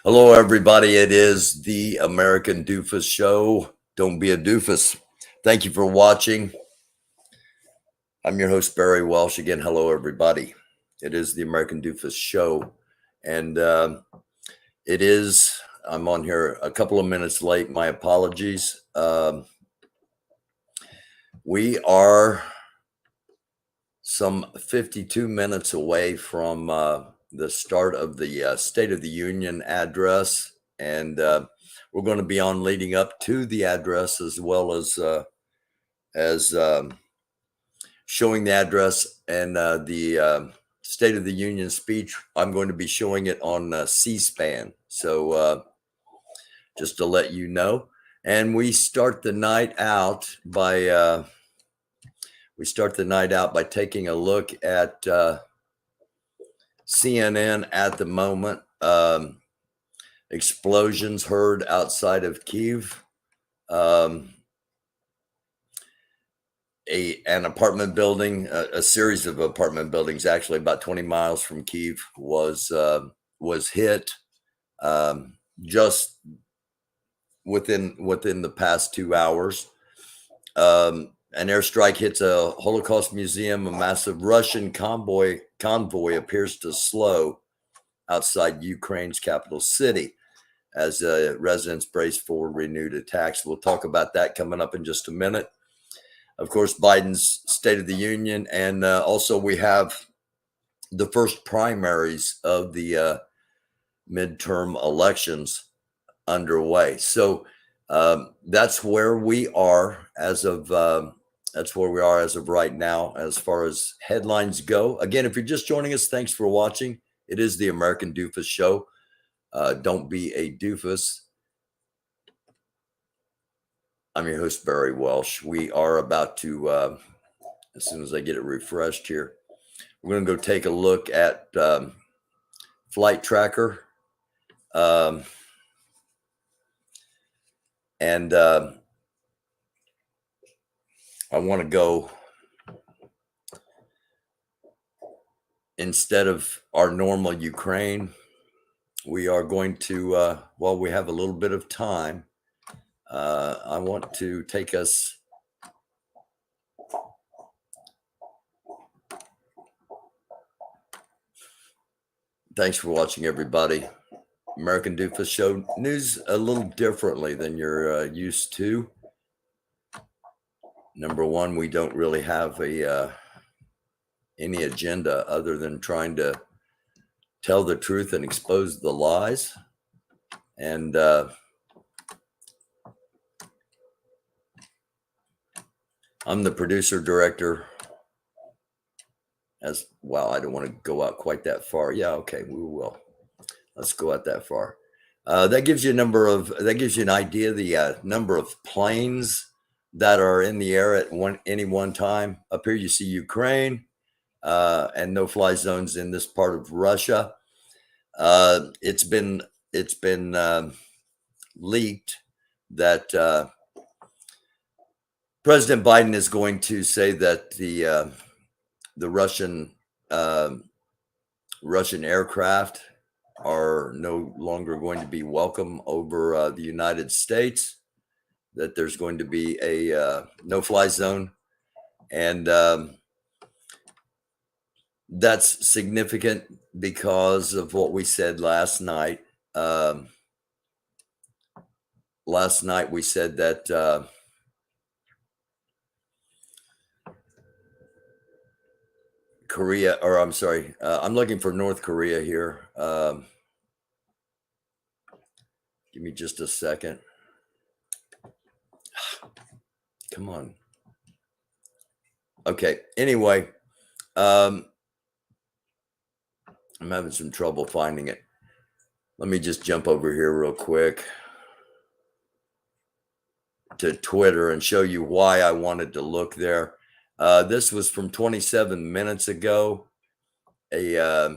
Hello, everybody. It is the American Doofus Show. Don't be a doofus. Thank you for watching. I'm your host, Barry Welsh. Again, hello, everybody. It is the American Doofus Show. And I'm on here a couple of minutes late. My apologies. We are some 52 minutes away from the start of the State of the Union address. And we're going to be on leading up to the address as well as showing the address and the State of the Union speech. I'm going to be showing it on C-SPAN. So just to let you know. And we start the night out by taking a look at CNN at the moment. Explosions heard outside of Kyiv. An apartment building, a series of apartment buildings, actually about 20 miles from Kyiv, was hit just within the past 2 hours. An airstrike hits a Holocaust museum. A massive Russian convoy appears to slow outside Ukraine's capital city as residents brace for renewed attacks. We'll talk about that coming up in just a minute. Of course, Biden's State of the Union, and also we have the first primaries of the midterm elections underway. So that's where we are as of right now, as far as headlines go. Again, if you're just joining us, thanks for watching. It is the American Doofus Show. Don't be a doofus. I'm your host, Barry Welsh. We are about to, as soon as I get it refreshed here, we're going to go take a look at Flight Tracker. And I want to go, instead of our normal Ukraine, we are going to, while we have a little bit of time, I want to take us thanks for watching, everybody. American Doofus Show, news a little differently than you're used to. Number one, we don't really have any agenda other than trying to tell the truth and expose the lies. And I'm the producer director. As well, I don't want to go out quite that far. Yeah, okay, we will. Let's go out that far. That gives you an idea the number of planes that are in the air at any one time. Up here you see Ukraine and no-fly zones in this part of Russia. It's been leaked that President Biden is going to say that the Russian aircraft are no longer going to be welcome over the United States, that there's going to be a no-fly zone. And that's significant because of what we said last night. Last night we said that Korea, or I'm sorry, I'm looking for North Korea here. Give me just a second. Come on. Okay. Anyway, I'm having some trouble finding it. Let me just jump over here real quick to Twitter and show you why I wanted to look there. This was from 27 minutes ago. A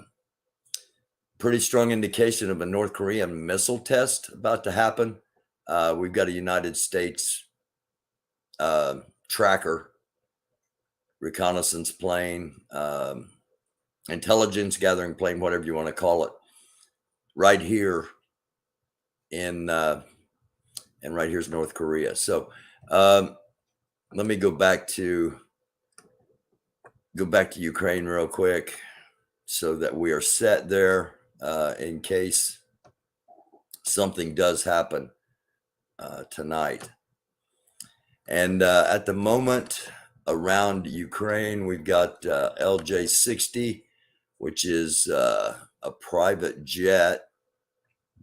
pretty strong indication of a North Korean missile test about to happen. We've got a United States tracker, reconnaissance plane, intelligence gathering plane, whatever you want to call it, right here in and right here's North Korea. So let me go back to Ukraine real quick so that we are set there in case something does happen tonight. And at the moment around Ukraine, we've got LJ-60, which is a private jet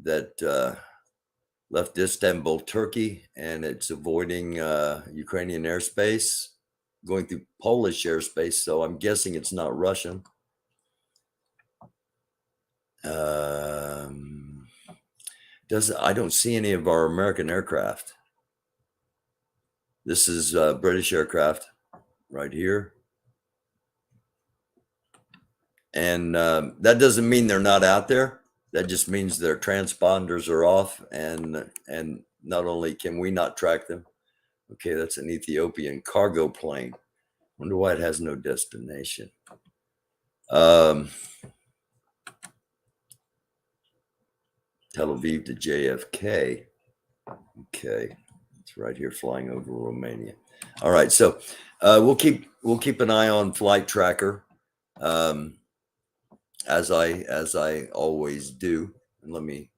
that left Istanbul, Turkey, and it's avoiding Ukrainian airspace, going through Polish airspace. So I'm guessing it's not Russian. I don't see any of our American aircraft. This is British aircraft right here. And that doesn't mean they're not out there. That just means their transponders are off, and not only can we not track them. Okay, that's an Ethiopian cargo plane. Wonder why it has no destination. Tel Aviv to JFK. Okay, it's right here flying over Romania. All right, so we'll keep an eye on flight tracker. As I always do. And let me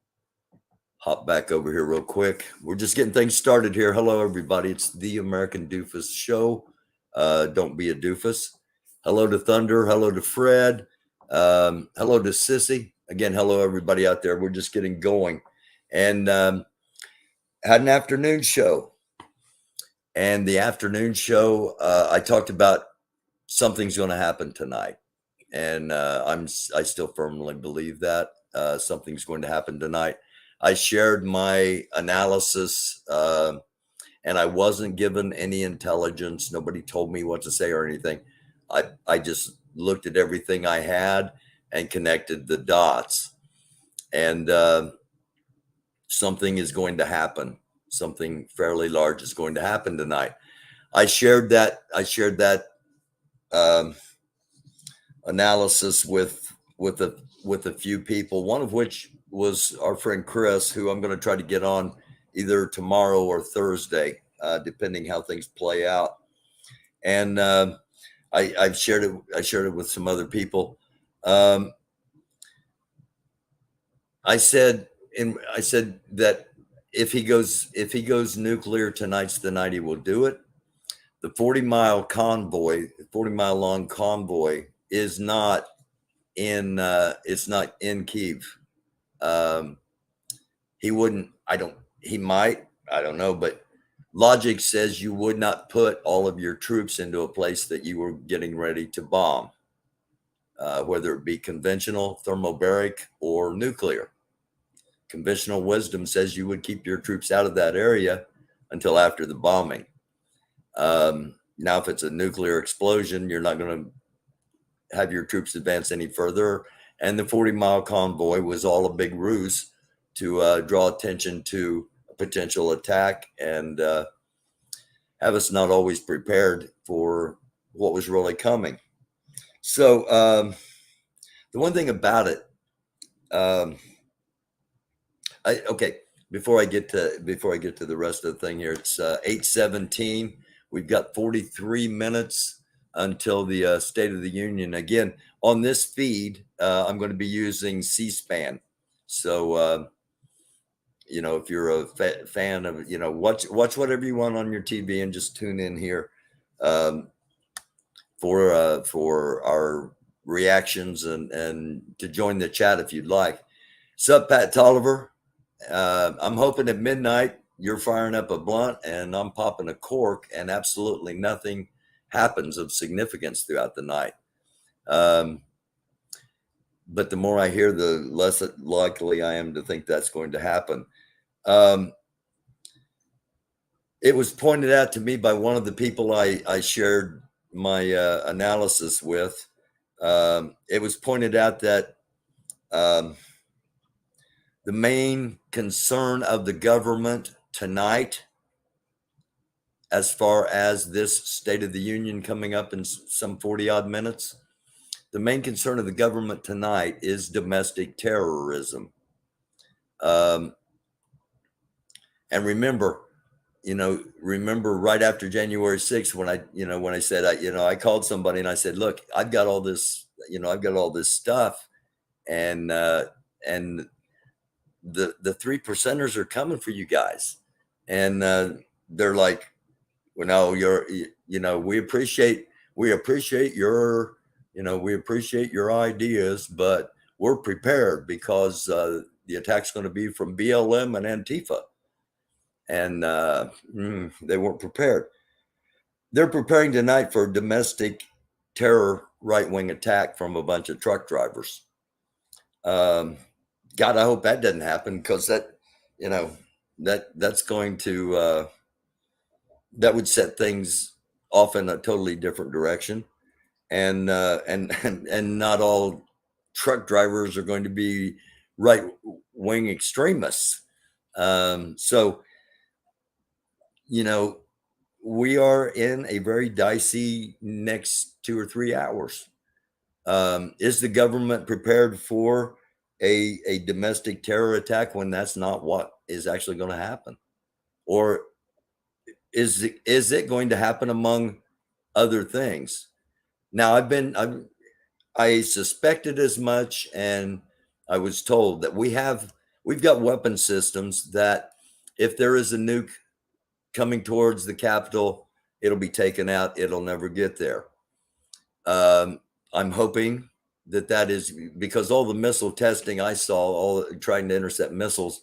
hop back over here real quick. We're just getting things started here. Hello, everybody. It's the American Doofus Show. Don't be a doofus. Hello to Thunder. Hello to Fred. Hello to Sissy. Again, hello, everybody out there. We're just getting going. And had an afternoon show. And the afternoon show, I talked about something's going to happen tonight. And I still firmly believe that something's going to happen tonight. I shared my analysis, and I wasn't given any intelligence. Nobody told me what to say or anything. I just looked at everything I had and connected the dots. And something is going to happen. Something fairly large is going to happen tonight. I shared that analysis with a few people, one of which was our friend Chris, who I'm going to try to get on either tomorrow or Thursday, depending how things play out. And I've shared it with some other people. I said that if he goes nuclear, tonight's the night he will do it. The 40-mile long convoy is not in it's not in Kyiv. He wouldn't, he might, I don't know, but logic says you would not put all of your troops into a place that you were getting ready to bomb, whether it be conventional, thermobaric, or nuclear. Conventional wisdom says you would keep your troops out of that area until after the bombing. Now, if it's a nuclear explosion, you're not going to have your troops advance any further. And the 40-mile convoy was all a big ruse to draw attention to a potential attack and have us not always prepared for what was really coming. So the one thing about it, before I get to the rest of the thing here, it's 8:17. We've got 43 minutes until the State of the Union. Again, on this feed, I'm going to be using C-SPAN. So, if you're a fan of, watch whatever you want on your TV and just tune in here for our reactions and to join the chat if you'd like. Sup, Pat Tolliver? I'm hoping at midnight you're firing up a blunt and I'm popping a cork and absolutely nothing happens of significance throughout the night. But the more I hear, the less likely I am to think that's going to happen. It was pointed out to me by one of the people I shared my analysis with. It was pointed out that the main concern of the government tonight, as far as this State of the Union coming up in some 40 odd minutes, the main concern of the government tonight is domestic terrorism. And remember right after January 6th, when I said, I called somebody and I said, look, I've got all this stuff, and and the 3%ers are coming for you guys. And they're like, well, no, we appreciate your, we appreciate your ideas, but we're prepared because the attack's going to be from BLM and Antifa. And they weren't prepared. They're preparing tonight for a domestic terror right-wing attack from a bunch of truck drivers. God, I hope that doesn't happen, because that's going to that would set things off in a totally different direction, and not all truck drivers are going to be right-wing extremists. So we are in a very dicey next 2 or 3 hours. Is the government prepared for a domestic terror attack when that's not what is actually going to happen? Or is it going to happen among other things? Now, I suspected as much, and I was told that we've got weapon systems that if there is a nuke coming towards the Capitol, it'll be taken out. It'll never get there. I'm hoping that is because all the missile testing I saw, all trying to intercept missiles,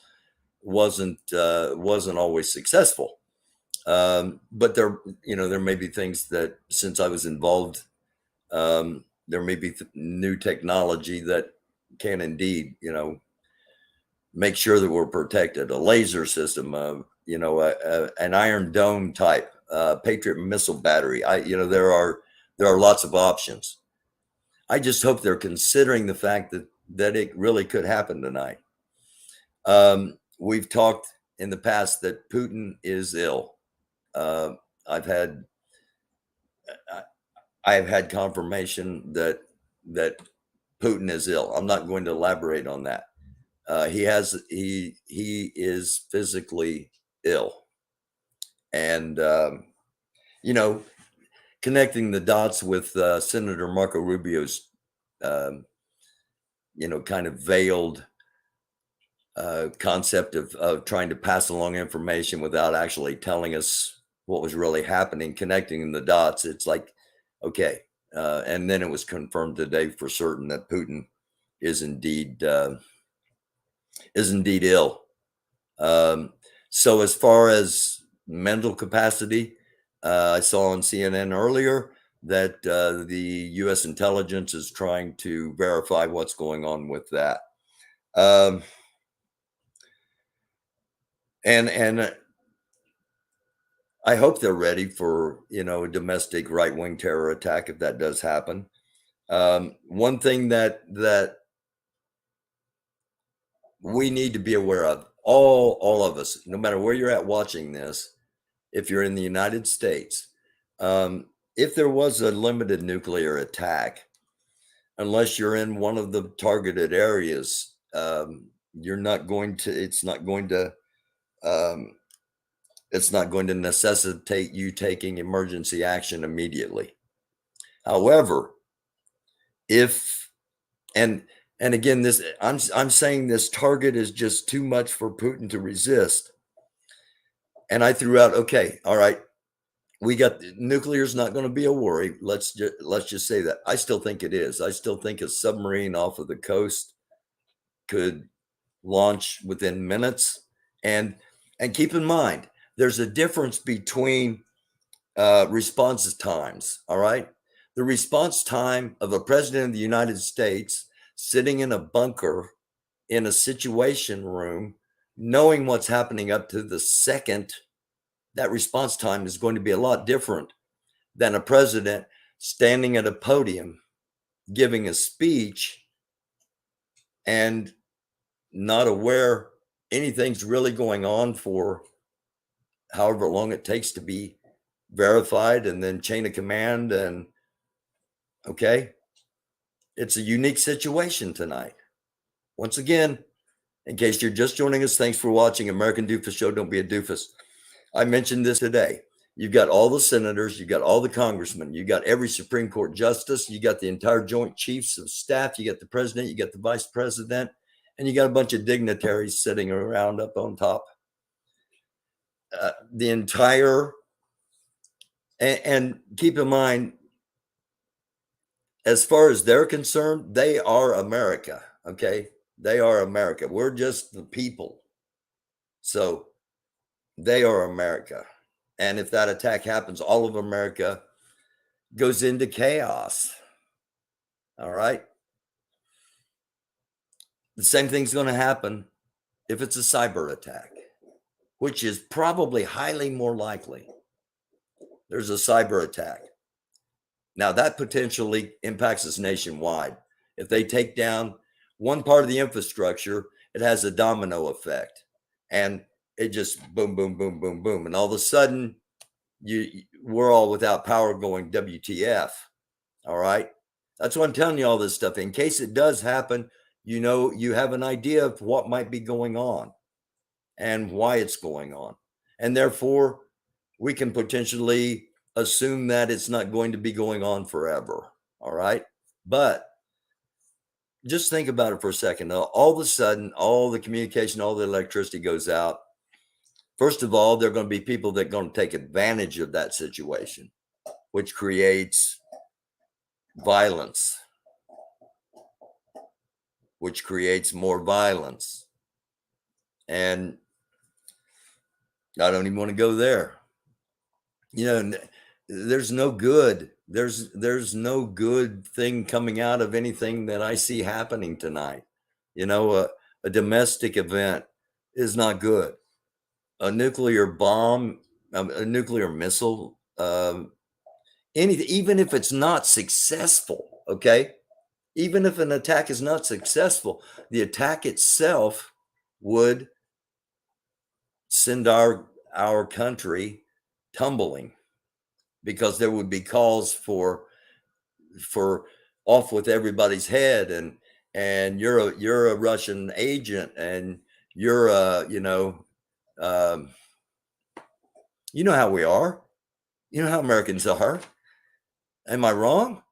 wasn't always successful. But there may be things that, since I was involved, there may be new technology that can indeed, make sure that we're protected. A laser system, an Iron Dome type Patriot missile battery. There are lots of options. I just hope they're considering the fact that it really could happen tonight. We've talked in the past that Putin is ill. I've had confirmation that Putin is ill. I'm not going to elaborate on that. He is physically ill, and connecting the dots with Senator Marco Rubio's kind of veiled concept of trying to pass along information without actually telling us what was really happening, connecting the dots. It's like, okay. And then it was confirmed today for certain that Putin is indeed ill. So as far as mental capacity, I saw on CNN earlier that the U.S. intelligence is trying to verify what's going on with that. And I hope they're ready for, a domestic right-wing terror attack if that does happen. One thing that we need to be aware of, all of us, no matter where you're at watching this, if you're in the United States, if there was a limited nuclear attack, unless you're in one of the targeted areas, it's not going to necessitate you taking emergency action immediately. However, and again, I'm saying this target is just too much for Putin to resist. And I threw out, okay, all right, we got nuclear is not going to be a worry. Let's just say that. I still think it is. I still think a submarine off of the coast could launch within minutes. And keep in mind, there's a difference between response times. All right. The response time of a president of the United States sitting in a bunker in a situation room, knowing what's happening up to the second, that response time is going to be a lot different than a president standing at a podium giving a speech and not aware anything's really going on for however long it takes to be verified, and then chain of command. And okay, it's a unique situation tonight. Once again, In case you're just joining us, thanks for watching American Doofus Show. Don't be a doofus. I mentioned this today. You've got all the senators, you've got all the congressmen, you got every Supreme Court justice, you got the entire Joint Chiefs of Staff, you got the president, you got the vice president, and you got a bunch of dignitaries sitting around up on top. The entire, and keep in mind, as far as they're concerned, they are America. Okay. They are America. We're just the people. So they are America. And if that attack happens, all of America goes into chaos. All right. The same thing's going to happen if it's a cyber attack, which is probably highly more likely. There's a cyber attack. Now, that potentially impacts us nationwide. If they take down one part of the infrastructure, it has a domino effect. And it just boom, boom, boom, boom, boom. And all of a sudden, we're all without power going WTF. All right. That's why I'm telling you all this stuff. In case it does happen, you know, you have an idea of what might be going on and why it's going on. And therefore, we can potentially assume that it's not going to be going on forever. All right. But just think about it for a second. All of a sudden, all the communication, all the electricity goes out. First of all, there are going to be people that are going to take advantage of that situation, which creates violence, which creates more violence. And I don't even want to go there. You know, there's no good. There's no good thing coming out of anything that I see happening tonight. You know, a domestic event is not good. A nuclear bomb, a nuclear missile, anything, even if it's not successful, okay? Even if an attack is not successful, the attack itself would send our country tumbling, because there would be calls for off with everybody's head, and you're a Russian agent, and you're you know how we are. You know how Americans are. Am I wrong?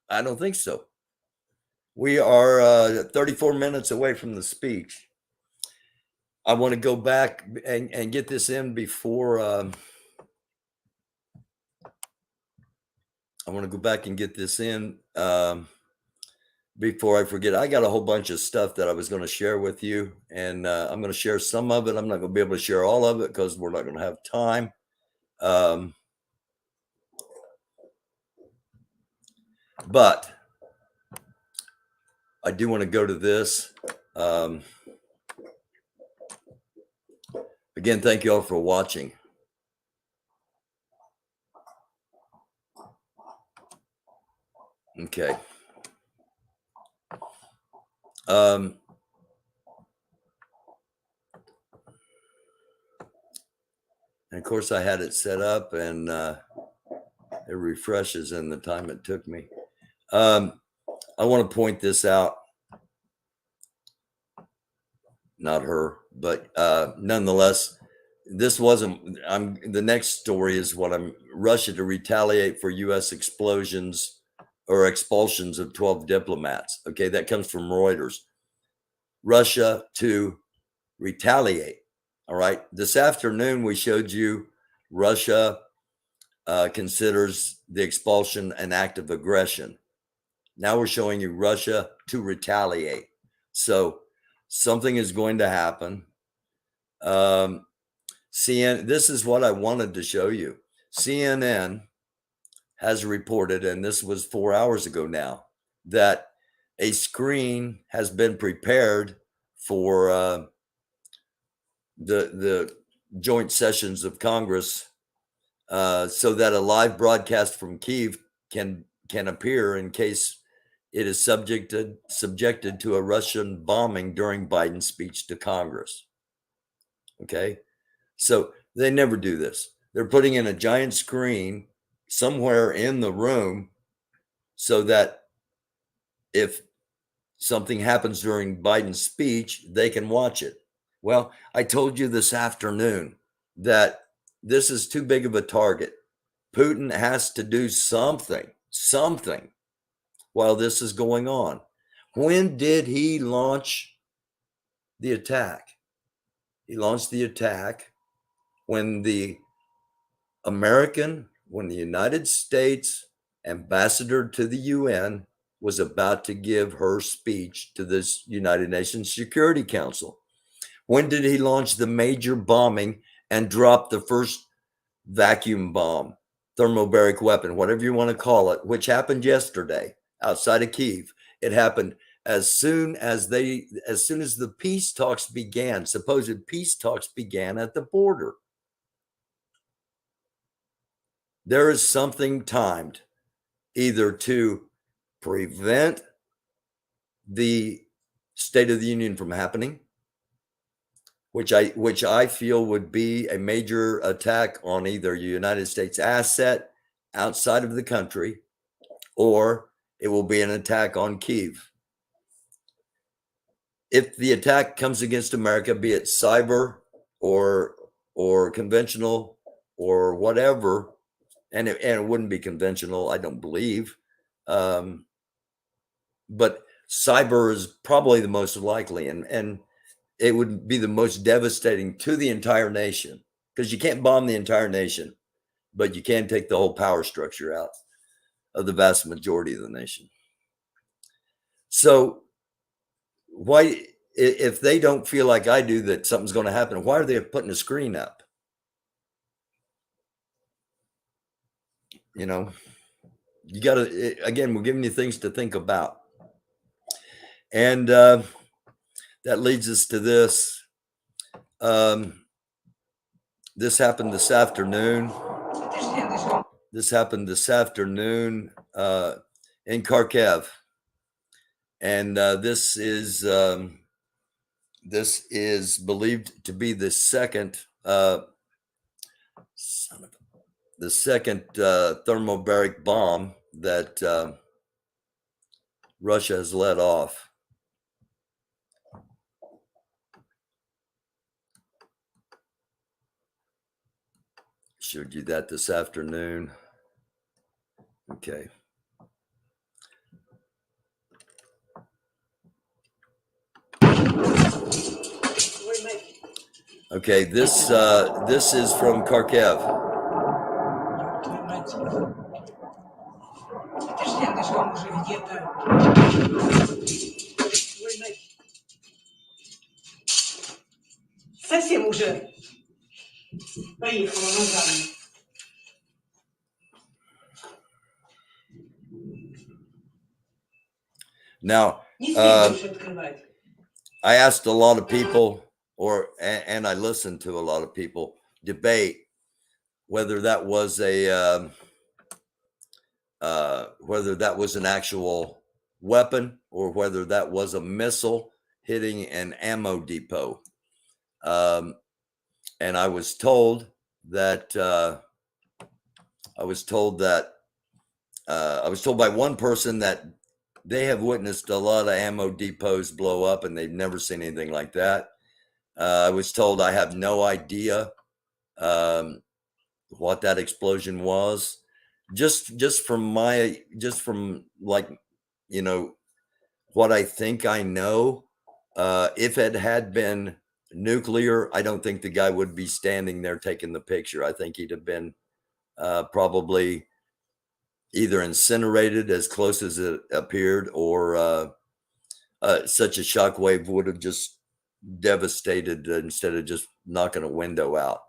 I don't think so. We are 34 minutes away from the speech. I want to go back and get this in before I want to go back and get this in before I forget. I got a whole bunch of stuff that I was going to share with you, and I'm going to share some of it. I'm not going to be able to share all of it because we're not going to have time. But I do want to go to this. Again, thank you all for watching. Okay. And of course, I had it set up, and it refreshes in the time it took me. I want to point this out. Not her, but nonetheless, this wasn't. The next story is what Russia to retaliate for U.S. explosions or expulsions of 12 diplomats. Okay, that comes from Reuters. Russia to retaliate. All right. This afternoon, we showed you Russia considers the expulsion an act of aggression. Now we're showing you Russia to retaliate. So something is going to happen. This is what I wanted to show you. CNN has reported, and this was 4 hours ago now, that a screen has been prepared for the joint sessions of Congress, so that a live broadcast from Kyiv can appear in case it is subjected to a Russian bombing during Biden's speech to Congress. Okay, so they never do this. They're putting in a giant screen somewhere in the room so that if something happens during Biden's speech, they can watch it. Well, I told you this afternoon that this is too big of a target. Putin has to do something while this is going on. When did he launch the attack? He launched the attack when the United States ambassador to the UN was about to give her speech to this United Nations Security Council. When did he launch the major bombing and drop the first vacuum bomb, thermobaric weapon, whatever you want to call it, which happened yesterday outside of Kyiv? It happened as soon as the peace talks began, supposed peace talks began at the border. There is something timed either to prevent the State of the Union from happening, which I feel would be a major attack on either a United States asset outside of the country, or it will be an attack on Kyiv. If the attack comes against America, be it cyber or conventional or whatever, and it wouldn't be conventional, I don't believe, but cyber is probably the most likely, and it would be the most devastating to the entire nation, because you can't bomb the entire nation, but you can take the whole power structure out of the vast majority of the nation. So why, if they don't feel like I do that something's going to happen, why are they putting a screen up? You know, you got to, again, we're giving you things to think about. And that leads us to this. This happened this afternoon. in Kharkiv. And this is believed to be the second thermobaric bomb that Russia has let off. Showed you that this afternoon. Okay. Okay, this is from Kharkiv. Совсем уже поехала назад. Now, I asked a lot of people, and I listened to a lot of people debate whether that was whether that was an actual weapon or whether that was a missile hitting an ammo depot. And I was told that I was told by one person that they have witnessed a lot of ammo depots blow up and they've never seen anything like that. I was told I have no idea what that explosion was. Just from like, you know, what I think I know, if it had been nuclear, I don't think the guy would be standing there taking the picture. I think he'd have been probably either incinerated as close as it appeared, or such a shockwave would have just devastated instead of just knocking a window out.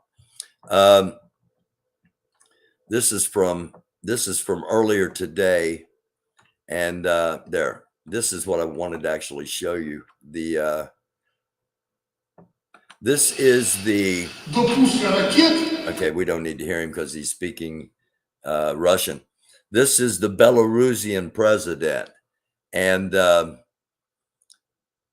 This is from earlier today, and this is what I wanted to actually show you. This is the, okay, we don't need to hear him because he's speaking Russian. This is the Belarusian president, and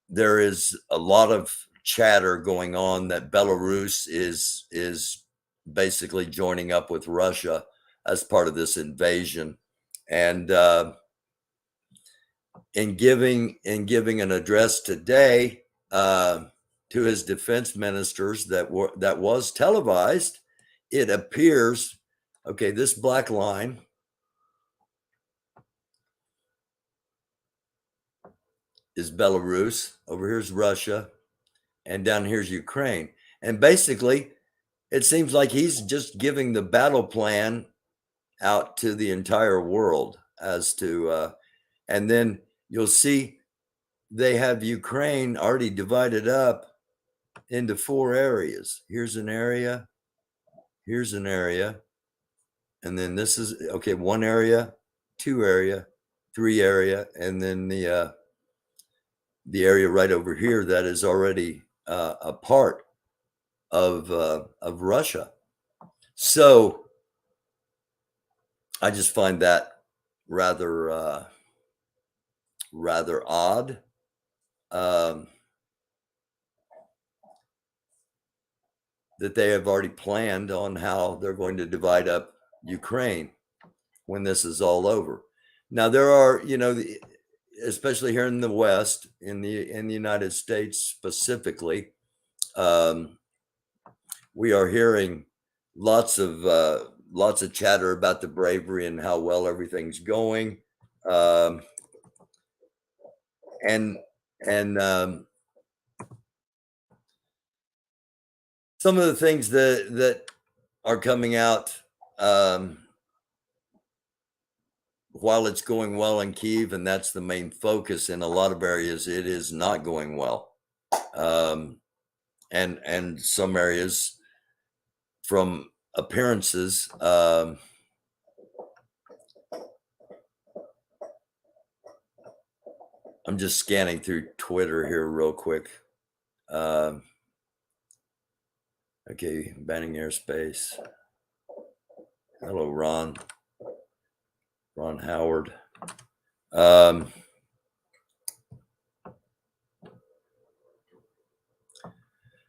there is a lot of chatter going on that Belarus is basically joining up with Russia as part of this invasion. And in giving an address today to his defense ministers that was televised, it appears, okay, this black line is Belarus, over here's Russia, and down here's Ukraine. And basically, it seems like he's just giving the battle plan out to the entire world as to, and then you'll see they have Ukraine already divided up into 4 areas. Here's an area, here's an area, and then this is, okay, 1 area, 2 area, 3 area, and then the area right over here that is already a part of Russia. So I just find that rather odd. That they have already planned on how they're going to divide up Ukraine when this is all over. Now there are, especially here in the West, in the United States specifically, we are hearing lots of chatter about the bravery and how well everything's going, and some of the things that are coming out, while it's going well in Kyiv, and that's the main focus, in a lot of areas it is not going well, and some areas, from appearances, I'm just scanning through Twitter here real quick. Okay, banning airspace. Hello, Ron Howard.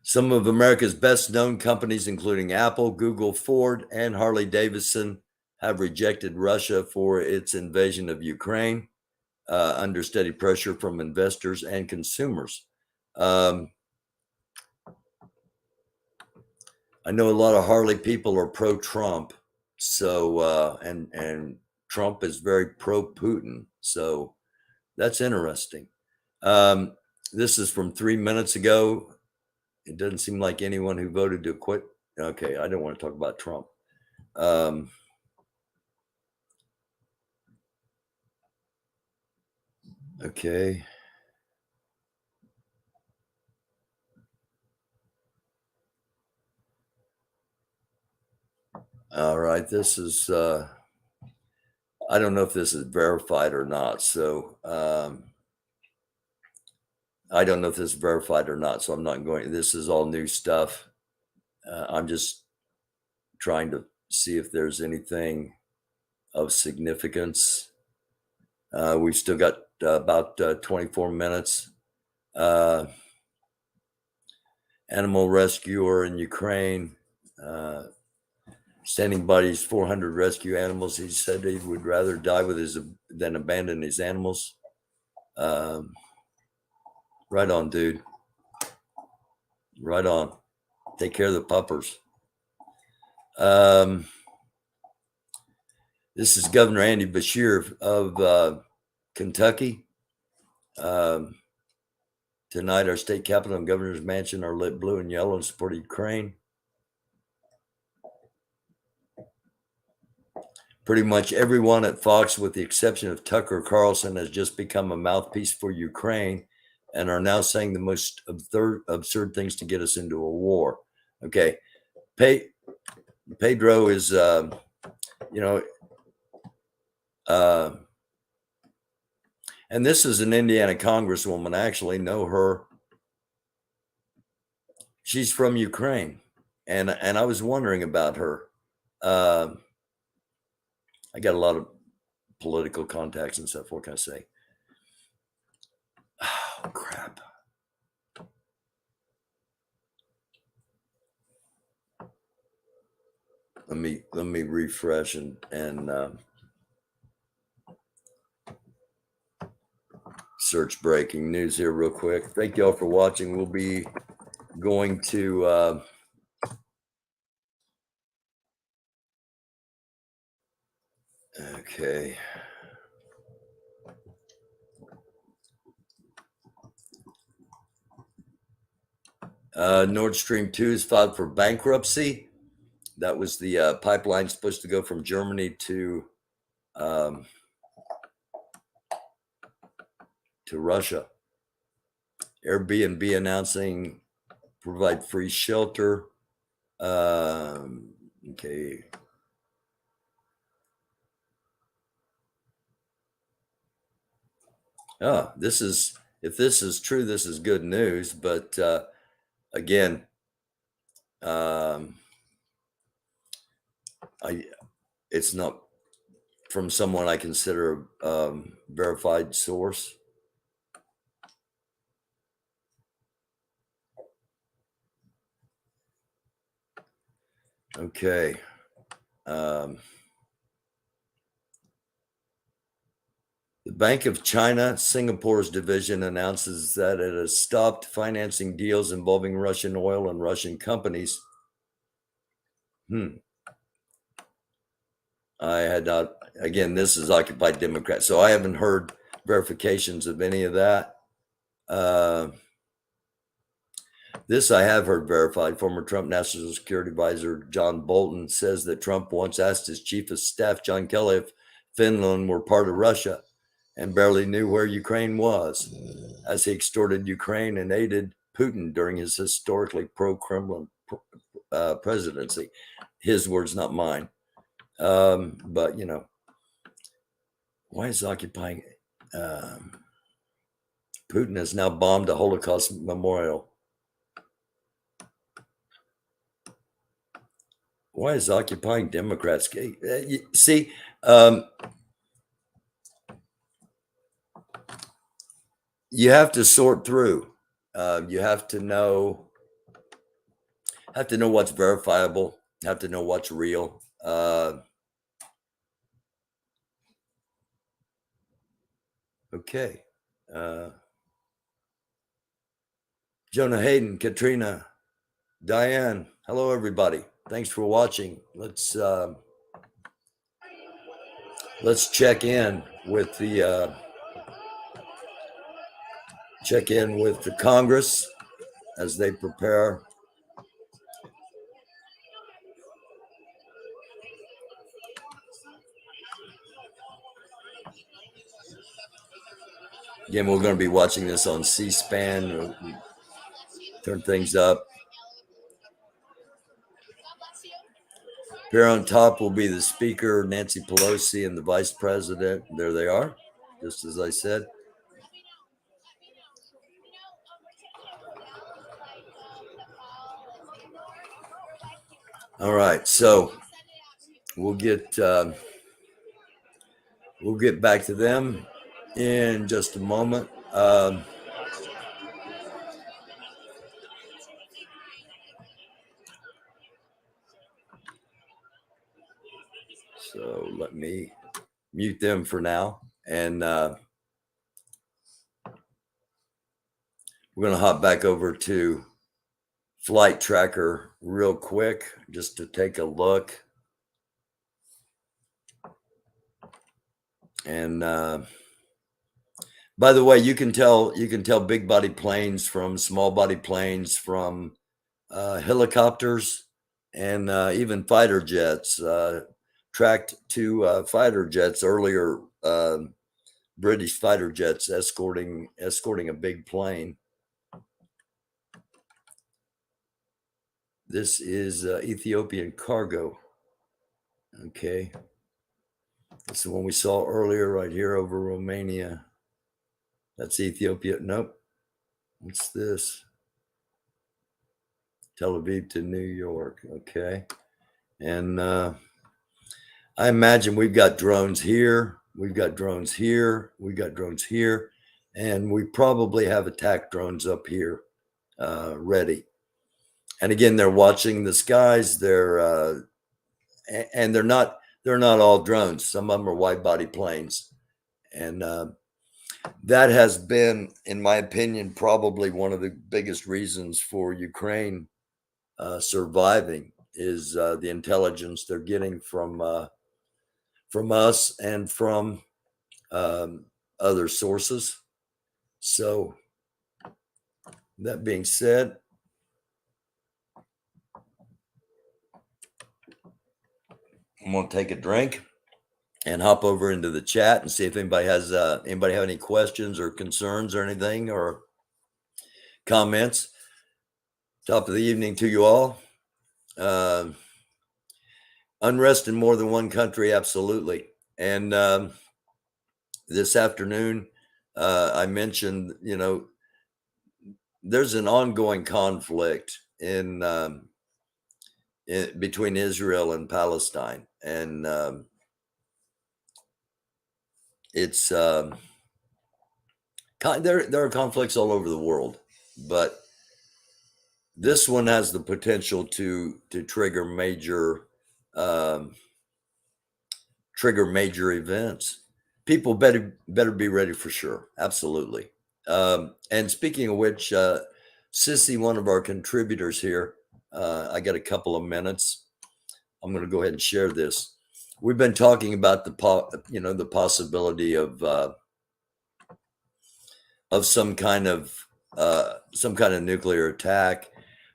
Some of America's best known companies, including Apple, Google, Ford, and Harley Davidson, have rejected Russia for its invasion of Ukraine, under steady pressure from investors and consumers. I know a lot of Harley people are pro-Trump, so and Trump is very pro-Putin, so that's interesting. This is from 3 minutes ago. It doesn't seem like anyone who voted to quit. Okay, I don't want to talk about Trump. Okay. All right, this is, I don't know if this is verified or not. So I don't know if this is verified or not. So I'm not going, this is all new stuff. I'm just trying to see if there's anything of significance. We've still got about 24 minutes. Animal rescuer in Ukraine, standing by his 400 rescue animals. He said he would rather die with his than abandon his animals. Right on, dude. Right on. Take care of the puppers. This is Governor Andy Beshear of Kentucky. Tonight, our state capitol and governor's mansion are lit blue and yellow in support of Ukraine. Pretty much everyone at Fox, with the exception of Tucker Carlson, has just become a mouthpiece for Ukraine and are now saying the most absurd things to get us into a war. Okay. Pedro is, and this is an Indiana congresswoman. I actually know her. She's from Ukraine, and I was wondering about her. I got a lot of political contacts and stuff. What can I say? Oh, crap. Let me refresh and search breaking news here real quick. Thank you all for watching. We'll be going to okay. Nord Stream 2 is filed for bankruptcy. That was the pipeline supposed to go from Germany to Russia. Airbnb announcing provide free shelter. Okay. Oh, if this is true, this is good news. But again, it's not from someone I consider a verified source. Okay. The Bank of China, Singapore's division, announces that it has stopped financing deals involving Russian oil and Russian companies. I had not, again, this is Occupy Democrat, so I haven't heard verifications of any of that. This I have heard verified. Former Trump National Security Advisor John Bolton says that Trump once asked his chief of staff, John Kelly, if Finland were part of Russia and barely knew where Ukraine was, as he extorted Ukraine and aided Putin during his historically pro-Kremlin presidency. His words, not mine. But, you know, why is occupying? Putin has now bombed a Holocaust memorial. Why is occupying Democrats? See, you have to sort through. You have to know what's verifiable. Have to know what's real. Okay. Jonah Hayden, Katrina, Diane. Hello, everybody. Thanks for watching. Let's check in with the Congress as they prepare. Again, we're going to be watching this on C-SPAN. Turn things up. Here on top will be the Speaker, Nancy Pelosi, and the Vice President. There they are, just as I said. All right, so we'll get back to them in just a moment. So let me mute them for now, and we're going to hop back over to Flight Tracker real quick just to take a look. And by the way, you can tell big body planes from small body planes, from helicopters, and even fighter jets. Tracked two fighter jets earlier, British fighter jets escorting a big plane. This is Ethiopian cargo. Okay. That's the one we saw earlier right here over Romania. That's Ethiopia. Nope. What's this? Tel Aviv to New York. Okay. And I imagine we've got drones here. We've got drones here. We've got drones here. And we probably have attack drones up here ready. And again, they're watching the skies. They're and they're not all drones. Some of them are wide body planes. And that has been, in my opinion, probably one of the biggest reasons for Ukraine surviving is the intelligence they're getting from us and from other sources. So, that being said, I'm going to take a drink and hop over into the chat and see if anybody has anybody have any questions or concerns or anything or comments. Top of the evening to you all. Unrest in more than one country, absolutely. And this afternoon, I mentioned, there's an ongoing conflict in between Israel and Palestine, and it's there are conflicts all over the world, but this one has the potential to trigger major events. People better be ready for sure. Absolutely. And speaking of which, Sissy, one of our contributors here, I got a couple of minutes. I'm going to go ahead and share this. We've been talking about the possibility of some kind of nuclear attack,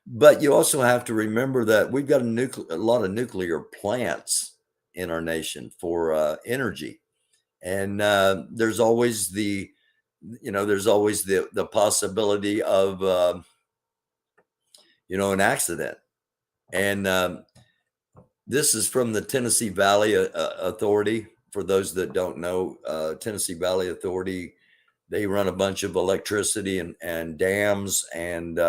but you also have to remember that we've got a lot of nuclear plants in our nation for energy, and there's always the possibility of an accident. And this is from the Tennessee Valley Authority. For those that don't know, Tennessee Valley Authority, they run a bunch of electricity and dams, and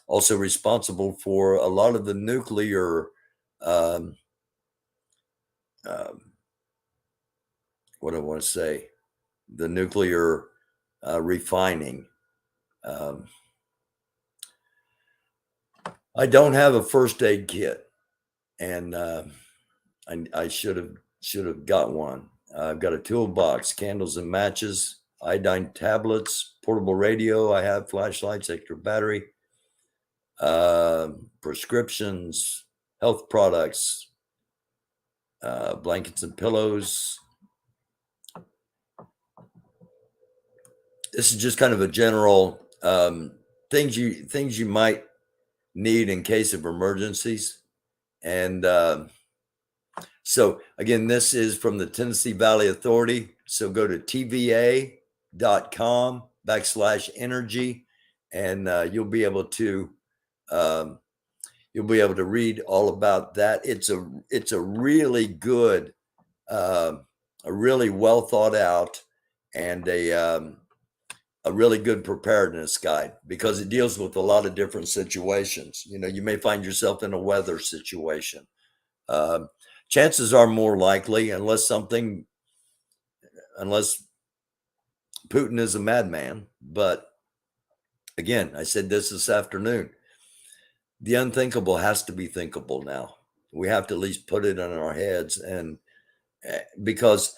also responsible for a lot of the nuclear what do I want to say? The nuclear refining. I don't have a first aid kit, and I should have got one. I've got a toolbox, candles and matches, iodine tablets, portable radio. I have flashlights, extra battery, prescriptions, health products, blankets and pillows. This is just kind of a general things you might need in case of emergencies. And so again, this is from the Tennessee Valley Authority. So go to tva.com/energy, and you'll be able to read all about that. It's a really good, a really well thought out, and a really good preparedness guide, because it deals with a lot of different situations. You may find yourself in a weather situation. Chances are more likely, unless Putin is a madman. But again, I said this afternoon, the unthinkable has to be thinkable now. We have to at least put it in our heads, and because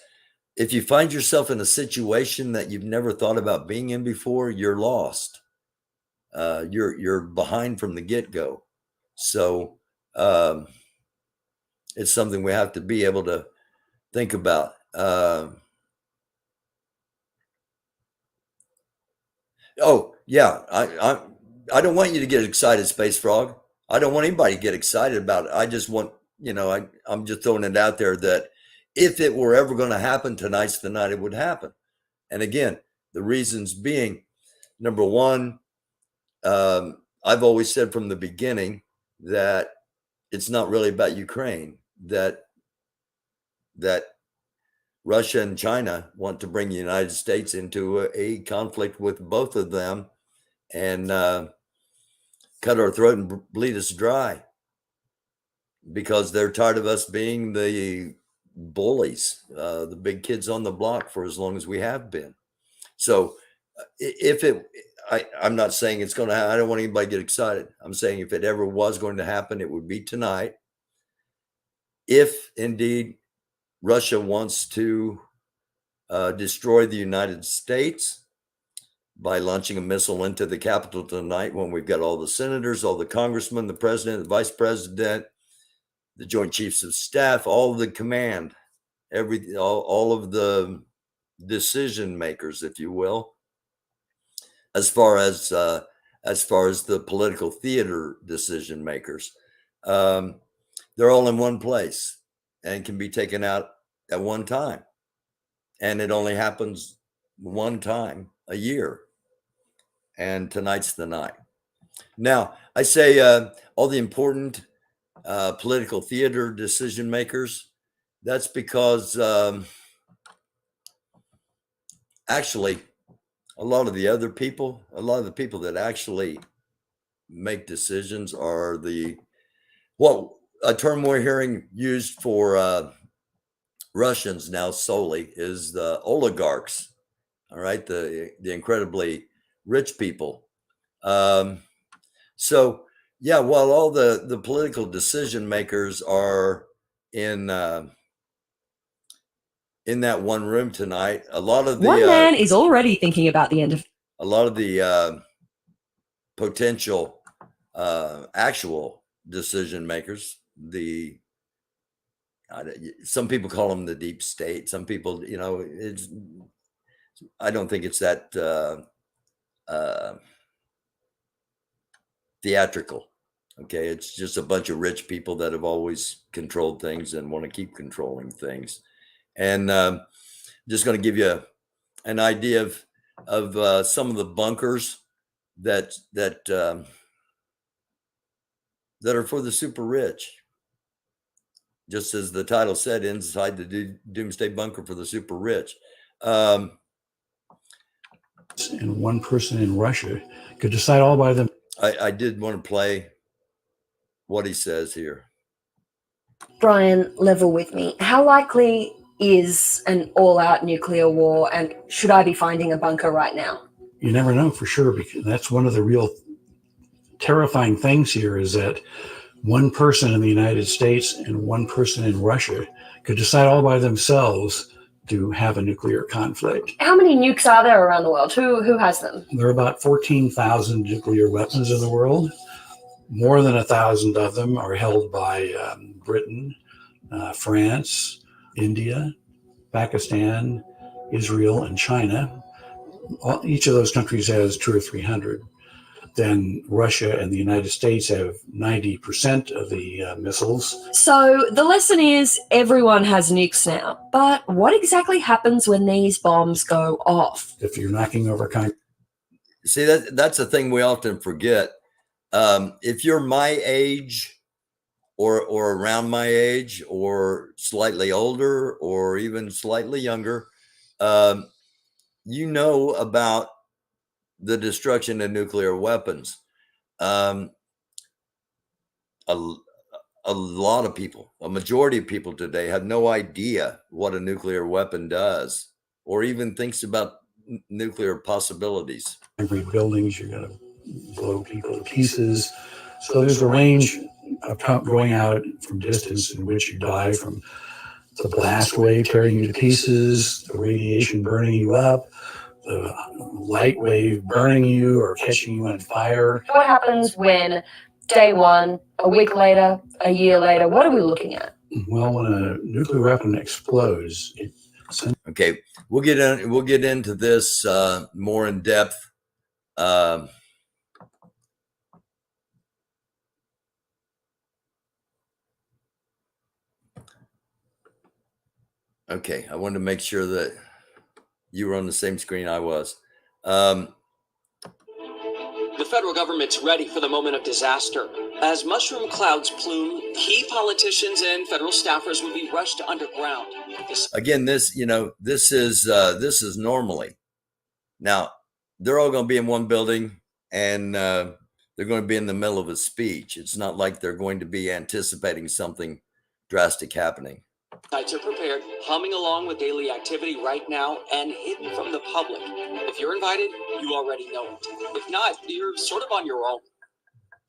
if you find yourself in a situation that you've never thought about being in before, you're lost. You're behind from the get-go. So it's something we have to be able to think about. Oh yeah, I don't want you to get excited, Space Frog. I don't want anybody to get excited about it. I just want, I'm just throwing it out there that if it were ever going to happen, tonight's the night it would happen. And again, the reasons being, number one, I've always said from the beginning that it's not really about Ukraine, that Russia and China want to bring the United States into a conflict with both of them and cut our throat and bleed us dry, because they're tired of us being the bullies, the big kids on the block, for as long as we have been. So I'm not saying it's going to happen. I don't want anybody to get excited. I'm saying if it ever was going to happen, it would be tonight. If indeed Russia wants to destroy the United States by launching a missile into the Capitol tonight when we've got all the senators, all the congressmen, the president, the vice president, the Joint Chiefs of Staff, all of the command, all of the decision makers, if you will, as far as the political theater decision makers. They're all in one place and can be taken out at one time. And it only happens one time a year. And tonight's the night. Now, I say all the important political theater decision makers, that's because actually a lot of the people that actually make decisions are a term we're hearing used for Russians now solely is the oligarchs. All right, the incredibly rich people. So yeah, while all the political decision makers are in that one room tonight, a lot of the one man is already thinking about the end of a lot of the potential actual decision makers. Some people call them the deep state. Some people, I don't think it's that theatrical. Okay, it's just a bunch of rich people that have always controlled things and want to keep controlling things. And just going to give you an idea of some of the bunkers that are for the super rich. Just as the title said, inside the doomsday bunker for the super rich. And one person in Russia could decide all by them. I did want to play what he says here. Brian, level with me. How likely is an all-out nuclear war, and should I be finding a bunker right now? You never know for sure, because that's one of the real terrifying things here is that one person in the United States and one person in Russia could decide all by themselves to have a nuclear conflict. How many nukes are there around the world? Who has them? There are about 14,000 nuclear weapons in the world. More than 1,000 of them are held by Britain, France, India, Pakistan, Israel, and China. Each of those countries has 200 or 300. Then Russia and the United States have 90% of the missiles. So the lesson is everyone has nukes now. But what exactly happens when these bombs go off? If you're knocking over concrete. See, that's a thing we often forget. If you're my age or around my age or slightly older or even slightly younger, you know about the destruction of nuclear weapons. A lot of people, a majority of people today have no idea what a nuclear weapon does or even thinks about nuclear possibilities. Concrete buildings, you're going to blow people to pieces. So there's a range of going out from distance in which you die from the blast wave tearing you to pieces, the radiation burning you up, the light wave burning you or catching you on fire. What happens when day one, a week later, a year later? What are we looking at? Well, when a nuclear weapon explodes, okay, we'll get into this more in depth. Okay, I wanted to make sure that you were on the same screen I was. The federal government's ready for the moment of disaster. As mushroom clouds plume, key politicians and federal staffers will be rushed underground. Again, this is normally. Now, they're all going to be in one building and they're going to be in the middle of a speech. It's not like they're going to be anticipating something drastic happening. Sites are prepared, humming along with daily activity right now and hidden from the public. If you're invited, you already know it. If not, you're sort of on your own.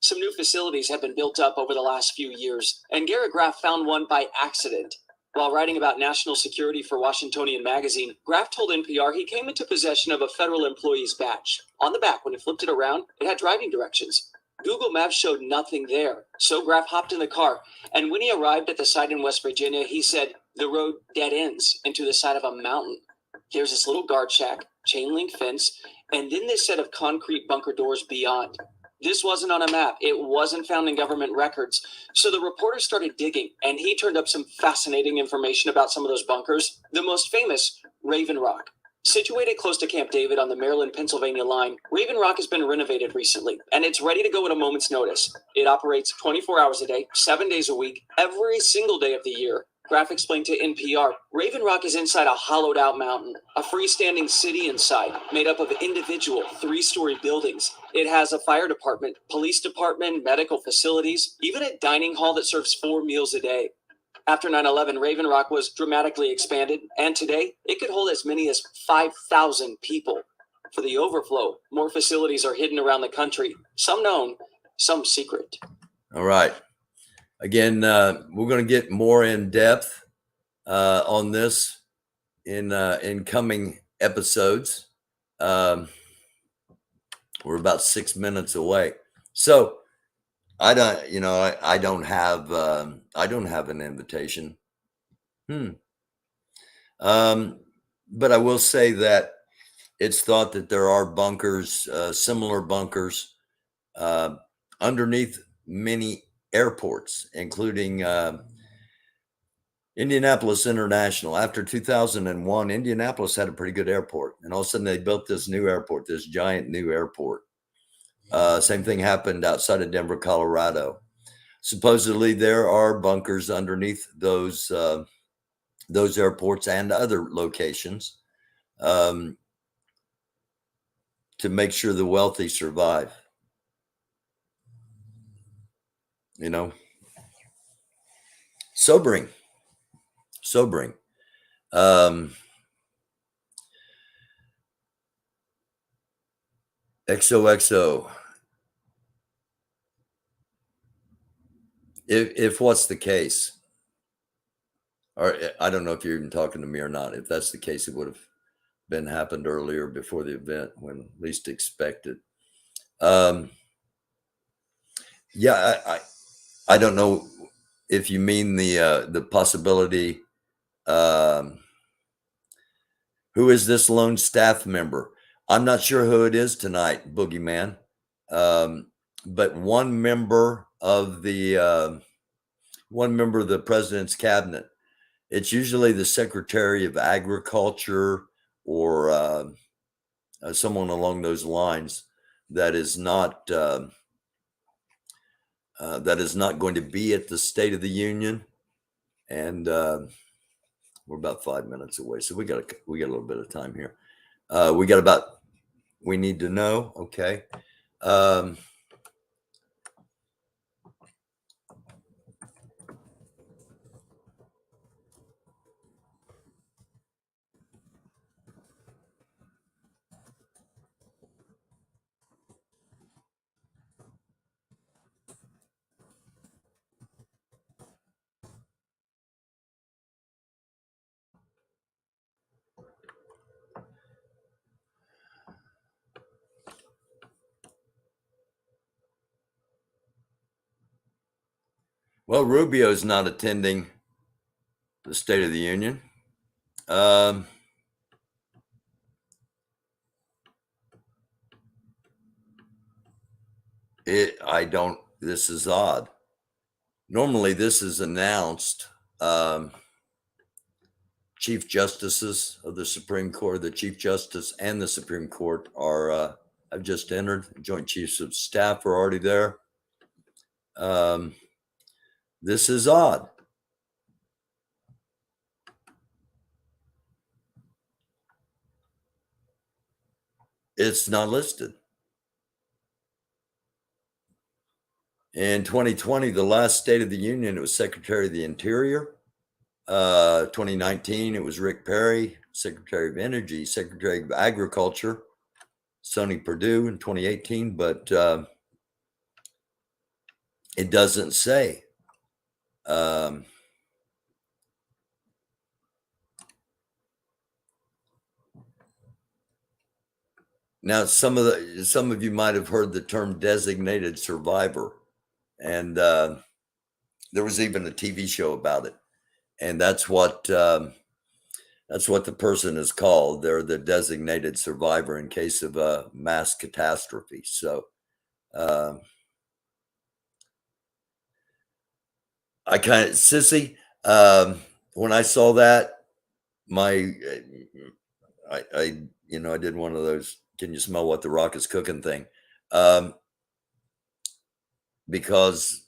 Some new facilities have been built up over the last few years, and Garrett Graff found one by accident. While writing about national security for Washingtonian magazine, Graff told NPR he came into possession of a federal employee's badge. On the back, when he flipped it around, it had driving directions. Google Maps showed nothing there, so Graff hopped in the car, and when he arrived at the site in West Virginia, he said, "The road dead ends into the side of a mountain. Here's this little guard shack, chain link fence, and then this set of concrete bunker doors beyond." This wasn't on a map. It wasn't found in government records. So the reporter started digging, and he turned up some fascinating information about some of those bunkers. The most famous, Raven Rock. Situated close to Camp David on the Maryland-Pennsylvania line, Raven Rock has been renovated recently, and it's ready to go at a moment's notice. It operates 24 hours a day, 7 days a week, every single day of the year. Graff explained to NPR, Raven Rock is inside a hollowed-out mountain, a freestanding city inside, made up of individual 3-story buildings. It has a fire department, police department, medical facilities, even a dining hall that serves 4 meals a day. After 9/11, Raven Rock was dramatically expanded, and today it could hold as many as 5,000 people. For the overflow, more facilities are hidden around the country, some known, some secret. All right. Again, we're going to get more in depth on this in coming episodes. We're about 6 minutes away, so I don't have an invitation. But I will say that it's thought that there are bunkers, similar bunkers, underneath many airports, including Indianapolis International. After 2001, Indianapolis had a pretty good airport, and all of a sudden they built this new airport, this giant new airport. Same thing happened outside of Denver, Colorado. Supposedly there are bunkers underneath those airports and other locations to make sure the wealthy survive. Sobering. XOXO. If what's the case, or I don't know if you're even talking to me or not. If that's the case, it would have been happened earlier before the event when least expected. Yeah, I don't know if you mean the possibility. Who is this lone staff member? I'm not sure who it is tonight, Boogeyman. But one member of the president's cabinet. It's usually the Secretary of Agriculture or someone along those lines that is not going to be at the State of the Union, and we're about 5 minutes away, so we got a little bit of time here. We need to know. Okay. Well, Rubio's not attending the State of the Union. This is odd. Normally this is announced. Chief Justices of the Supreme Court, the Chief Justice and the Supreme Court have just entered. Joint Chiefs of Staff are already there. This is odd. It's not listed. In 2020, the last State of the Union, it was Secretary of the Interior. 2019, it was Rick Perry, Secretary of Energy, Secretary of Agriculture, Sonny Perdue in 2018, but it doesn't say. Now, some of you might have heard the term designated survivor, and there was even a TV show about it, and that's what the person is called. They're the designated survivor in case of a mass catastrophe. So I kind of, Sissy, when I saw that, I did one of those, can you smell what the rock is cooking thing? Because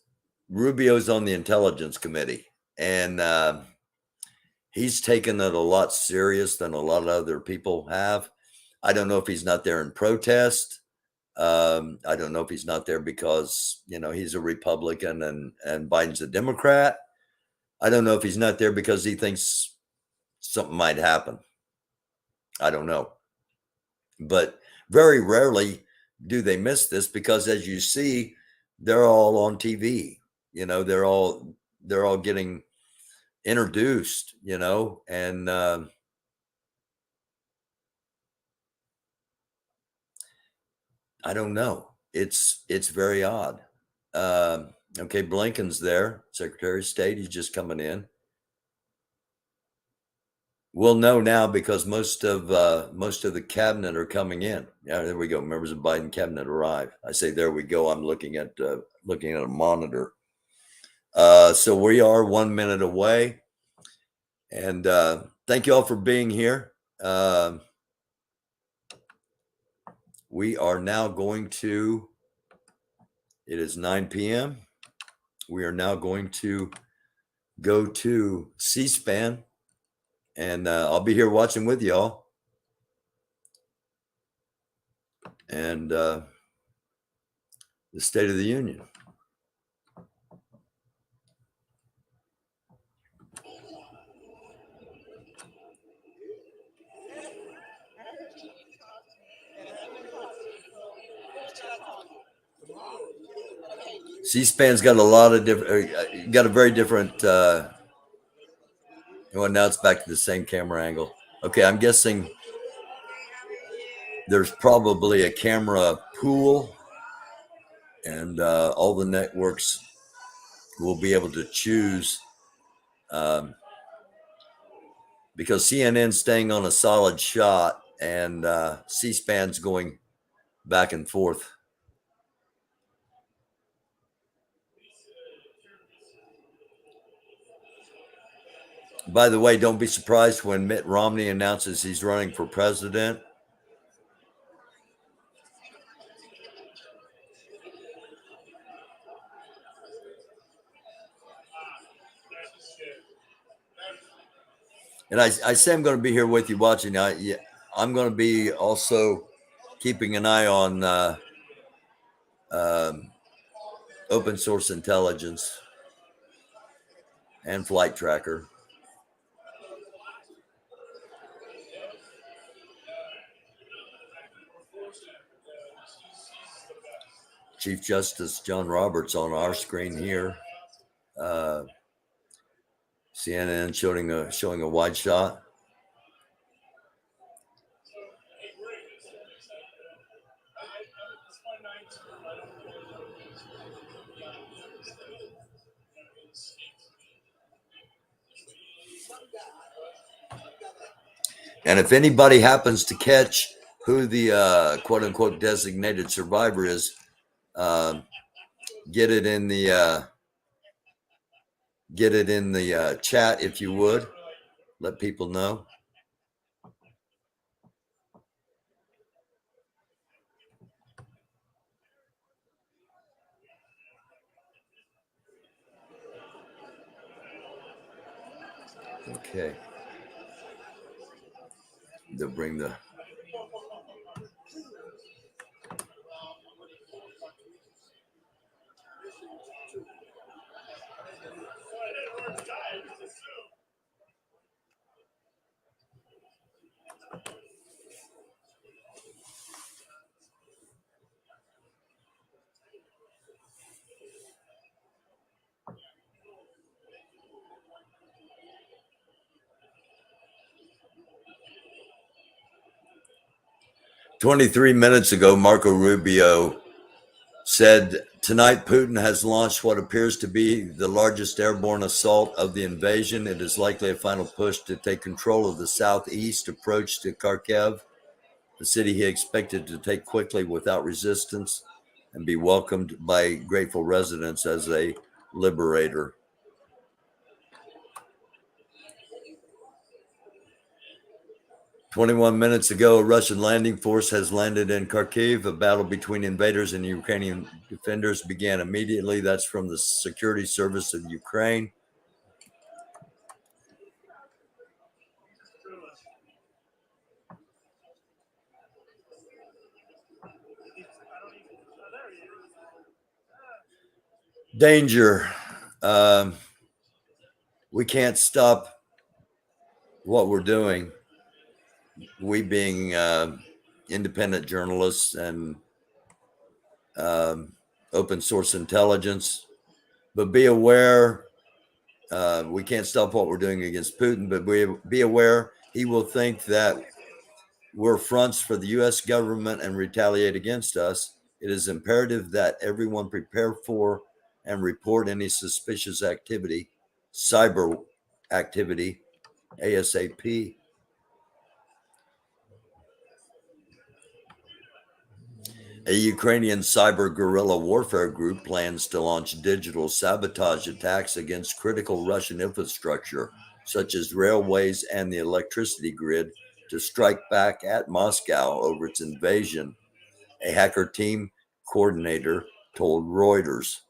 Rubio's on the Intelligence Committee, and he's taken it a lot serious than a lot of other people have. I don't know if he's not there in protest. I don't know if he's not there because, he's a Republican and Biden's a Democrat. I don't know if he's not there because he thinks something might happen. I don't know. But very rarely do they miss this, because as you see, they're all on TV. They're all getting introduced, and I don't know. It's very odd. Okay, Blinken's there, Secretary of State. He's just coming in. We'll know now because most of the cabinet are coming in. Yeah, there we go. Members of Biden cabinet arrive. I say there we go. I'm looking at a monitor. So we are 1 minute away, and thank you all for being here. We are now going to. It is 9 p.m. We are now going to go to C-SPAN, and I'll be here watching with y'all. And the State of the Union. C-SPAN's got a lot of different, got a very different, well, now it's back to the same camera angle. Okay, I'm guessing there's probably a camera pool, and all the networks will be able to choose, because CNN's staying on a solid shot, and C-SPAN's going back and forth. By the way, don't be surprised when Mitt Romney announces he's running for president. And I say I'm going to be here with you watching. I'm going to be also keeping an eye on open source intelligence and flight tracker. Chief Justice John Roberts on our screen here. CNN showing a wide shot. And if anybody happens to catch who the quote unquote designated survivor is, get it in the chat if you would. Let people know. Okay. They'll bring the. 23 minutes ago, Marco Rubio said, tonight Putin has launched what appears to be the largest airborne assault of the invasion. It is likely a final push to take control of the southeast approach to Kharkiv, the city he expected to take quickly without resistance and be welcomed by grateful residents as a liberator. "21 minutes ago, a Russian landing force has landed in Kharkiv. A battle between invaders and Ukrainian defenders began immediately." That's from the Security Service of Ukraine. Danger. We can't stop what we're doing. We being independent journalists and open source intelligence, but be aware, we can't stop what we're doing against Putin, but be aware he will think that we're fronts for the U.S. government and retaliate against us. It is imperative that everyone prepare for and report any suspicious activity, cyber activity, ASAP. A Ukrainian cyber guerrilla warfare group plans to launch digital sabotage attacks against critical Russian infrastructure, such as railways and the electricity grid, to strike back at Moscow over its invasion, a hacker team coordinator told Reuters.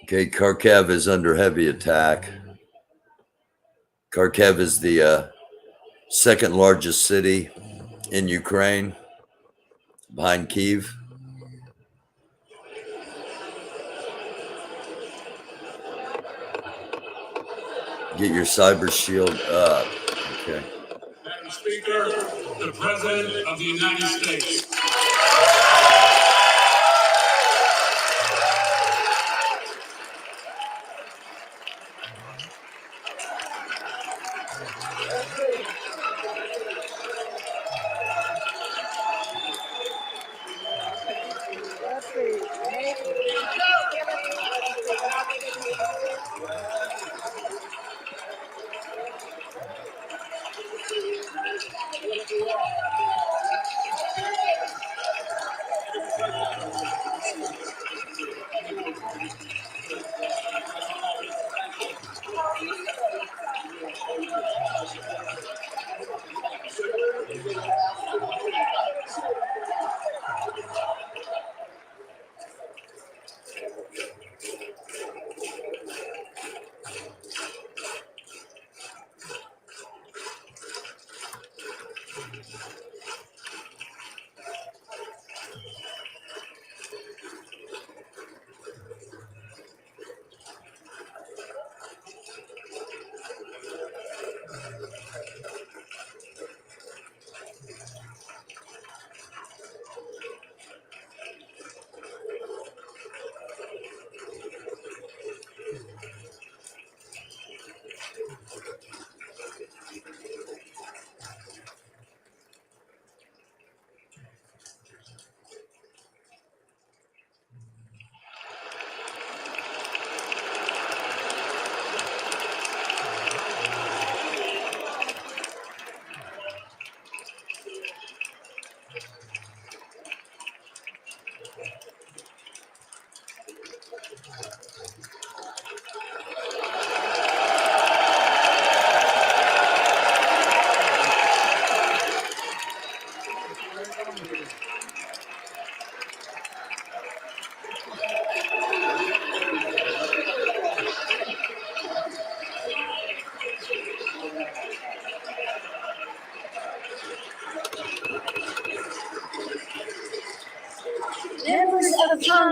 Okay, Kharkiv is under heavy attack. Kharkiv is the second largest city in Ukraine, behind Kyiv. Get your cyber shield up. Okay. Madam Speaker, the President of the United States.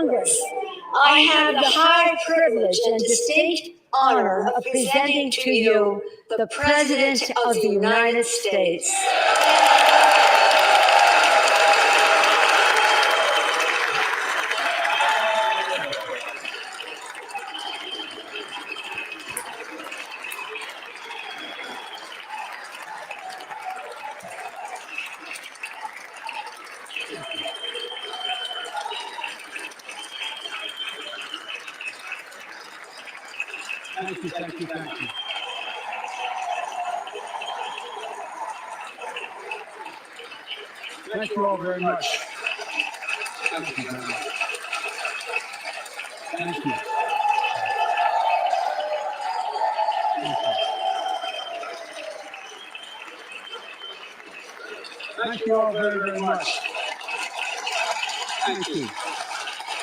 Congress, I have the high privilege and distinct honor of presenting to you the President of the United States. Thank you, thank you, thank you. Thank you all very much. Thank you, John. Thank you. Thank you all very, very much. Thank you.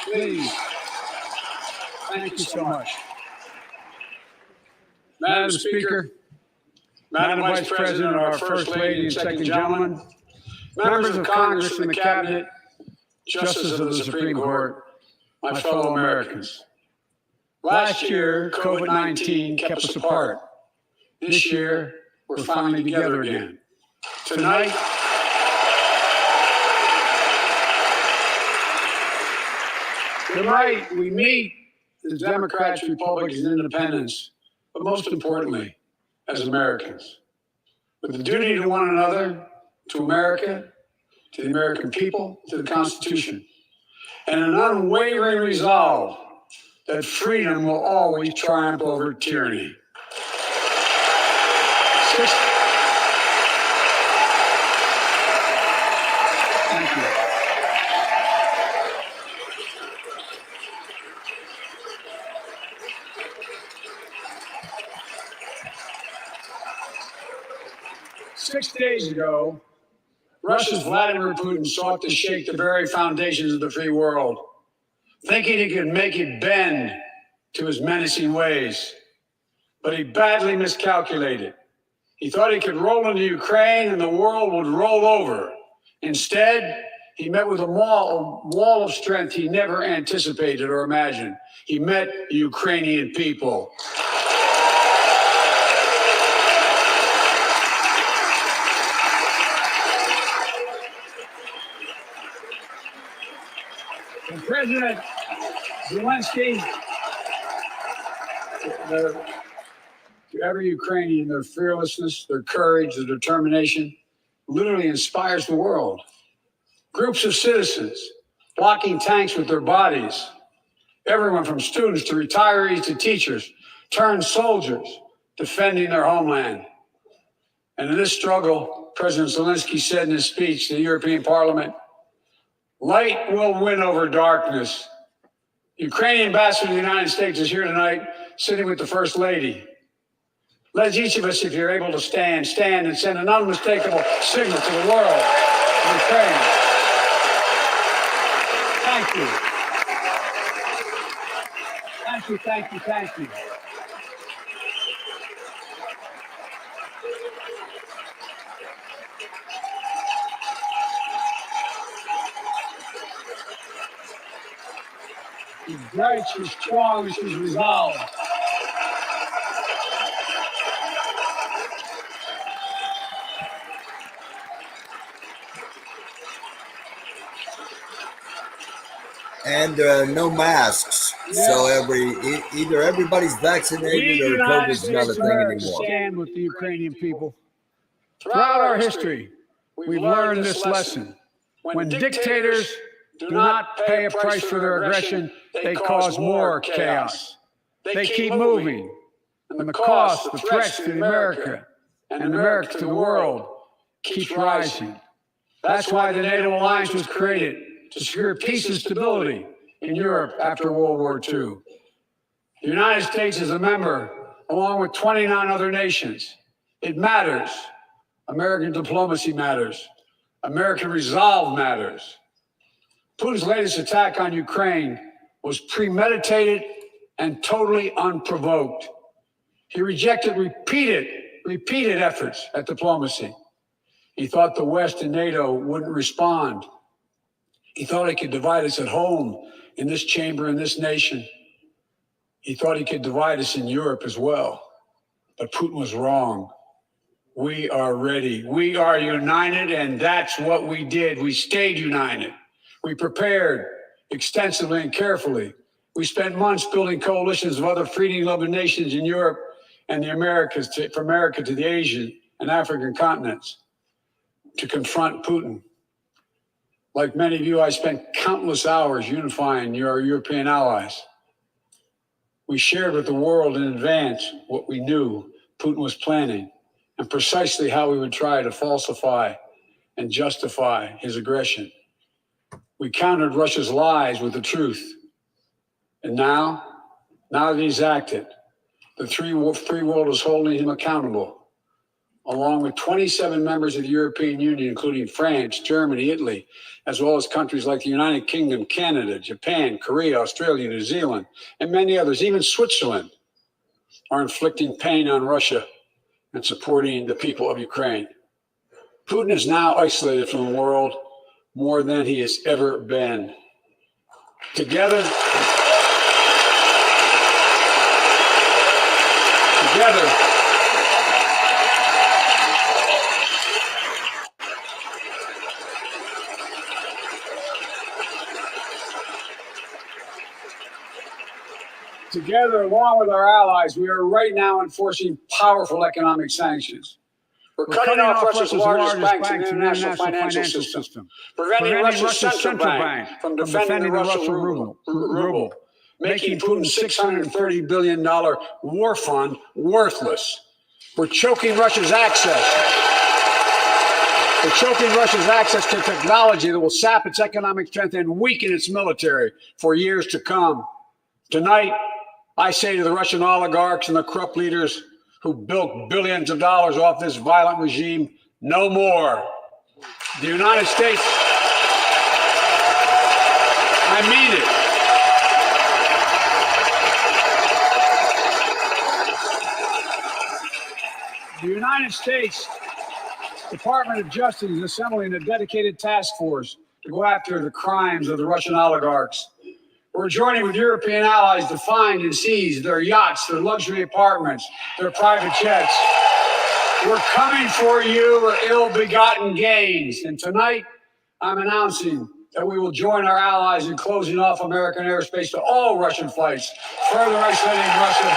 Please. Thank you so much. Madam Speaker, Madam Vice President, our First Lady and Second Gentlemen, members of Congress and the Cabinet, Justices of the Supreme Court, my fellow Americans. Last year, COVID-19 kept us apart. This year, we're finally together again. Tonight, we meet as Democrats, Republicans, and Independents, but most importantly, as Americans, with the duty to one another, to America, to the American people, to the Constitution, and an unwavering resolve that freedom will always triumph over tyranny. Thank you. 6 days ago, Russia's Vladimir Putin sought to shake the very foundations of the free world, thinking he could make it bend to his menacing ways. But he badly miscalculated. He thought he could roll into Ukraine and the world would roll over. Instead, he met with a wall of strength he never anticipated or imagined. He met the Ukrainian people. And President Zelensky, to every Ukrainian, their fearlessness, their courage, their determination literally inspires the world. Groups of citizens blocking tanks with their bodies, everyone from students to retirees to teachers, turned soldiers defending their homeland. And in this struggle, President Zelensky said in his speech to the European Parliament, "Light will win over darkness." The Ukrainian ambassador to the United States is here tonight, sitting with the First Lady. Let each of us, if you're able to stand and send an unmistakable signal to the world of Ukraine. Thank you. Thank you, thank you, thank you. She's bright, she's strong, she's resolved. And no masks, so either everybody's vaccinated or COVID's not a thing anymore. Stand with the Ukrainian people. Throughout our history, we've learned this lesson. When dictators do not pay a price for their aggression, they cause more chaos. They keep moving, and the cost, the threats to America and America to the world keeps rising. That's why the NATO alliance was created, to secure peace and stability in Europe after World War II. The United States is a member, along with 29 other nations. It matters. American diplomacy matters. American resolve matters. Putin's latest attack on Ukraine was premeditated and totally unprovoked. He rejected repeated efforts at diplomacy. He thought the West and NATO wouldn't respond. He thought he could divide us at home in this chamber, in this nation. He thought he could divide us in Europe as well. But Putin was wrong. We are ready. We are united, and that's what we did. We stayed united. We prepared extensively and carefully. We spent months building coalitions of other freedom-loving nations in Europe and the Americas, from America to the Asian and African continents, to confront Putin. Like many of you, I spent countless hours unifying your European allies. We shared with the world in advance what we knew Putin was planning and precisely how we would try to falsify and justify his aggression. We countered Russia's lies with the truth. And now that he's acted, the free world is holding him accountable, along with 27 members of the European Union, including France, Germany, Italy, as well as countries like the United Kingdom, Canada, Japan, Korea, Australia, New Zealand, and many others. Even Switzerland are inflicting pain on Russia and supporting the people of Ukraine. Putin is now isolated from the world more than he has ever been. Together, along with our allies, we are right now enforcing powerful economic sanctions. We're cutting off Russia's largest banks in the international financial system, preventing Russia's central bank from defending the Russian ruble, making Putin's $630 billion war fund worthless. We're choking Russia's access. To technology that will sap its economic strength and weaken its military for years to come. Tonight, I say to the Russian oligarchs and the corrupt leaders who built billions of dollars off this violent regime, no more. The United States, I mean it. The United States Department of Justice is assembling a dedicated task force to go after the crimes of the Russian oligarchs. We're joining with European allies to find and seize their yachts, their luxury apartments, their private jets. We're coming for your ill-begotten gains. And tonight, I'm announcing that we will join our allies in closing off American airspace to all Russian flights, further isolating Russia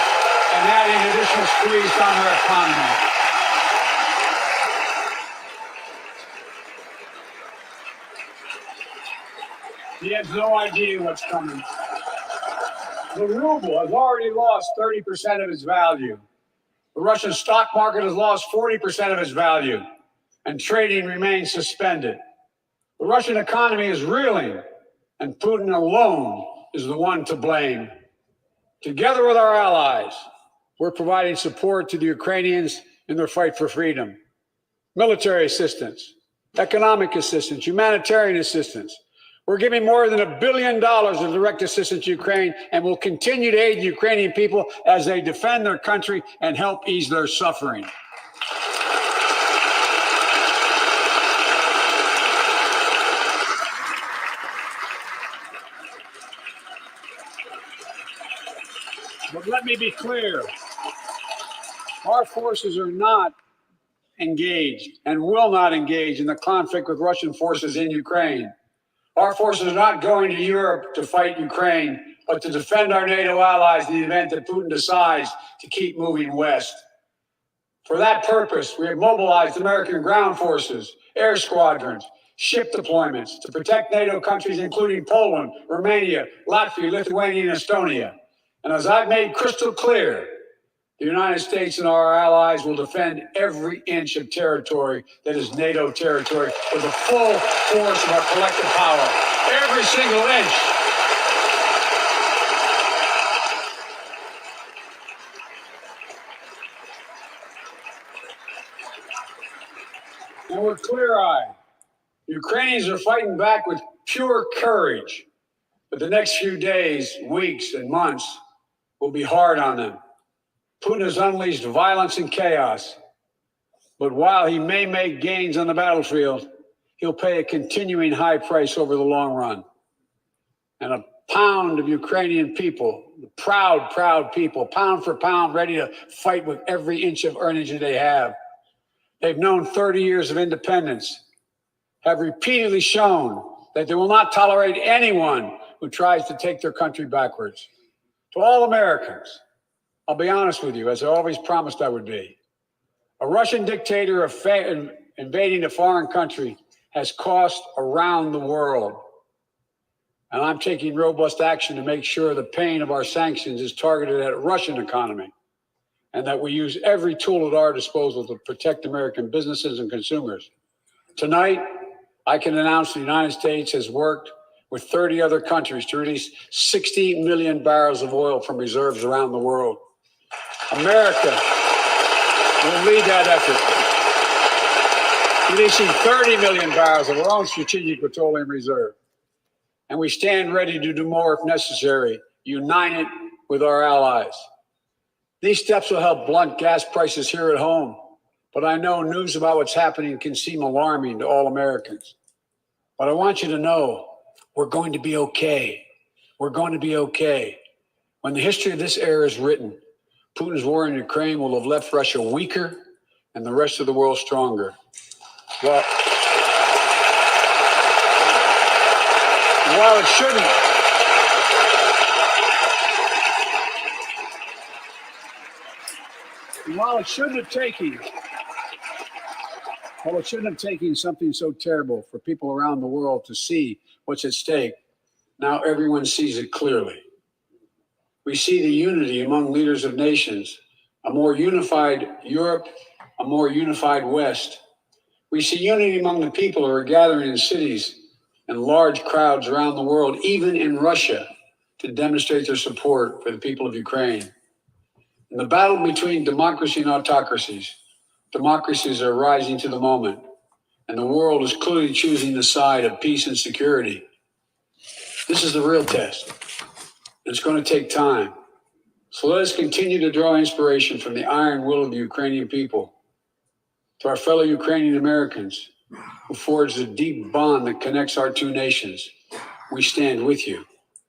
and adding additional squeeze on their economy. He has no idea what's coming. The ruble has already lost 30% of its value. The Russian stock market has lost 40% of its value, and trading remains suspended. The Russian economy is reeling, and Putin alone is the one to blame. Together with our allies, we're providing support to the Ukrainians in their fight for freedom. Military assistance, economic assistance, humanitarian assistance. We're giving more than $1 billion of direct assistance to Ukraine, and will continue to aid the Ukrainian people as they defend their country and help ease their suffering. But let me be clear. Our forces are not engaged and will not engage in the conflict with Russian forces in Ukraine. Our forces are not going to Europe to fight Ukraine, but to defend our NATO allies in the event that Putin decides to keep moving west. For that purpose, we have mobilized American ground forces, air squadrons, ship deployments to protect NATO countries, including Poland, Romania, Latvia, Lithuania, and Estonia. And as I've made crystal clear, the United States and our allies will defend every inch of territory that is NATO territory with the full force of our collective power. Every single inch. And we're clear-eyed. Ukrainians are fighting back with pure courage. But the next few days, weeks, and months will be hard on them. Putin has unleashed violence and chaos. But while he may make gains on the battlefield, he'll pay a continuing high price over the long run. And a pound of Ukrainian people, the proud, proud people, pound for pound, ready to fight with every inch of energy they have. They've known 30 years of independence, have repeatedly shown that they will not tolerate anyone who tries to take their country backwards. To all Americans, I'll be honest with you, as I always promised I would be. A Russian dictator invading a foreign country has cost around the world. And I'm taking robust action to make sure the pain of our sanctions is targeted at the Russian economy and that we use every tool at our disposal to protect American businesses and consumers. Tonight, I can announce the United States has worked with 30 other countries to release 60 million barrels of oil from reserves around the world. America will lead that effort, releasing 30 million barrels of our own strategic petroleum reserve. And we stand ready to do more if necessary, united with our allies. These steps will help blunt gas prices here at home, but I know news about what's happening can seem alarming to all Americans. But I want you to know we're going to be okay. We're going to be okay. When the history of this era is written, Putin's war in Ukraine will have left Russia weaker and the rest of the world stronger. Well, while it shouldn't, have taken something so terrible for people around the world to see what's at stake, now everyone sees it clearly. We see the unity among leaders of nations, a more unified Europe, a more unified West. We see unity among the people who are gathering in cities and large crowds around the world, even in Russia, to demonstrate their support for the people of Ukraine. In the battle between democracy and autocracies, democracies are rising to the moment, and the world is clearly choosing the side of peace and security. This is the real test. It's going to take time. So let us continue to draw inspiration from the iron will of the Ukrainian people. To our fellow Ukrainian Americans who forged a deep bond that connects our two nations, we stand with you.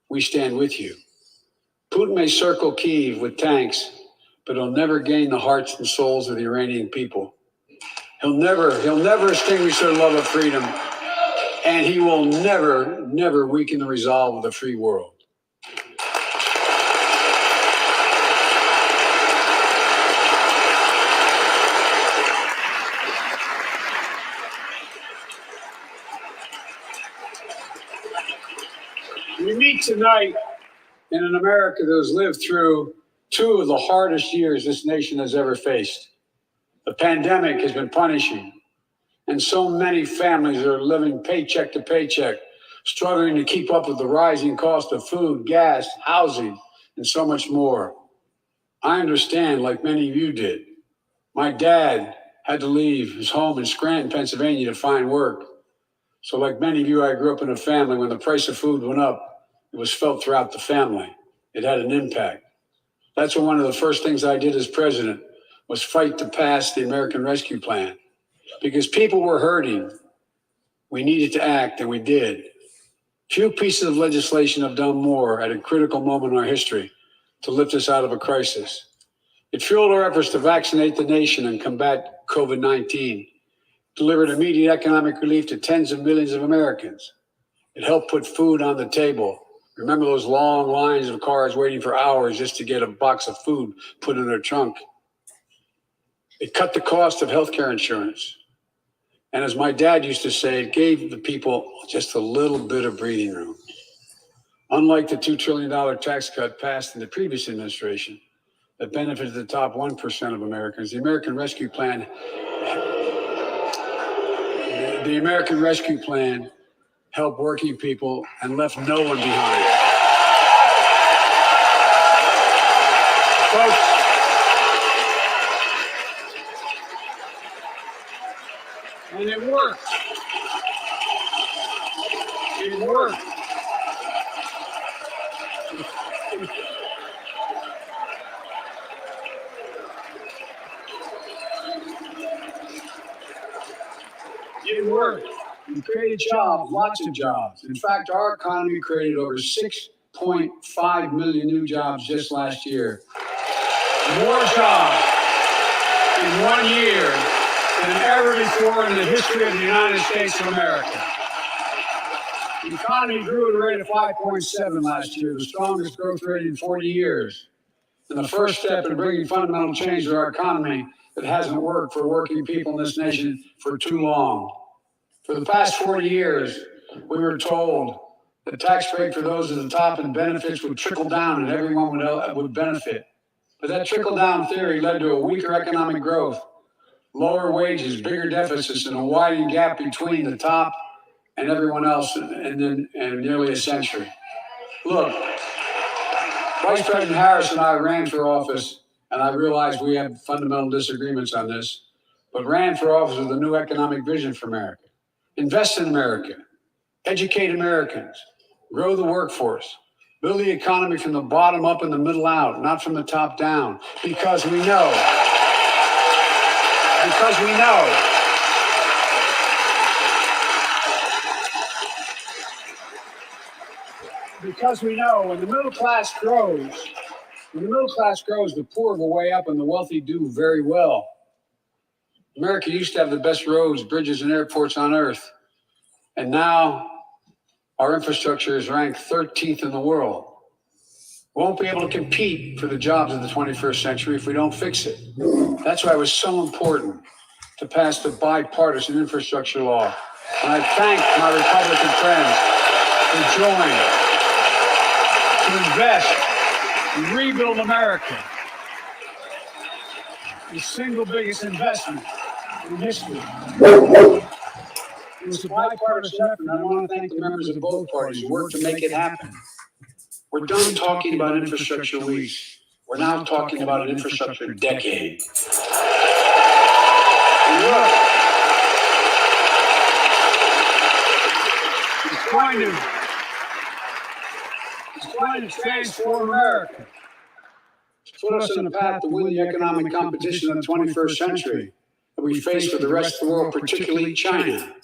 We stand with you. Putin may circle Kyiv with tanks, but he'll never gain the hearts and souls of the Iranian people. He'll never extinguish their love of freedom, and he will never weaken the resolve of the free world. We meet tonight in an America that has lived through two of the hardest years this nation has ever faced. The pandemic has been punishing, and so many families are living paycheck to paycheck, struggling to keep up with the rising cost of food, gas, housing, and so much more. I understand, like many of you did. My dad had to leave his home in Scranton, Pennsylvania to find work. So like many of you, I grew up in a family when the price of food went up, it was felt throughout the family. It had an impact. That's one of the first things I did as president was fight to pass the American Rescue Plan. Because people were hurting, we needed to act, and we did. Few pieces of legislation have done more at a critical moment in our history to lift us out of a crisis. It fueled our efforts to vaccinate the nation and combat COVID-19, delivered immediate economic relief to tens of millions of Americans. It helped put food on the table. Remember those long lines of cars waiting for hours just to get a box of food put in their trunk? It cut the cost of healthcare insurance. And as my dad used to say, it gave the people just a little bit of breathing room. Unlike the $2 trillion tax cut passed in the previous administration that benefited the top 1% of Americans, the American Rescue Plan helped working people and left no one behind. Folks, and it worked. It worked. It worked. We created jobs, lots of jobs. In fact, our economy created over 5.5 million new jobs just last year. More jobs in 1 year than ever before in the history of the United States of America. The economy grew at a rate of 5.7 last year, the strongest growth rate in 40 years. And the first step in bringing fundamental change to our economy that hasn't worked for working people in this nation for too long. For the past 40 years, we were told the tax break for those at the top and benefits would trickle down and everyone would benefit. But that trickle-down theory led to a weaker economic growth, lower wages, bigger deficits, and a widening gap between the top and everyone else in nearly a century. Look, Vice President Harris and I ran for office, and I realize we have fundamental disagreements on this, but ran for office with a new economic vision for America. Invest in America, educate Americans, grow the workforce, build the economy from the bottom up and the middle out, not from the top down, because we know when the middle class grows, the poor go way up and the wealthy do very well. America used to have the best roads, bridges, and airports on earth. And now our infrastructure is ranked 13th in the world. We won't be able to compete for the jobs of the 21st century if we don't fix it. That's why it was so important to pass the bipartisan infrastructure law. And I thank my Republican friends for joining to invest and rebuild America. The single biggest investment in history. It was a bipartisan effort, and I want to thank the members of both parties who worked to make it happen. We're done talking about infrastructure weeks. We're now talking about an infrastructure decade. And look, it's going to transform America. To put us on a path to win the economic competition of the 21st century that we face with the rest of the world, particularly China.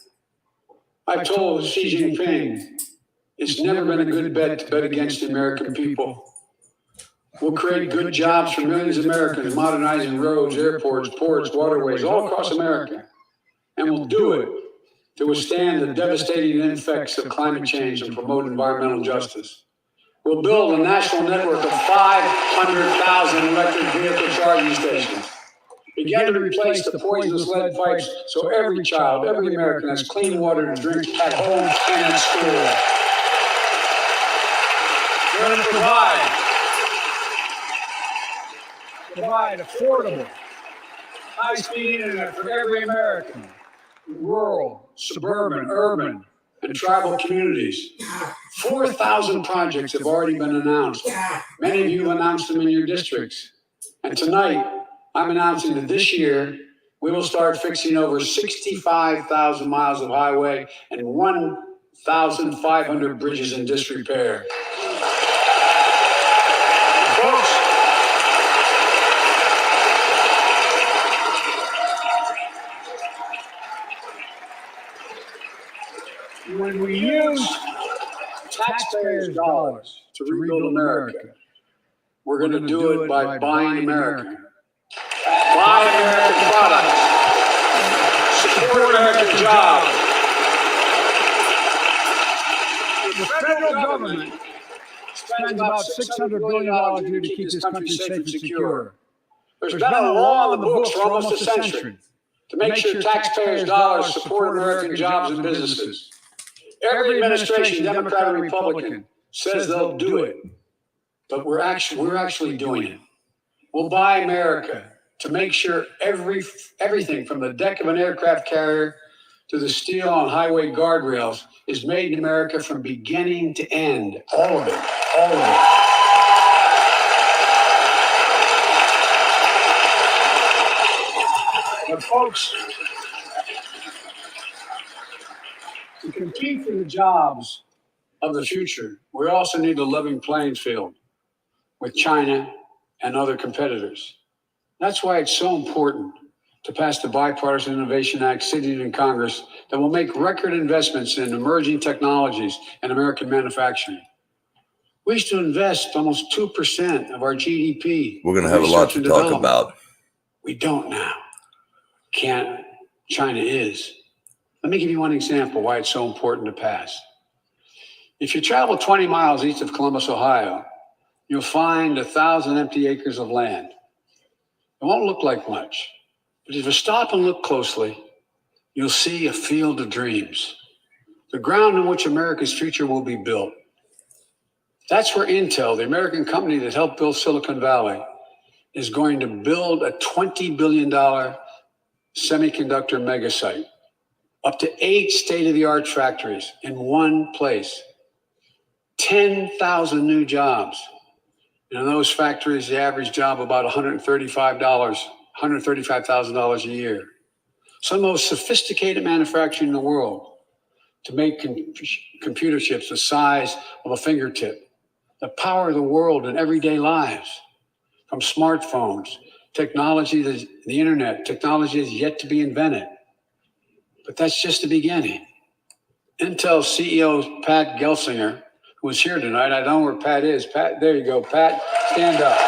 I've told Xi Jinping it's never been a good bet to bet against the American people. We'll create good jobs for millions of Americans, modernizing roads, airports, ports, waterways, all across America. And we'll do it to withstand the devastating effects of climate change and promote environmental justice. We'll build a national network of 500,000 electric vehicle charging stations. Begin to replace the poisonous lead pipes so every child, every American has clean water to drink at home and at school. We're going to provide affordable, high-speed internet for every American, rural, suburban, urban, and tribal communities. 4,000 projects have already been announced. Many of you have announced them in your districts. And tonight, I'm announcing that this year, we will start fixing over 65,000 miles of highway and 1,500 bridges in disrepair. Folks, when we use taxpayers' dollars to rebuild America, we're going to do it by buying American. Buy American products. Support American jobs. The federal government spends about $600 billion a year to keep this country safe and secure. There's been a law on the books for almost a century to make sure taxpayers' dollars support American jobs and businesses. Every administration, Democrat or Republican, says they'll do it, but we're actually doing it. We'll buy America to make sure everything from the deck of an aircraft carrier to the steel on highway guardrails is made in America from beginning to end. All of it. All of it. But folks, to compete for the jobs of the future, we also need a level playing field with China and other competitors. That's why it's so important to pass the Bipartisan Innovation Act seated in Congress that will make record investments in emerging technologies and American manufacturing. We used to invest almost 2% of our GDP. We're going to have a lot to talk about. We don't now. China is. Let me give you one example why it's so important to pass. If you travel 20 miles east of Columbus, Ohio, you'll find 1,000 empty acres of land. It won't look like much, but if you stop and look closely, you'll see a field of dreams, the ground on which America's future will be built. That's where Intel, the American company that helped build Silicon Valley, is going to build a $20 billion semiconductor megasite, up to 8 state-of-the-art factories in one place, 10,000 new jobs. And in those factories, the average job about $135,000 a year. Some of the most sophisticated manufacturing in the world to make computer chips the size of a fingertip, that power the world in everyday lives, from smartphones, technology, the internet, technology is yet to be invented. But that's just the beginning. Intel CEO Pat Gelsinger, who is here tonight, I don't know where Pat is. Pat, there you go, Pat, stand up.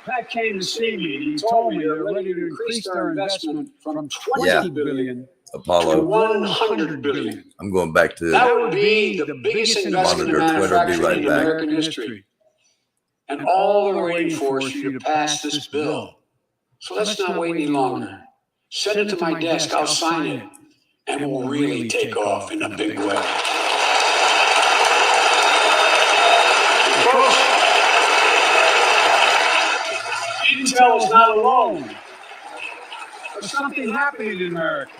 Pat came to see me and he told me they're ready to increase their investment from $20 billion Apollo. to $100 billion. I'm going back to That would be the biggest investment in manufacturing in American history. And all they're waiting for is you to pass this bill. So let's not wait any longer. Send it to my desk, I'll sign it, and we'll really take off in a big way. Intel is not alone. There's something happening in America.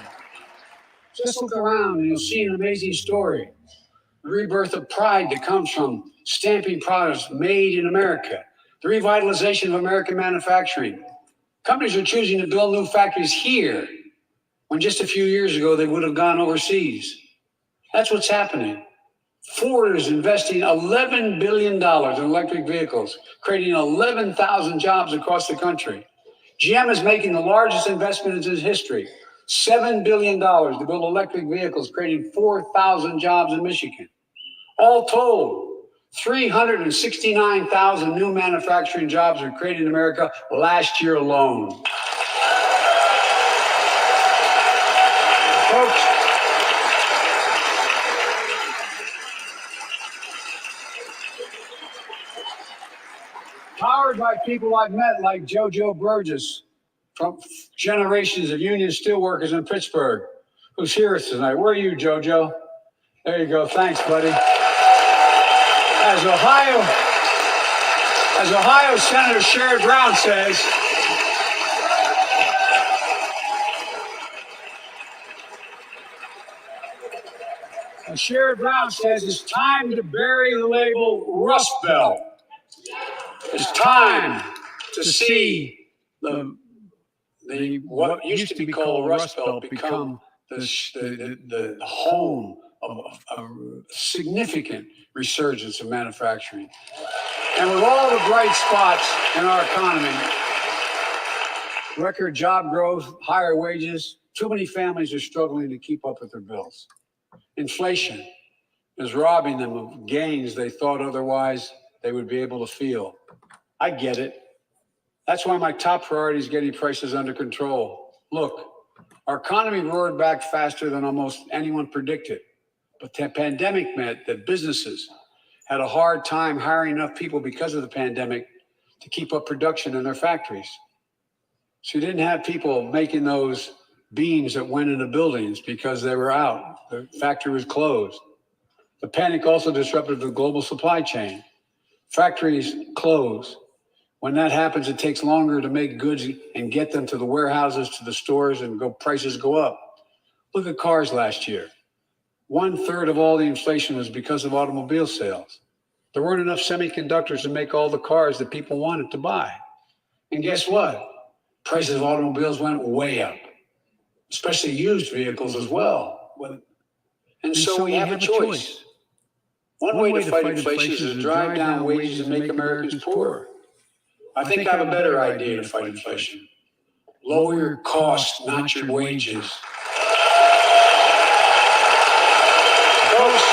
Just look around and you'll see an amazing story. The rebirth of pride that comes from stamping products made in America. The revitalization of American manufacturing. Companies are choosing to build new factories here when just a few years ago they would have gone overseas. That's what's happening. Ford is investing $11 billion in electric vehicles, creating 11,000 jobs across the country. GM is making the largest investment in its history, $7 billion to build electric vehicles, creating 4,000 jobs in Michigan. All told, 369,000 new manufacturing jobs were created in America last year alone. Folks, powered by people I've met like JoJo Burgess from generations of union steelworkers in Pittsburgh, who's here tonight. Where are you, JoJo? There you go. Thanks, buddy. As Ohio Senator Sherrod Brown says, it's time to bury the label Rust Belt. It's time to see what used to be called Rust Belt become the home of a significant resurgence of manufacturing. And with all the bright spots in our economy, record job growth, higher wages, too many families are struggling to keep up with their bills. Inflation is robbing them of gains they thought otherwise they would be able to feel. I get it. That's why my top priority is getting prices under control. Look, our economy roared back faster than almost anyone predicted. But the pandemic meant that businesses had a hard time hiring enough people because of the pandemic to keep up production in their factories. So you didn't have people making those beams that went into buildings because they were out. The factory was closed. The panic also disrupted the global supply chain. Factories close. When that happens, it takes longer to make goods and get them to the warehouses, to the stores, and prices go up. Look at cars last year. 1/3 of all the inflation was because of automobile sales. There weren't enough semiconductors to make all the cars that people wanted to buy. And guess what? Prices of automobiles went way up, especially used vehicles as well. And so we have a choice. One way to fight inflation is to drive down wages and make Americans poorer. I think I have a better idea to fight inflation. Lower your costs, not your wages. Folks,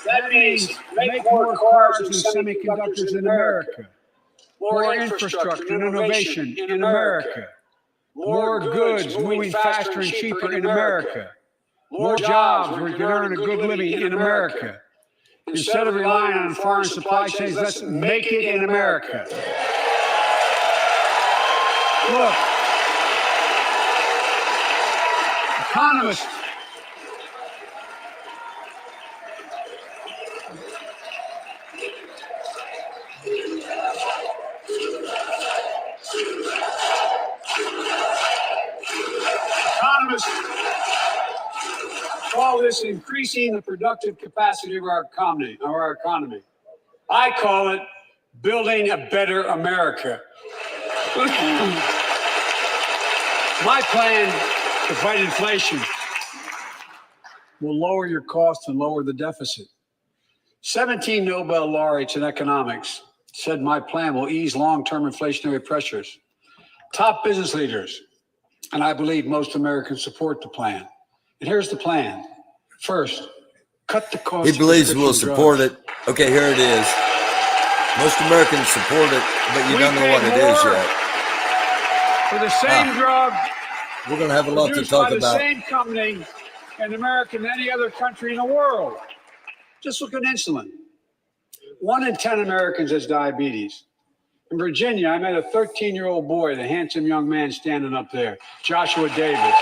that means make more cars and semiconductors in America, more infrastructure and innovation in America, more goods moving faster and cheaper in America, more jobs where you can earn a good living in America. Instead of relying on foreign supply chains, let's make it in America. Look, economists call this increasing the productive capacity of our economy. I call it building a better America. My plan to fight inflation will lower your costs and lower the deficit. 17 Nobel laureates in economics said my plan will ease long-term inflationary pressures. Top business leaders, and I believe most Americans support the plan. And here's the plan. First, cut the cost. He believes we'll support it. Okay, here it is. Most Americans support it, but you don't know what it is yet. For the same drug, we're going to have a lot to talk by about. The same company in America than any other country in the world. Just look at insulin. 1 in 10 Americans has diabetes. In Virginia, I met a 13-year-old boy, the handsome young man standing up there, Joshua Davis.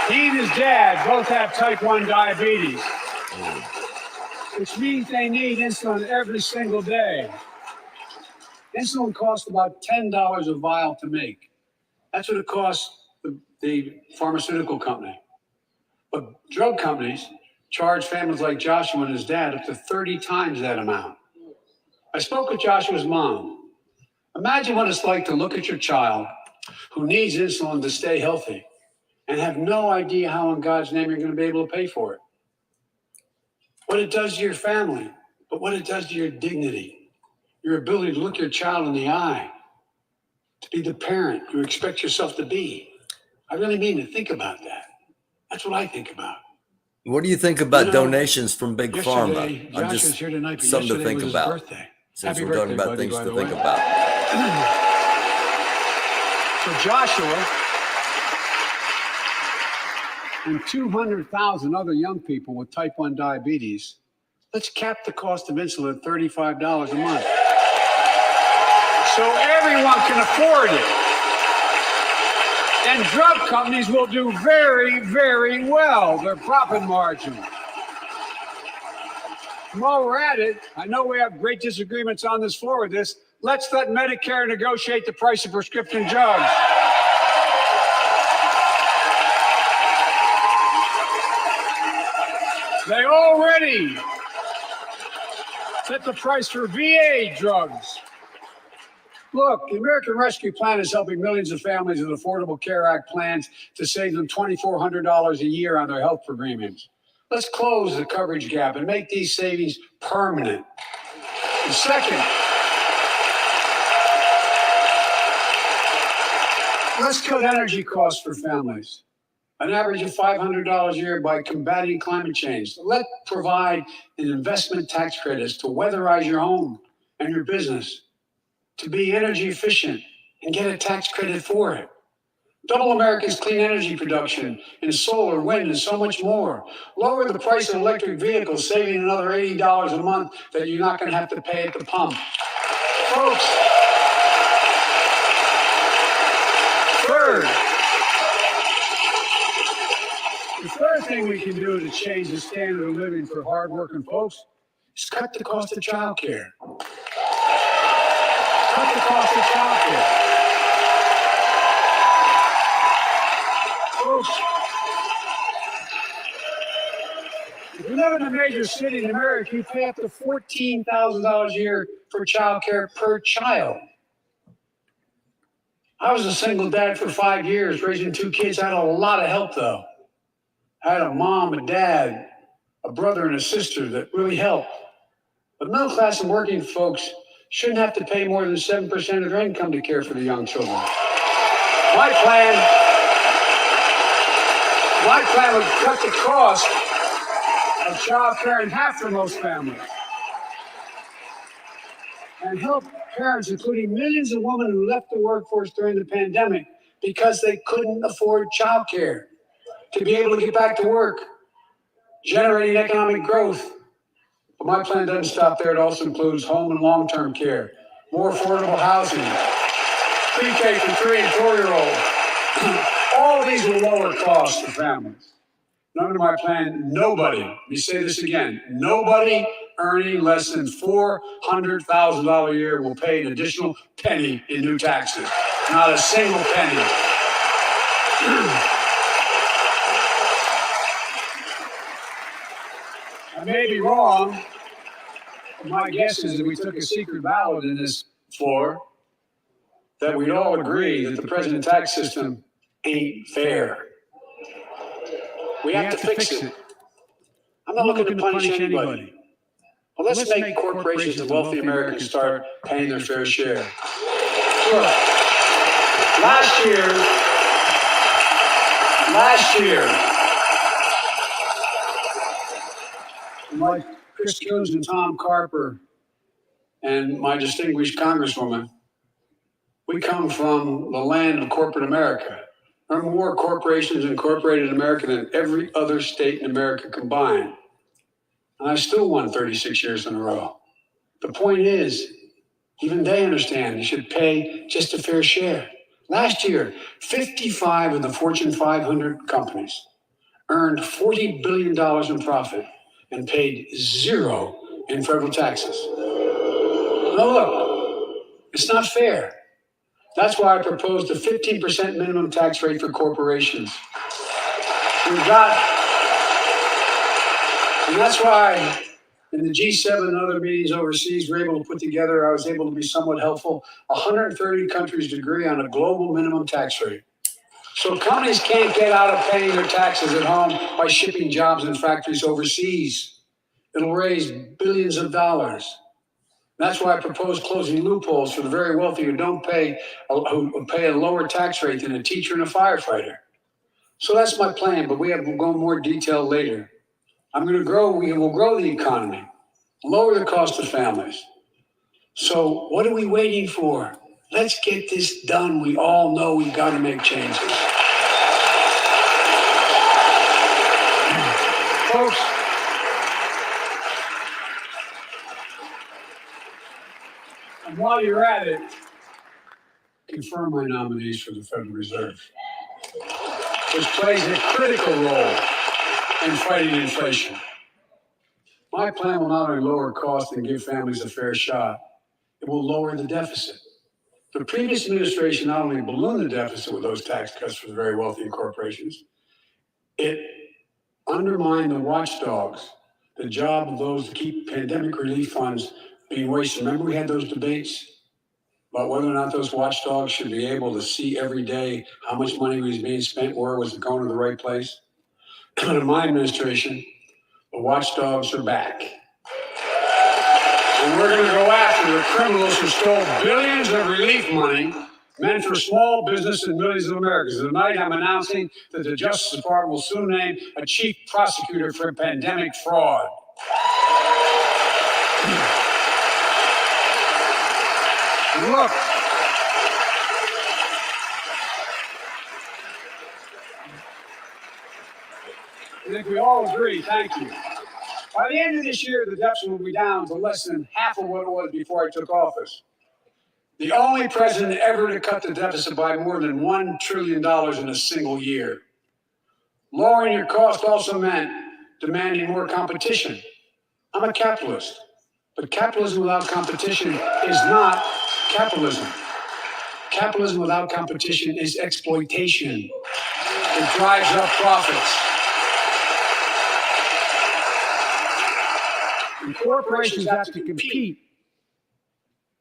He and his dad both have type 1 diabetes, which means they need insulin every single day. Insulin costs about $10 a vial to make. That's what it costs the pharmaceutical company. But drug companies charge families like Joshua and his dad up to 30 times that amount. I spoke with Joshua's mom. Imagine what it's like to look at your child who needs insulin to stay healthy and have no idea how in God's name you're going to be able to pay for it. What it does to your family, but what it does to your dignity, your ability to look your child in the eye, to be the parent you expect yourself to be. I really mean to think about that. That's what I think about. What do you think about donations from Big Pharma? I'm just here tonight, something to think about. Since Happy we're talking about birthday, things buddy, to by think the about. So Joshua and 200,000 other young people with type 1 diabetes, let's cap the cost of insulin at $35 a month. So everyone can afford it. And drug companies will do very, very well, their profit margin. While we're at it, I know we have great disagreements on this floor with this. Let's let Medicare negotiate the price of prescription drugs. They already set the price for VA drugs. Look, the American Rescue Plan is helping millions of families with Affordable Care Act plans to save them $2,400 a year on their health premiums. Let's close the coverage gap and make these savings permanent. And second, let's cut energy costs for families, an average of $500 a year by combating climate change. Let's provide an investment tax credits to weatherize your home and your business, to be energy efficient and get a tax credit for it. Double America's clean energy production in solar, wind, and so much more. Lower the price of electric vehicles, saving another $80 a month that you're not going to have to pay at the pump. Folks, the third thing we can do to change the standard of living for hardworking folks is cut the cost of child care. Cut the cost of child care. Folks, if you live in a major city in America, you pay up to $14,000 a year for child care per child. I was a single dad for 5 years, raising 2 kids. I had a lot of help, though. I had a mom, a dad, a brother, and a sister that really helped. But middle class and working folks shouldn't have to pay more than 7% of their income to care for the young children. My plan would cut the cost of child care in half for most families and help parents, including millions of women who left the workforce during the pandemic because they couldn't afford child care, to be able to get back to work, generating economic growth. But my plan doesn't stop there. It also includes home and long-term care, more affordable housing, pre-K for 3 and 4-year-olds. All of these will lower costs for families. Under my plan, nobody, let me say this again, nobody earning less than $400,000 a year will pay an additional penny in new taxes. Not a single penny. I may be wrong. My guess is that we took a secret ballot in this floor, that we'd all agree that the present tax system ain't fair. We have to fix it. I'm not looking to punish anybody. But let's make corporations and wealthy Americans start paying their fair share. Look, last year, like Chris Coons and Tom Carper and my distinguished Congresswoman, we come from the land of corporate America. There are more corporations incorporated in America than every other state in America combined. And I still won 36 years in a row. The point is, even they understand you should pay just a fair share. Last year, 55 of the Fortune 500 companies earned $40 billion in profit and paid 0 in federal taxes. Now look, it's not fair. That's why I proposed a 15% minimum tax rate for corporations. And that's why in the G7 and other meetings overseas, we're able to put together, I was able to be somewhat helpful, 130 countries agree on a global minimum tax rate. So companies can't get out of paying their taxes at home by shipping jobs and factories overseas. It'll raise billions of dollars. That's why I propose closing loopholes for the very wealthy who pay a lower tax rate than a teacher and a firefighter. So that's my plan, but we'll go in more detail later. We will grow the economy, lower the cost of families. So what are we waiting for? Let's get this done. We all know we've got to make changes. Folks, and while you're at it, confirm my nominees for the Federal Reserve, which plays a critical role in fighting inflation. My plan will not only lower costs and give families a fair shot, it will lower the deficit. The previous administration not only ballooned the deficit with those tax cuts for the very wealthy and corporations, it undermined the watchdogs, the job of those to keep pandemic relief funds being wasted. Remember we had those debates about whether or not those watchdogs should be able to see every day how much money was being spent, where was it going to the right place? In my administration, the watchdogs are back. And we're going to go after the criminals who stole billions of relief money meant for small business and millions of Americans. Tonight, I'm announcing that the Justice Department will soon name a chief prosecutor for pandemic fraud. Look, I think we all agree, thank you. By the end of this year, the deficit will be down to less than half of what it was before I took office. The only president ever to cut the deficit by more than $1 trillion in a single year. Lowering your cost also meant demanding more competition. I'm a capitalist, but capitalism without competition is not capitalism. Capitalism without competition is exploitation. It drives up profits. And corporations have to compete.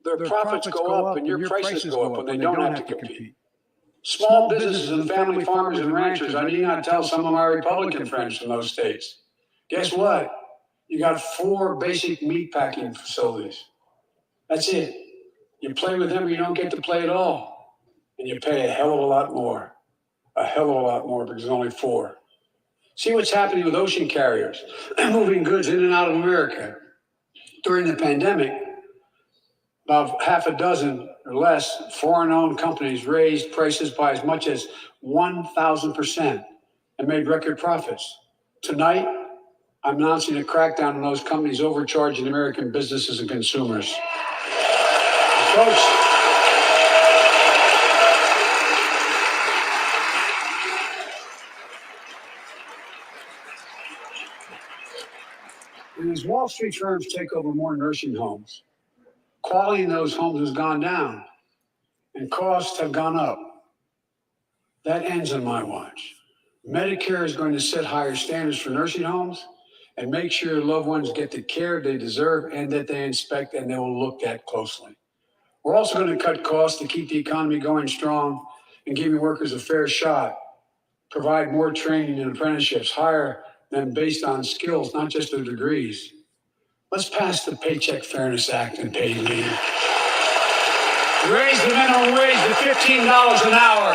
Their profits go up and your prices go up when they don't have to compete. Small businesses and family farmers and ranchers, I need not tell some of my Republican friends from those states. Guess what? You got 4 basic meat packing facilities. That's it. You play with them or you don't get to play at all. And you pay a hell of a lot more. A hell of a lot more because there's only 4. See what's happening with ocean carriers moving goods in and out of America. During the pandemic, about half a dozen or less foreign-owned companies raised prices by as much as 1,000% and made record profits. Tonight, I'm announcing a crackdown on those companies overcharging American businesses and consumers. Folks, and as Wall Street firms take over more nursing homes, quality in those homes has gone down and costs have gone up. That ends on my watch. Medicare is going to set higher standards for nursing homes and make sure your loved ones get the care they deserve and that they inspect and they will look at closely. We're also going to cut costs to keep the economy going strong and giving workers a fair shot, provide more training and apprenticeships, hire them based on skills, not just their degrees. Let's pass the Paycheck Fairness Act and pay leave. Raise the minimum wage to $15 an hour.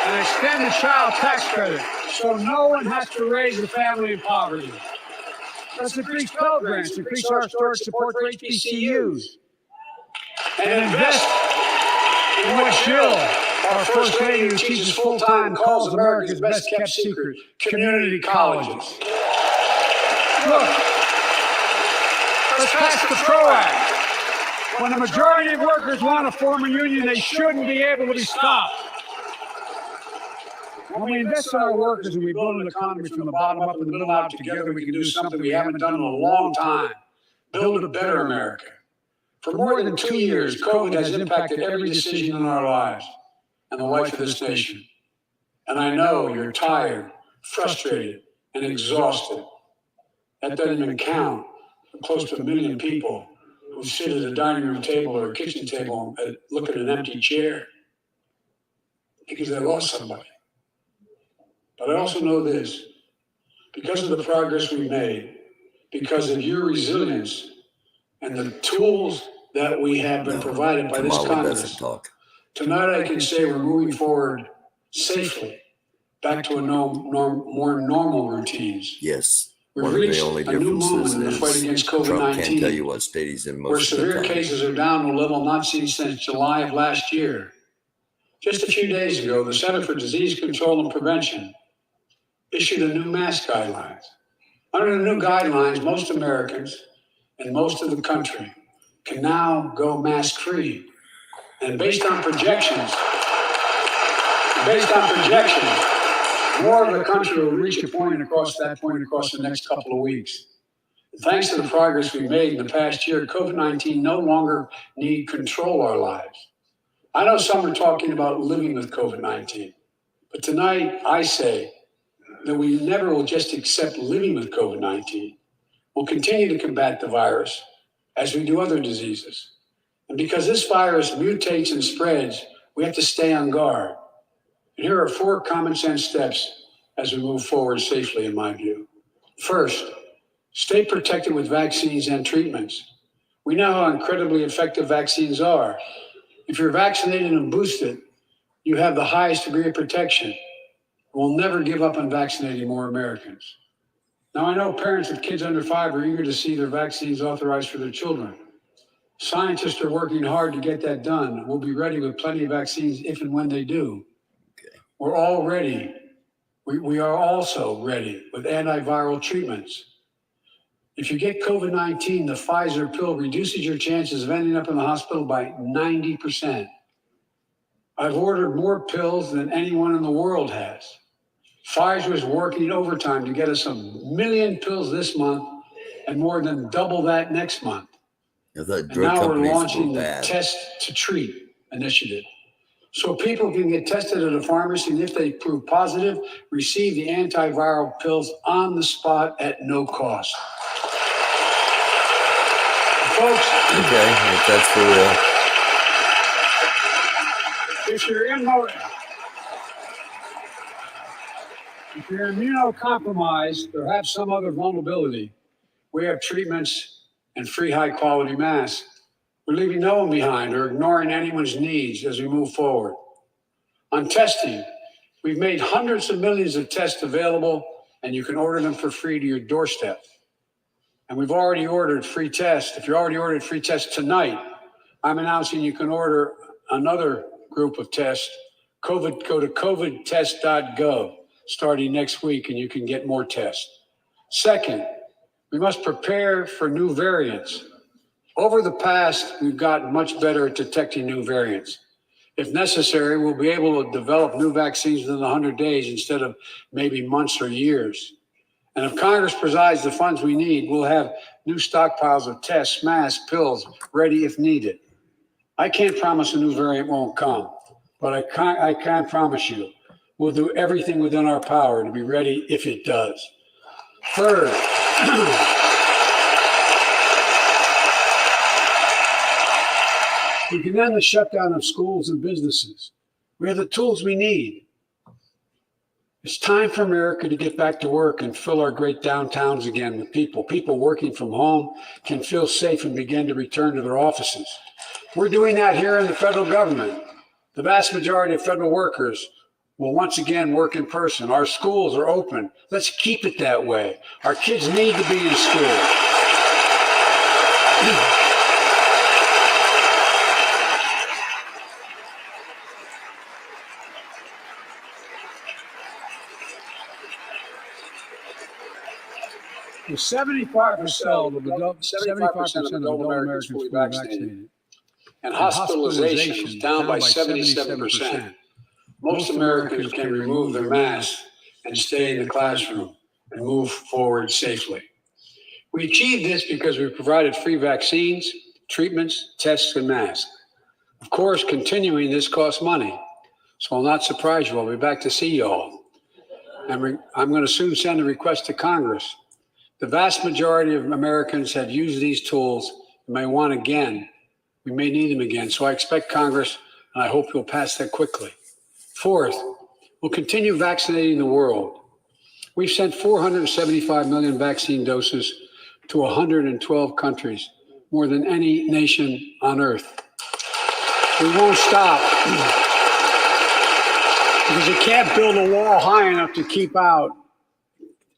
And extend the child tax credit so no one has to raise a family in poverty. Let's increase Pell Grants, increase our storage support for HBCUs. And invest in what Jill, our First Lady who teaches full-time, calls America's best-kept secret, community colleges. Look, let's pass the PRO Act. When the majority of workers want to form a union, they shouldn't be able to be stopped. When we invest in our workers and we build an economy from the bottom up and the middle out together, we can do something we haven't done in a long time. Build a better America. For more than 2 years, COVID has impacted every decision in our lives and the life of this nation. And I know you're tired, frustrated, and exhausted. That doesn't even count for close to 1 million people who sit at a dining room table or a kitchen table and look at an empty chair because they lost somebody. But I also know this, because of the progress we made, because of your resilience and the tools that we have been provided by this Congress, tonight I can say we're moving forward safely back to a more normal routines. Yes. We've One of the reached only a new moment in the fight differences against is Trump can't tell you COVID-19, what state he's in where most of the severe time. cases are down to a level not seen since July of last year. Just a few days ago, the Center for Disease Control and Prevention issued a new mask guidelines. Under the new guidelines, most Americans and most of the country can now go mask-free. And based on projections, more of the country will reach a point across the next couple of weeks. And thanks to the progress we've made in the past year, COVID-19 no longer need control our lives. I know some are talking about living with COVID-19, but tonight I say that we never will just accept living with COVID-19. We'll continue to combat the virus as we do other diseases. And because this virus mutates and spreads, we have to stay on guard. And here are 4 common sense steps as we move forward safely, in my view. First, stay protected with vaccines and treatments. We know how incredibly effective vaccines are. If you're vaccinated and boosted, you have the highest degree of protection. We'll never give up on vaccinating more Americans. Now, I know parents with kids under 5 are eager to see their vaccines authorized for their children. Scientists are working hard to get that done. We'll be ready with plenty of vaccines if and when they do. Okay. We're all ready. We are also ready with antiviral treatments. If you get COVID-19, the Pfizer pill reduces your chances of ending up in the hospital by 90%. I've ordered more pills than anyone in the world has. Pfizer is working overtime to get us 1 million pills this month and more than double that next month. I thought And drug now we're companies launching were the bad. Test to Treat initiative. So people can get tested at a pharmacy, and if they prove positive, receive the antiviral pills on the spot at no cost. Folks, Okay, if that's for real. If you're immunocompromised or have some other vulnerability, we have treatments and free high-quality masks. We're leaving no one behind or ignoring anyone's needs as we move forward. On testing, we've made hundreds of millions of tests available, and you can order them for free to your doorstep. And we've already ordered free tests. If you already ordered free tests tonight, I'm announcing you can order another group of tests. Go to covidtest.gov starting next week, and you can get more tests. Second, we must prepare for new variants. Over the past, we've gotten much better at detecting new variants. If necessary, we'll be able to develop new vaccines within 100 days instead of maybe months or years. And if Congress provides the funds we need, we'll have new stockpiles of tests, masks, pills ready if needed. I can't promise a new variant won't come, but I can promise you we'll do everything within our power to be ready if it does. Third, we can end the shutdown of schools and businesses. We have the tools we need. It's time for America to get back to work and fill our great downtowns again with people. People working from home can feel safe and begin to return to their offices. We're doing that here in the federal government. The vast majority of federal workers will once again work in person. Our schools are open. Let's keep it that way. Our kids need to be in school. With 75% of adult Americans fully vaccinated, and hospitalizations down by 77%, most Americans can remove their masks and stay in the classroom and move forward safely. We achieved this because we provided free vaccines, treatments, tests, and masks. Of course, continuing this costs money, so I'll not surprise you. I'll be back to see you all. And I'm going to soon send a request to Congress. The vast majority of Americans have used these tools and may want again. We may need them again. So I expect Congress, and I hope you'll pass that quickly. Fourth, we'll continue vaccinating the world. We've sent 475 million vaccine doses to 112 countries, more than any nation on earth. We won't stop because you can't build a wall high enough to keep out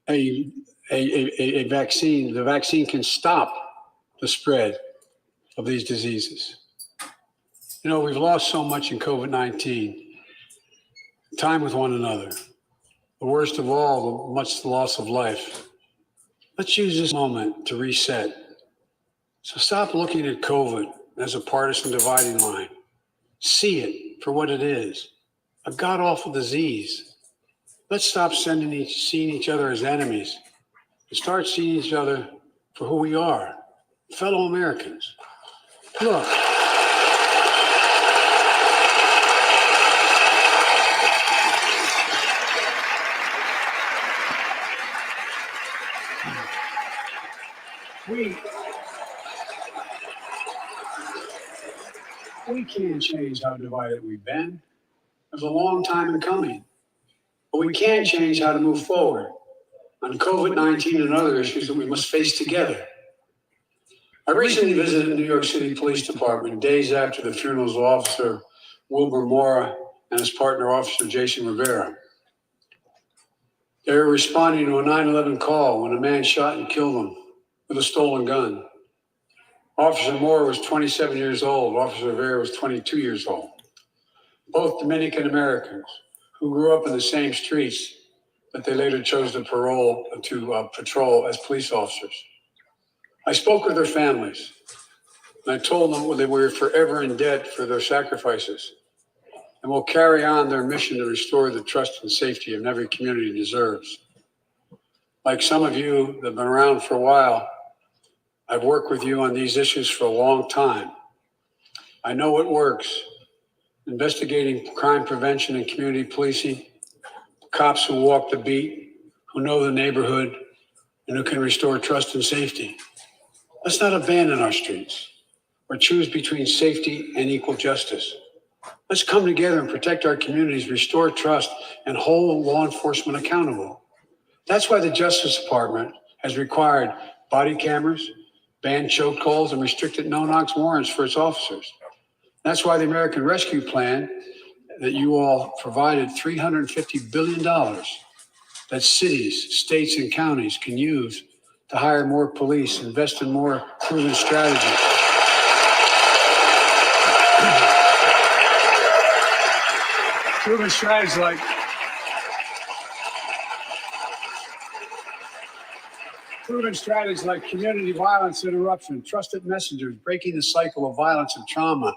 a vaccine. The vaccine can stop the spread of these diseases. You know, we've lost so much in COVID-19, time with one another. The worst of all, the loss of life. Let's use this moment to reset. So stop looking at COVID as a partisan dividing line. See it for what it is, a god-awful disease. Let's stop seeing each other as enemies and start seeing each other for who we are, fellow Americans. Look, we can't change how divided we've been. It was a long time in coming. But we can change how to move forward on COVID-19 and other issues that we must face together. I recently visited the New York City Police Department days after the funerals of Officer Wilbur Mora and his partner, Officer Jason Rivera. They were responding to a 9/11 call when a man shot and killed them with a stolen gun. Officer Mora was 27 years old. Officer Rivera was 22 years old. Both Dominican Americans who grew up in the same streets that they later chose to patrol as police officers. I spoke with their families, and I told them they were forever in debt for their sacrifices and will carry on their mission to restore the trust and safety of every community deserves. Like some of you that have been around for a while, I've worked with you on these issues for a long time. I know what works. Investigating crime prevention and community policing, cops who walk the beat, who know the neighborhood, and who can restore trust and safety. Let's not abandon our streets or choose between safety and equal justice. Let's come together and protect our communities, restore trust, and hold law enforcement accountable. That's why the Justice Department has required body cameras, banned choke calls, and restricted no-knock warrants for its officers. That's why the American Rescue Plan that you all provided $350 billion that cities, states, and counties can use to hire more police, invest in more proven strategies. Proven strategies like community violence interruption, trusted messengers, breaking the cycle of violence and trauma,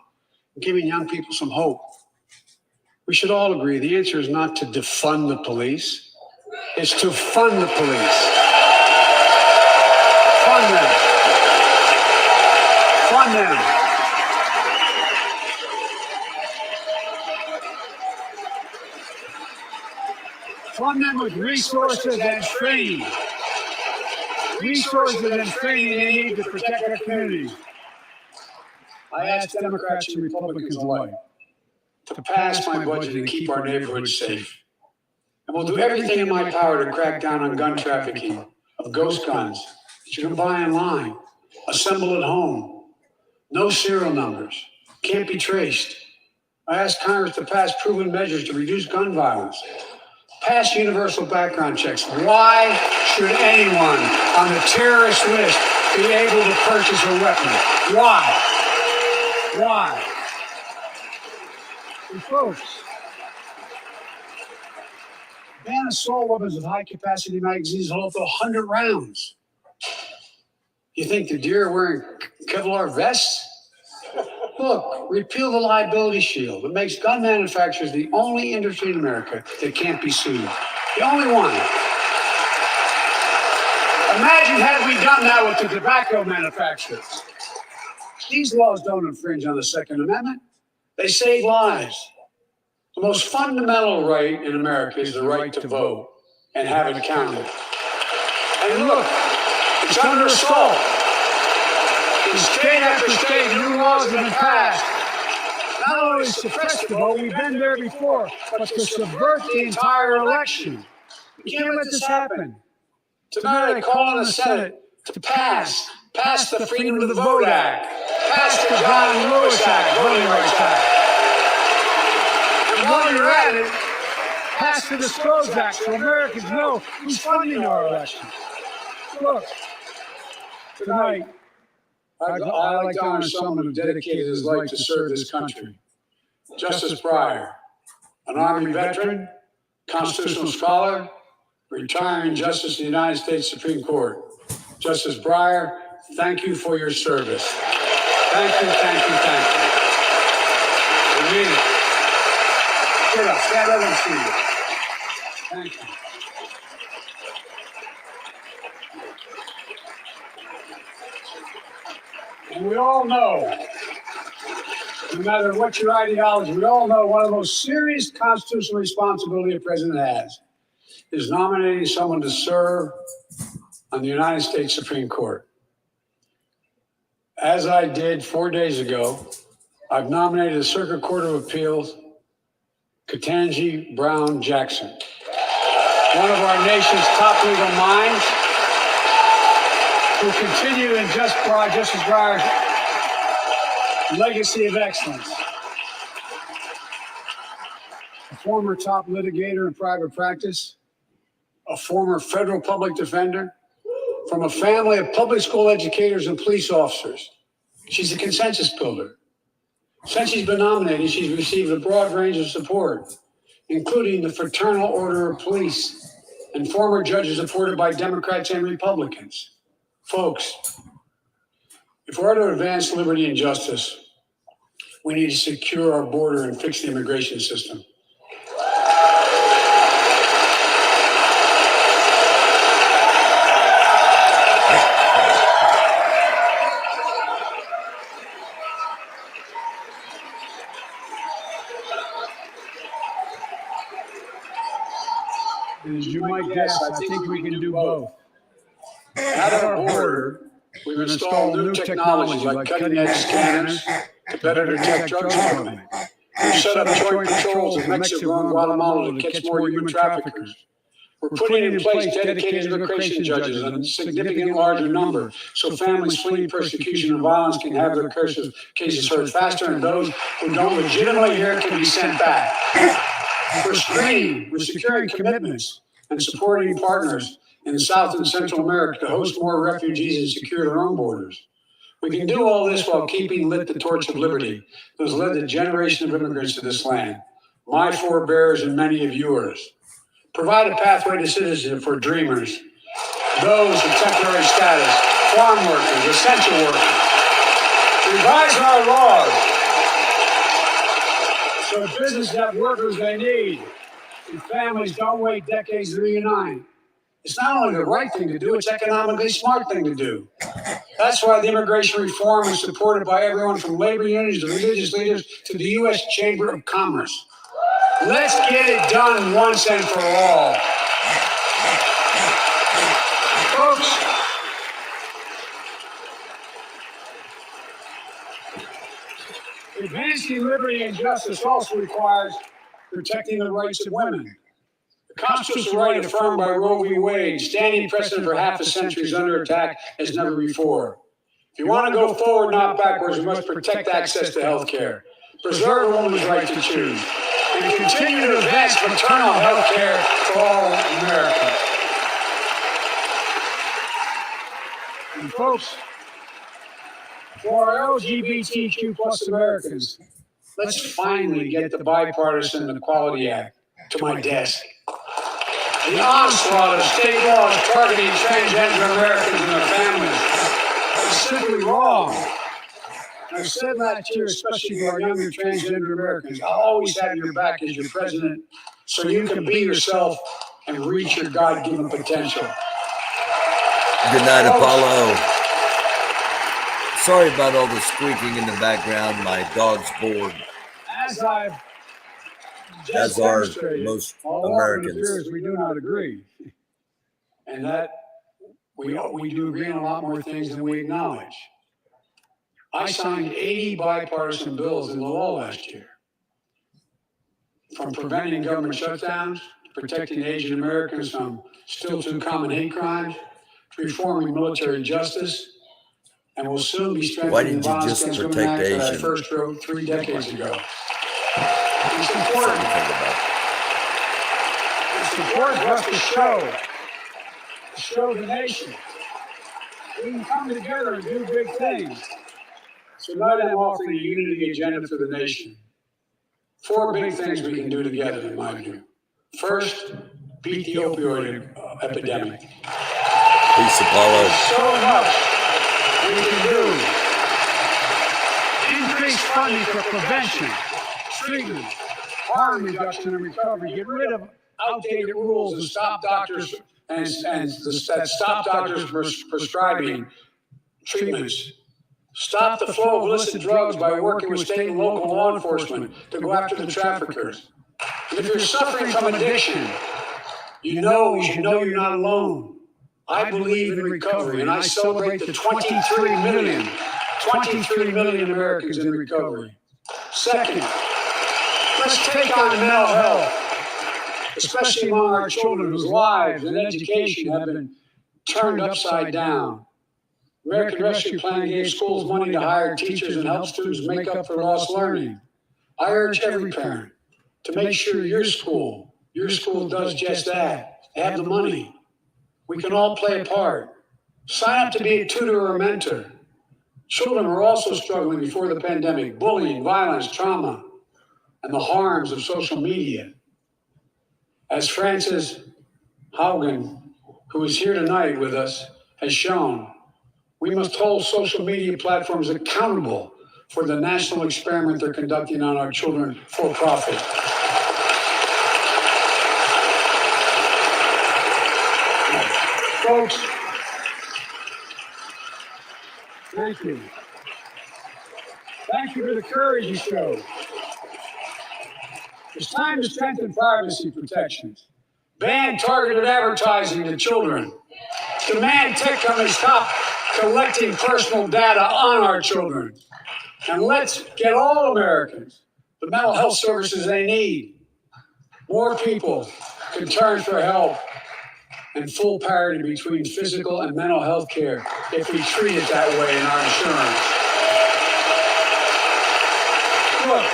and giving young people some hope. We should all agree the answer is not to defund the police, it's to fund the police. Fund them. Fund them. Fund them with resources and training. Resources and training they need to protect our communities. I asked Democrats and Republicans alike to pass my budget and keep our neighborhoods safe. And we'll do everything in my power to crack down on gun trafficking, of ghost guns that you can buy online, assemble at home, no serial numbers, can't be traced. I asked Congress to pass proven measures to reduce gun violence. Pass universal background checks. Why should anyone on the terrorist list be able to purchase a weapon? Why? Why? And folks, ban assault weapons with high-capacity magazines hold up to 100 rounds. You think the deer are wearing Kevlar vests? Look, repeal the liability shield. It makes gun manufacturers the only industry in America that can't be sued. The only one. Imagine had we done that with the tobacco manufacturers. These laws don't infringe on the Second Amendment. They save lives. The most fundamental right in America is the right to vote and have it counted. And look, it's under assault. In state after state, new laws have been passed. Not only to suppress the vote, we've been there before, but to subvert the entire election. We can't let this happen. Tonight I call on the Senate to pass the Freedom to the Vote Act, pass the John Lewis Act, Voting Rights Act. And while you're at it, pass the Disclose Act so Americans know who's funding our elections. Look, tonight, I like to honor someone who dedicated his life to serve this country. Justice Breyer, an Army veteran, constitutional scholar, retiring justice of the United States Supreme Court. Justice Breyer, thank you for your service. Thank you, thank you, thank you. We mean it. Get up, stand up and see you. Thank you. And we all know, no matter what your ideology, we all know one of the most serious constitutional responsibilities a president has is nominating someone to serve on the United States Supreme Court. As I did 4 days ago, I've nominated the Circuit Court of Appeals, Ketanji Brown Jackson, one of our nation's top legal minds, who continue in Justice Breyer's legacy of excellence. A former top litigator in private practice, a former federal public defender, from a family of public school educators and police officers. She's a consensus builder. Since she's been nominated, she's received a broad range of support, including the Fraternal Order of Police and former judges supported by Democrats and Republicans. Folks, if we're to advance liberty and justice, we need to secure our border and fix the immigration system. And as you might guess, I think we can do both. At our border, we've installed new technology like cutting-edge scanners to better detect drug smuggling, We've set up joint patrols in Mexico and Guatemala to catch more human traffickers. We're putting in place dedicated immigration judges in a significant larger number so families fleeing persecution and violence can have their cases heard faster and those who don't legitimately hear can be sent back. We're screening, we're securing commitments and supporting partners in South and Central America to host more refugees and secure their own borders. We can do all this while keeping lit the torch of liberty that has led a generation of immigrants to this land, my forebears and many of yours. Provide a pathway to citizenship for dreamers, those with temporary status, farm workers, essential workers. Revise our laws so businesses have workers they need and families don't wait decades to reunite. It's not only the right thing to do, it's economically smart thing to do. That's why the immigration reform is supported by everyone from labor unions to religious leaders to the U.S. Chamber of Commerce. Let's get it done once and for all. Folks, advancing liberty and justice also requires protecting the rights of women. The constitutional right affirmed by Roe v. Wade, standing precedent for half a century, is under attack as never before. If you want to go forward, not backwards, we must protect access to health care, preserve a woman's right to choose, and continue to advance maternal health care for all Americans. And folks, for our LGBTQ plus Americans, let's finally get the Bipartisan Equality Act to my desk. The onslaught of state laws targeting transgender Americans and their families is simply wrong. I've said last year, especially for our younger transgender Americans, I'll always have your back as your president so you can be yourself and reach your God-given potential. Good night, Apollo. Sorry about all the squeaking in the background. My dog's bored. As I've As are most Americans. We do not agree. And that we do agree on a lot more things than we acknowledge. I signed 80 bipartisan bills in the law last year. From preventing government shutdowns, protecting Asian Americans from still too common hate crimes, to reforming military justice, and will soon be strengthening the Violence Against Women Act that I first wrote 3 decades ago. It's important. It's important for us to show the nation we can come together and do big things. So tonight I'm offering a unity agenda for the nation. 4 big things we can do together, in my view. First, beat the opioid epidemic. Peace, Apollo. So much we can do. Increase funding for prevention, treatment, harm reduction, and recovery. Get rid of outdated rules and stop doctors prescribing treatments. Stop the flow of illicit drugs by working with state and local law enforcement to go after the traffickers. And if you're suffering from addiction, you know you're not alone. I believe in recovery, and I celebrate the 23 million Americans in recovery. Second, let's take on mental health, especially among our children whose lives and education have been turned upside down. American Rescue Plan gave schools money to hire teachers and help students make up for lost learning. I urge every parent to make sure your school does just that. Have the money. We can all play a part. Sign up to be a tutor or a mentor. Children were also struggling before the pandemic, bullying, violence, trauma, and the harms of social media. As Frances Haugen, who is here tonight with us, has shown, we must hold social media platforms accountable for the national experiment they're conducting on our children for profit. Folks, thank you. Thank you for the courage you showed. It's time to strengthen privacy protections. Ban targeted advertising to children. Demand tech companies stop collecting personal data on our children. And let's get all Americans the mental health services they need. More people can turn for help and full parity between physical and mental health care if we treat it that way in our insurance. Look,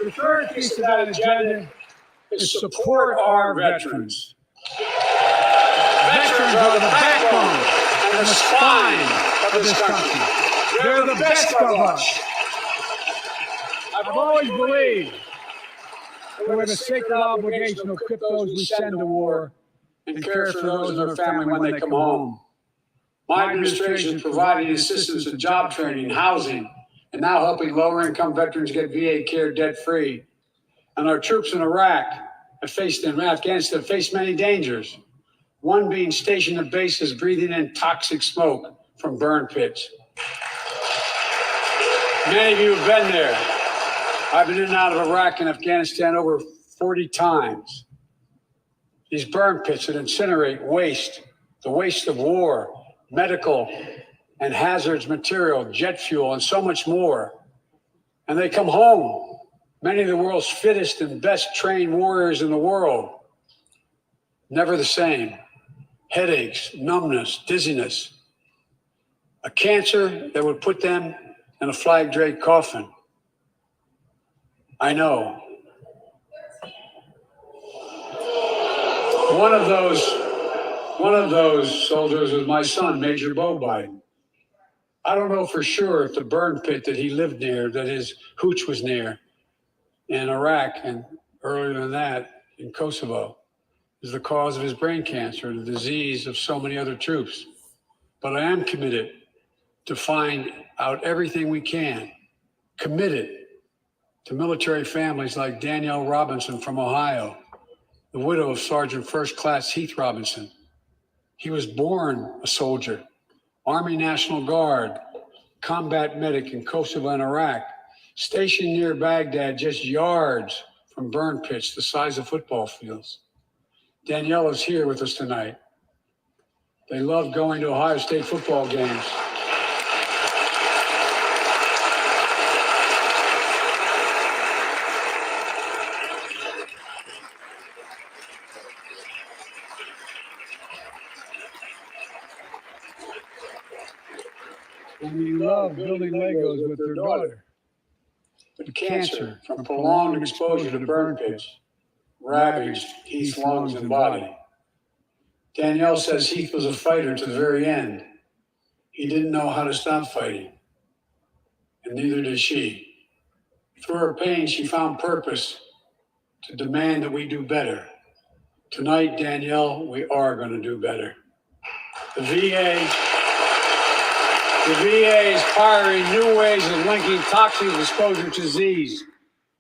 the third piece of that agenda is support our veterans. Veterans are the backbone and the spine of this country. They're the best of us. I've always believed that we have a sacred obligation to equip those we send to war and care for those in their family when they come home. My administration is providing assistance in job training, housing, and now helping lower-income veterans get VA care debt-free. And our troops in Iraq and Afghanistan face many dangers, one being stationed at bases breathing in toxic smoke from burn pits. Many of you have been there. I've been in and out of Iraq and Afghanistan over 40 times. These burn pits that incinerate waste, the waste of war, medical and hazardous material, jet fuel, and so much more. And they come home, many of the world's fittest and best trained warriors in the world. Never the same. Headaches, numbness, dizziness. A cancer that would put them in a flag draped coffin. I know. One of those soldiers was my son, Major Bo Biden. I don't know for sure if the burn pit that he lived near, that his hooch was near in Iraq and earlier than that in Kosovo, is the cause of his brain cancer, the disease of so many other troops. But I am committed to find out everything we can, committed to military families like Danielle Robinson from Ohio, the widow of Sergeant First Class Heath Robinson. He was born a soldier, Army National Guard, combat medic in Kosovo and Iraq, stationed near Baghdad, just yards from burn pits the size of football fields. Danielle is here with us tonight. They love going to Ohio State football games. And we love building Legos with their daughter. But cancer from prolonged exposure to burn pits ravaged Heath's lungs and body. Danielle says Heath was a fighter to the very end. He didn't know how to stop fighting, and neither did she. Through her pain, she found purpose to demand that we do better. Tonight, Danielle, we are going to do better. The VA is pioneering new ways of linking toxic exposure to disease,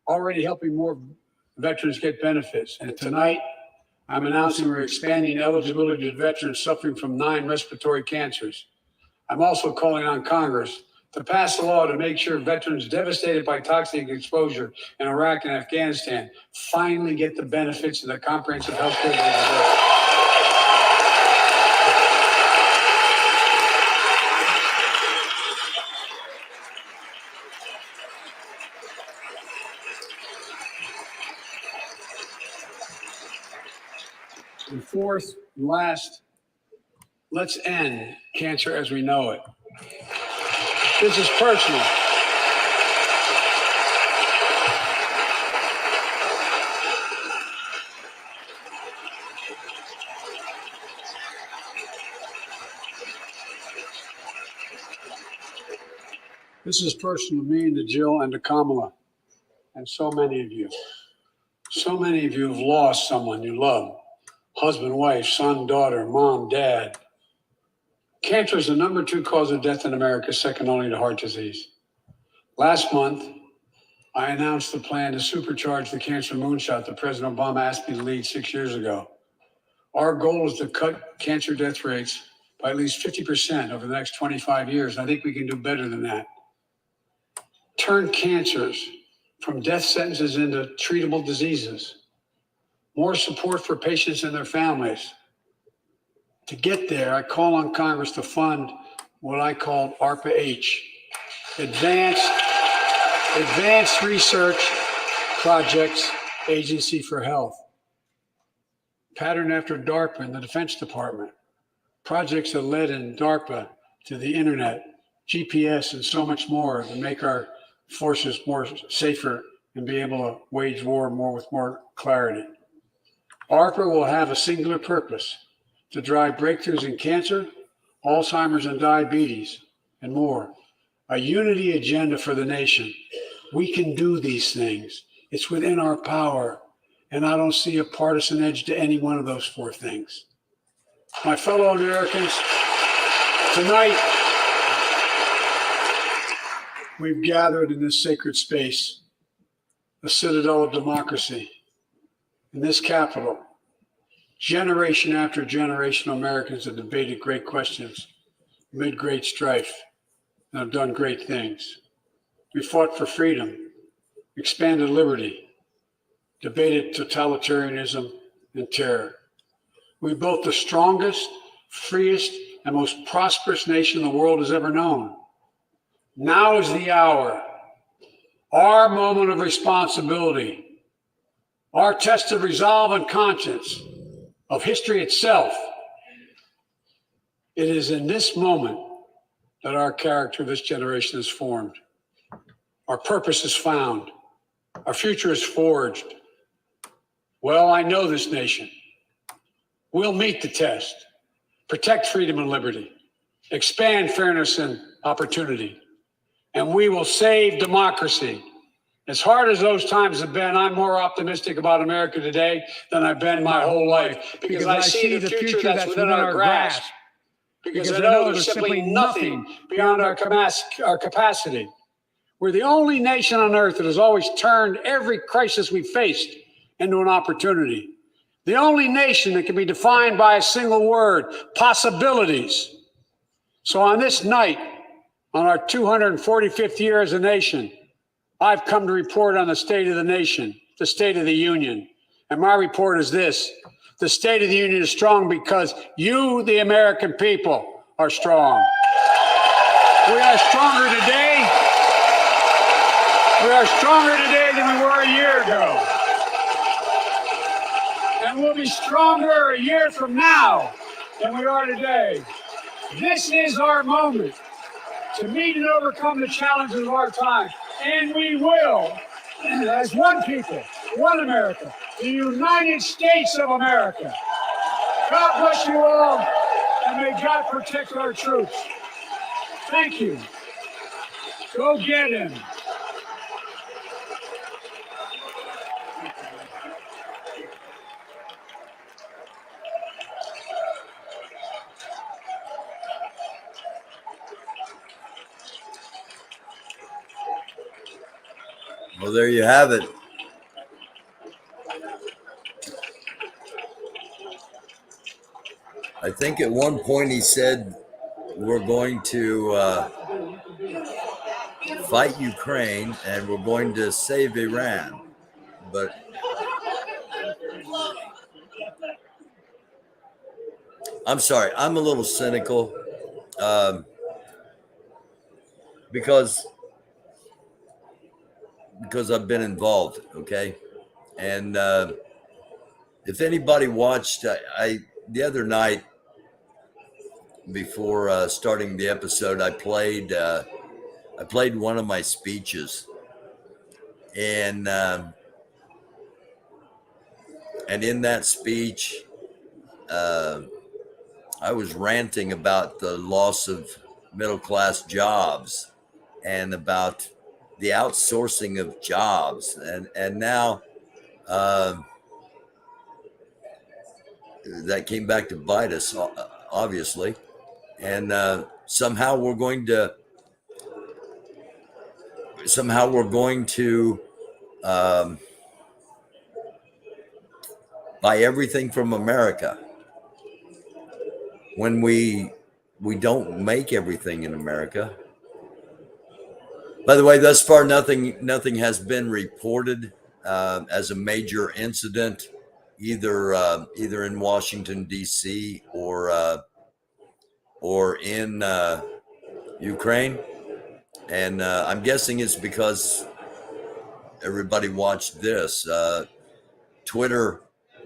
already helping more veterans get benefits. And tonight, I'm announcing we're expanding eligibility to veterans suffering from 9 respiratory cancers. I'm also calling on Congress to pass a law to make sure veterans devastated by toxic exposure in Iraq and Afghanistan finally get the benefits of the comprehensive health care they deserve. And fourth and last, let's end cancer as we know it. This is personal. This is personal to me and to Jill and to Kamala and so many of you. So many of you have lost someone you love. Husband, wife, son, daughter, mom, dad. Cancer is the number 2 cause of death in America, second only to heart disease. Last month, I announced the plan to supercharge the cancer moonshot that President Obama asked me to lead 6 years ago. Our goal is to cut cancer death rates by at least 50% over the next 25 years. And I think we can do better than that. Turn cancers from death sentences into treatable diseases. More support for patients and their families. To get there, I call on Congress to fund what I called ARPA-H, Advanced Research Projects Agency for Health. Patterned after DARPA in the Defense Department. Projects that led in DARPA to the internet, GPS, and so much more to make our forces more safer and be able to wage war more with more clarity. ARPA will have a singular purpose: to drive breakthroughs in cancer, Alzheimer's and diabetes, and more. A unity agenda for the nation. We can do these things. It's within our power. And I don't see a partisan edge to any one of those four things. My fellow Americans, tonight we've gathered in this sacred space, the citadel of democracy, in this capital. Generation after generation of Americans have debated great questions amid great strife and have done great things. We fought for freedom, expanded liberty, debated totalitarianism and terror. We built the strongest, freest, and most prosperous nation the world has ever known. Now is the hour, our moment of responsibility, our test of resolve and conscience, of history itself. It is in this moment that our character of this generation is formed. Our purpose is found. Our future is forged. Well, I know this nation. We'll meet the test, protect freedom and liberty, expand fairness and opportunity, and we will save democracy. As hard as those times have been, I'm more optimistic about America today than I've been my whole life, because I see the future that's within our grasp, because I know there's simply nothing beyond our capacity. We're the only nation on earth that has always turned every crisis we've faced into an opportunity. The only nation that can be defined by a single word: possibilities. So on this night, on our 245th year as a nation, I've come to report on the state of the nation, the State of the Union. And my report is this: the State of the Union is strong because you, the American people, are strong. We are stronger today. We are stronger today than we were a year ago. And we'll be stronger a year from now than we are today. This is our moment to meet and overcome the challenges of our time. And we will, as one people, one America, the United States of America. God bless you all, and may God protect our troops. Thank you. Go get him. Well, there you have it. I think at one point he said we're going to fight Ukraine and we're going to save Iran. But I'm sorry, I'm a little cynical because I've been involved, okay? And if anybody watched, I the other night before starting the episode, I played one of my speeches, and in that speech, I was ranting about the loss of middle-class jobs and about the outsourcing of jobs, and now that came back to bite us, obviously, and somehow we're going to buy everything from America when we don't make everything in America. By the way, thus far, nothing has been reported as a major incident, either in Washington D.C. or in Ukraine. And I'm guessing it's because everybody watched this.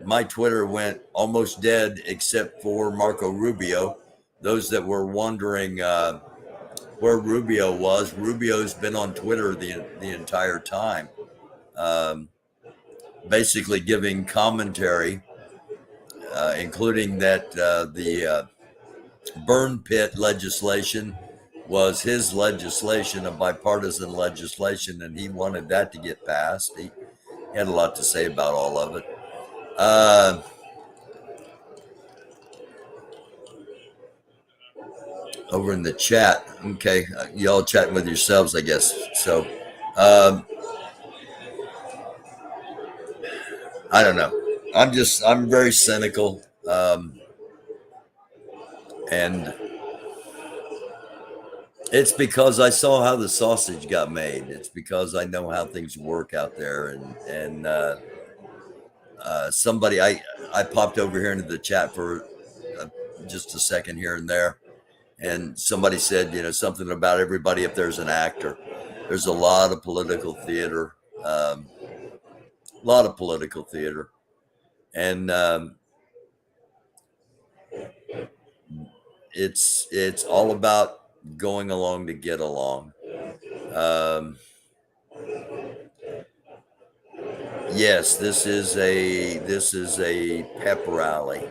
My Twitter went almost dead except for Marco Rubio. Those that were wondering where Rubio was, Rubio's been on Twitter the entire time, basically giving commentary, including that the burn pit legislation was his legislation, a bipartisan legislation, and he wanted that to get passed. He had a lot to say about all of it. Over in the chat, okay, y'all chatting with yourselves, I guess. So, I don't know. I'm very cynical, and it's because I saw how the sausage got made. It's because I know how things work out there, and somebody I popped over here into the chat for just a second here and there, and somebody said, something about everybody if there's an actor. There's a lot of political theater, and it's all about going along to get along. Yes, this is a pep rally.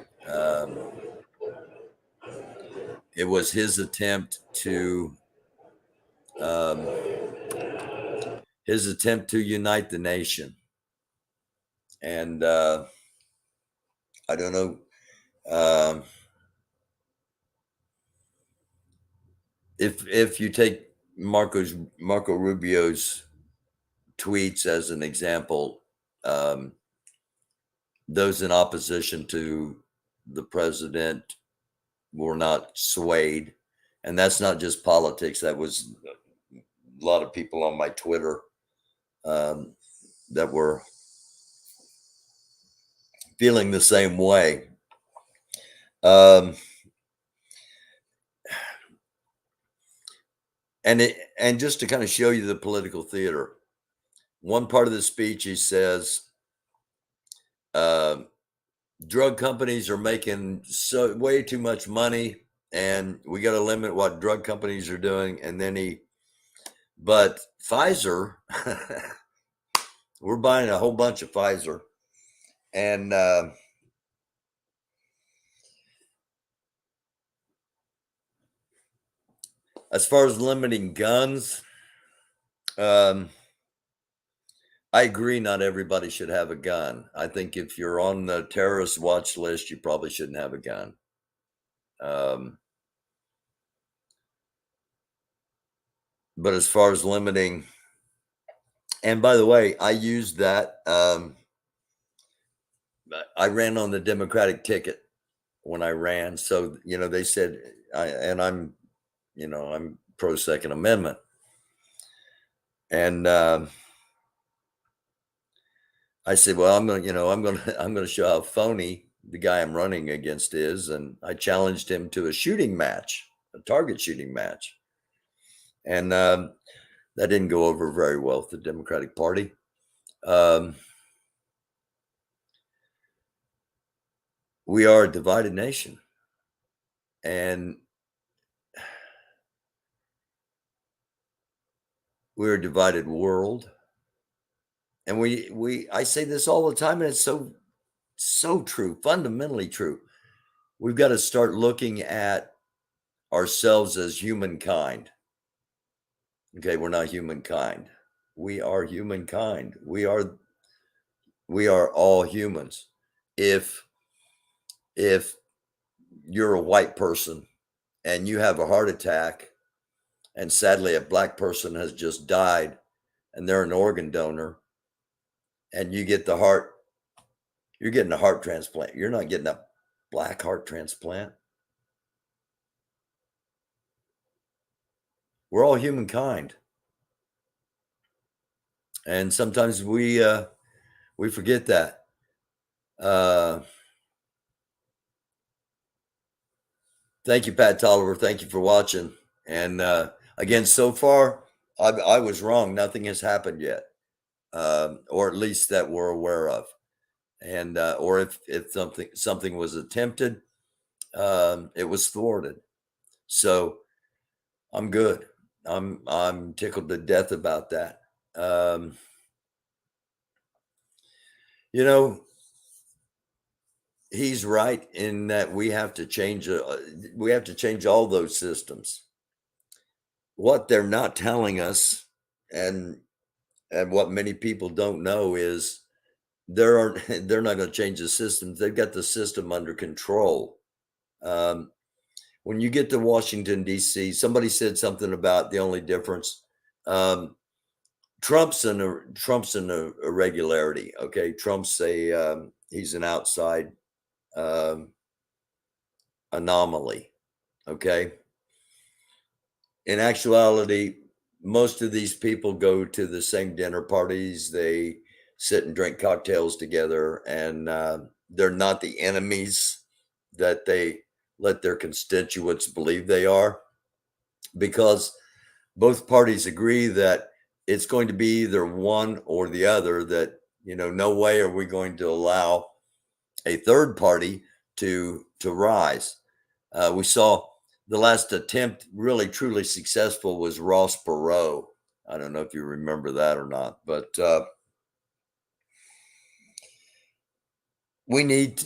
It was his attempt to unite the nation, and I don't know if you take Marco Rubio's tweets as an example. Those in opposition to the president were not swayed, and that's not just politics. That was a lot of people on my Twitter that were feeling the same way. And just to kind of show you the political theater, one part of the speech he says, drug companies are making way too much money, and we got to limit what drug companies are doing. And then but Pfizer, we're buying a whole bunch of Pfizer, and as far as limiting guns, I agree. Not everybody should have a gun. I think if you're on the terrorist watch list, you probably shouldn't have a gun. But as far as limiting, and by the way, I used that. I ran on the Democratic ticket when I ran. So, they said, I'm pro Second Amendment. And I said, well, I'm going to show how phony the guy I'm running against is. And I challenged him to a shooting match, a target shooting match. And that didn't go over very well with the Democratic Party. We are a divided nation. And we're a divided world. And I say this all the time, and it's so true, fundamentally true. We've got to start looking at ourselves as humankind. Okay, we're not humankind. We are humankind. We are all humans. If you're a white person and you have a heart attack, and sadly a black person has just died and they're an organ donor, and you get the heart, you're getting a heart transplant. You're not getting a black heart transplant. We're all humankind. And sometimes we forget that. Thank you, Pat Tolliver. Thank you for watching. And again, so far, I was wrong. Nothing has happened yet, or at least that we're aware of. And or if something was attempted, it was thwarted. So I'm good. I'm tickled to death about that. You know, he's right in that we have to change all those systems. What they're not telling us, and what many people don't know, is they're not going to change the systems. They've got the system under control. When you get to Washington, D.C., somebody said something about the only difference. Trump's an irregularity. Okay, Trump's he's an outside anomaly. Okay. In actuality, most of these people go to the same dinner parties. They sit and drink cocktails together, and they're not the enemies that they let their constituents believe they are, because both parties agree that it's going to be either one or the other, that, no way are we going to allow a third party to rise. We saw the last attempt, really truly successful, was Ross Perot. I don't know if you remember that or not, but we need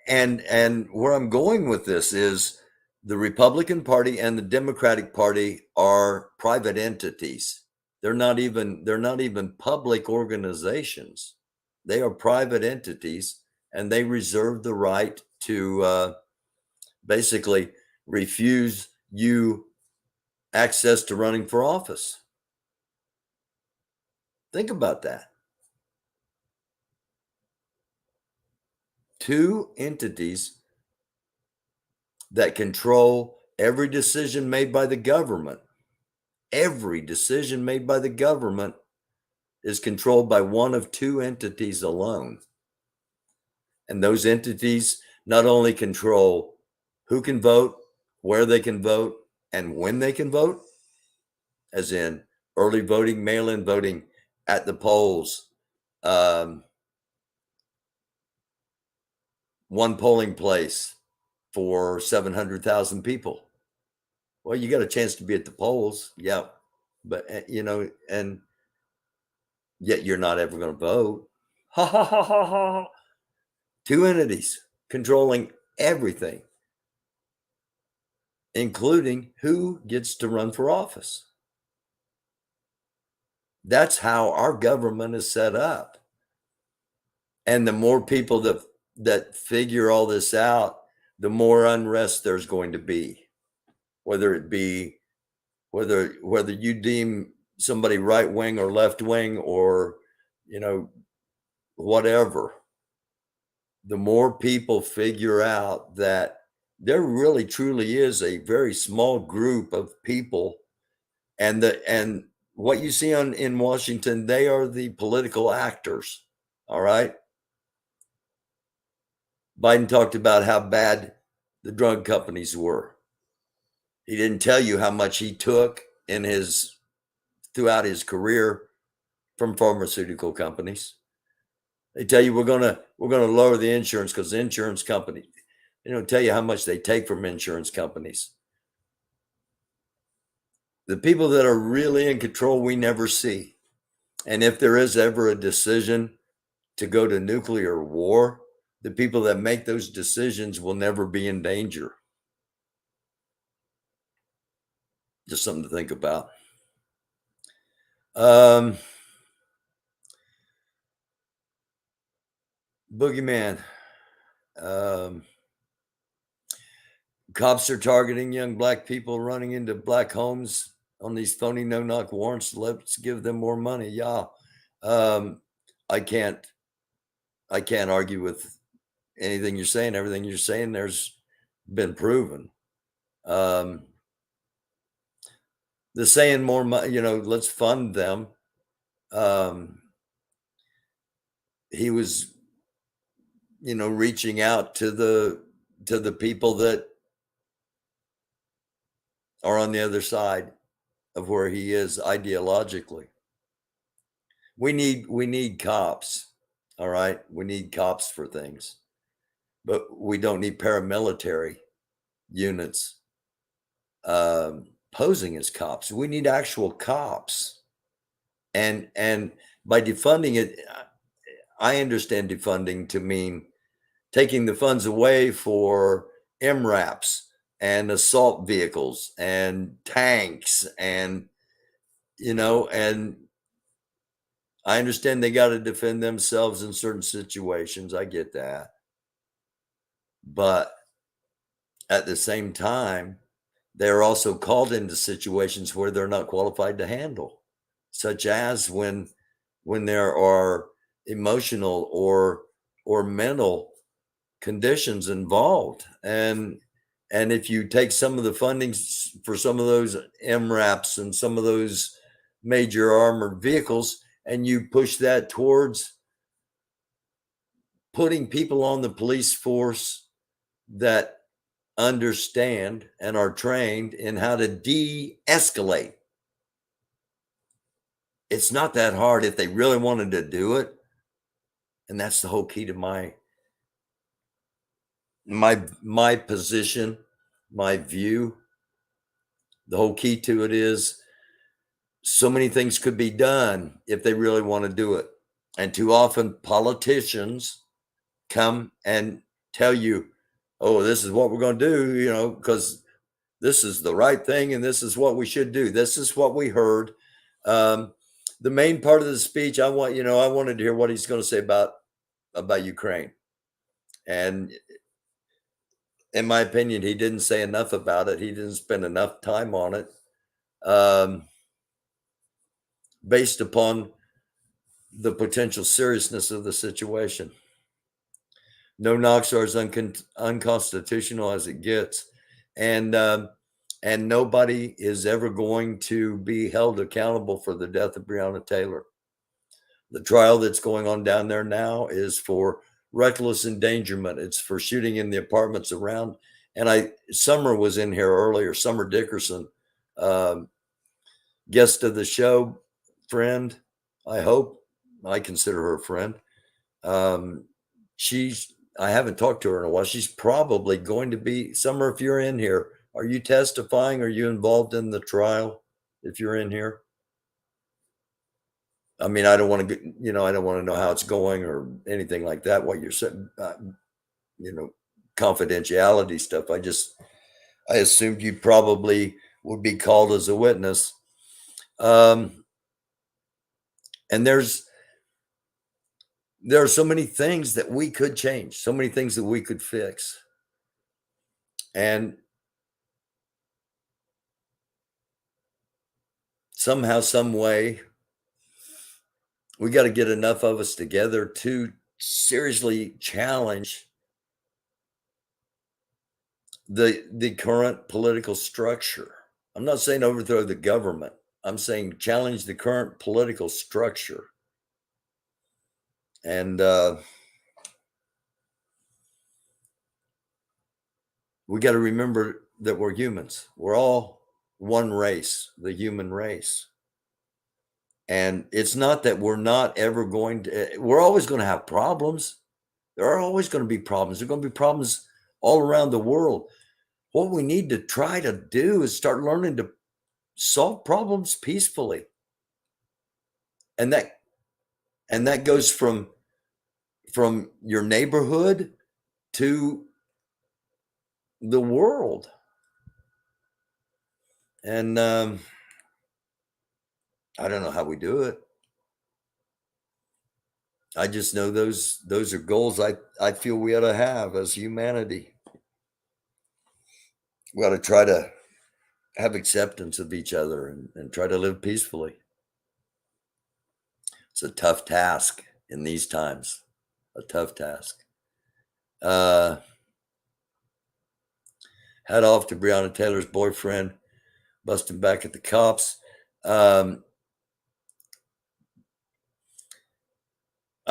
and where I'm going with this is the Republican Party and the Democratic Party are private entities. They're not even public organizations. They are private entities, and they reserve the right to basically refuse you access to running for office. Think about that. Two entities that control every decision made by the government. Every decision made by the government is controlled by one of two entities alone. And those entities not only control who can vote, where they can vote, and when they can vote, as in early voting, mail-in voting, at the polls, one polling place for 700,000 people. Well, you got a chance to be at the polls, yeah, but and yet you're not ever going to vote. Ha ha ha ha ha. Two entities controlling everything, including who gets to run for office. That's how our government is set up. And the more people that figure all this out, the more unrest there's going to be. Whether you deem somebody right wing or left wing, or whatever, the more people figure out that there really truly is a very small group of people, and what you see in Washington, they are the political actors. All right. Biden talked about how bad the drug companies were. He didn't tell you how much he took throughout his career from pharmaceutical companies. They tell you we're gonna lower the insurance because the insurance company, they don't tell you how much they take from insurance companies. The people that are really in control, we never see. And if there is ever a decision to go to nuclear war, the people that make those decisions will never be in danger. Just something to think about. Boogeyman. Cops are targeting young black people running into black homes on these phony no-knock warrants. Let's give them more money. Yeah. I can't argue with anything you're saying. Everything you're saying there's been proven. The saying more money, let's fund them. He was, reaching out to the people that are on the other side of where he is ideologically. We need cops. All right. We need cops for things, but we don't need paramilitary units posing as cops. We need actual cops. And by defunding it, I understand defunding to mean taking the funds away for MRAPs and assault vehicles and tanks and, and I understand they got to defend themselves in certain situations. I get that. But at the same time, they're also called into situations where they're not qualified to handle, such as when there are emotional or mental conditions involved. And if you take some of the funding for some of those MRAPs and some of those major armored vehicles, and you push that towards putting people on the police force that understand and are trained in how to de-escalate. It's not that hard if they really wanted to do it. And that's the whole key to my position, my view. The whole key to it is so many things could be done if they really want to do it. And too often politicians come and tell you, oh, this is what we're going to do, because this is the right thing and this is what we should do. This is what we heard. The main part of the speech, I wanted to hear what he's going to say about Ukraine. And in my opinion, he didn't say enough about it. He didn't spend enough time on it, based upon the potential seriousness of the situation. No knocks are as unconstitutional as it gets. And nobody is ever going to be held accountable for the death of Breonna Taylor. The trial that's going on down there now is for reckless endangerment. It's for shooting in the apartments around. And Summer was in here earlier, Summer Dickerson, guest of the show, friend, I hope. I consider her a friend. I haven't talked to her in a while. She's probably going to be, Summer, if you're in here, are you testifying? Are you involved in the trial if you're in here? I mean, I don't want to I don't want to know how it's going or anything like that, what you're saying, confidentiality stuff. I assumed you probably would be called as a witness. And there are so many things that we could change, so many things that we could fix. And somehow, some way, we got to get enough of us together to seriously challenge the current political structure. I'm not saying overthrow the government. I'm saying challenge the current political structure. And we got to remember that we're humans. We're all one race, the human race. And it's not that we're not ever going to, we're always going to have problems. There are always going to be problems. There are going to be problems all around the world. What we need to try to do is start learning to solve problems peacefully. And that goes from your neighborhood to the world. And I don't know how we do it. I just know those are goals I feel we ought to have as humanity. We ought to try to have acceptance of each other and try to live peacefully. It's a tough task in these times, a tough task. Hat off to Breonna Taylor's boyfriend, busting back at the cops. I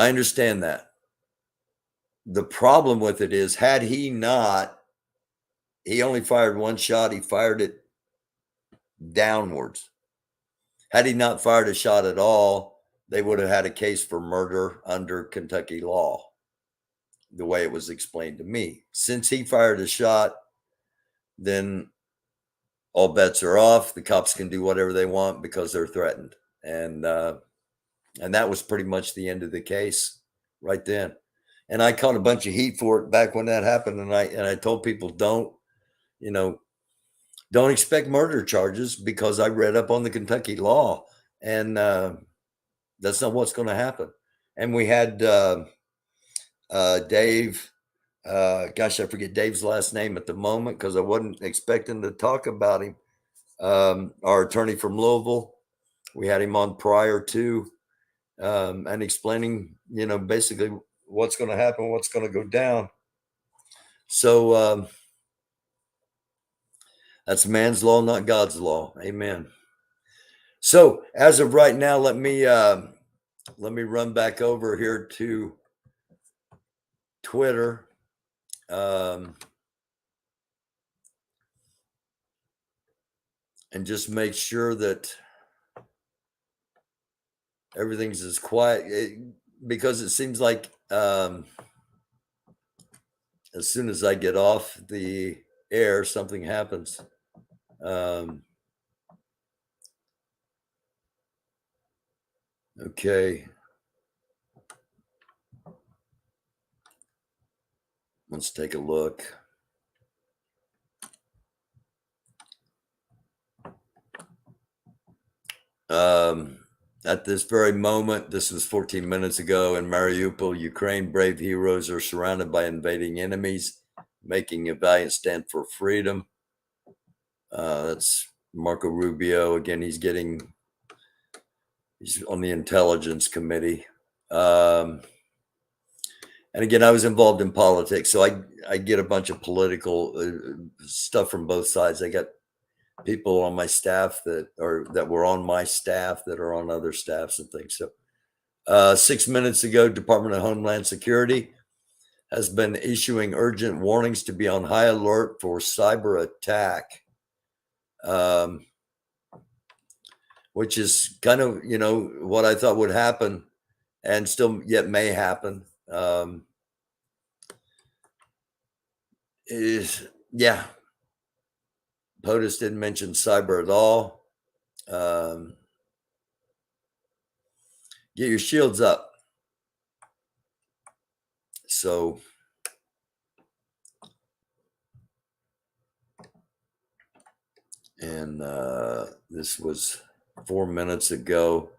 understand that. The problem with it is, had he not, he only fired one shot. He fired it downwards. Had he not fired a shot at all, they would have had a case for murder under Kentucky law, the way it was explained to me. Since he fired a shot, then all bets are off. The cops can do whatever they want because they're threatened. And that was pretty much the end of the case right then. And I caught a bunch of heat for it back when that happened. And I told people, don't expect murder charges, because I read up on the Kentucky law, and that's not what's going to happen. And we had Dave, gosh, I forget Dave's last name at the moment because I wasn't expecting to talk about him. Our attorney from Louisville, we had him on prior to, and explaining, basically what's going to happen, what's going to go down. So that's man's law, not God's law. Amen. So as of right now, let me run back over here to Twitter. And just make sure that everything's as quiet, because it seems like as soon as I get off the air, something happens. Okay. Let's take a look. At this very moment, this was 14 minutes ago, in Mariupol, Ukraine, brave heroes are surrounded by invading enemies, making a valiant stand for freedom. That's Marco Rubio. Again, he's on the intelligence committee. And again, I was involved in politics, so I get a bunch of political stuff from both sides. I got people on my staff that were on my staff that are on other staffs and things. So 6 minutes ago, Department of Homeland Security has been issuing urgent warnings to be on high alert for cyber attack, which is kind of, what I thought would happen and still yet may happen. POTUS didn't mention cyber at all. Get your shields up. So and this was 4 minutes ago.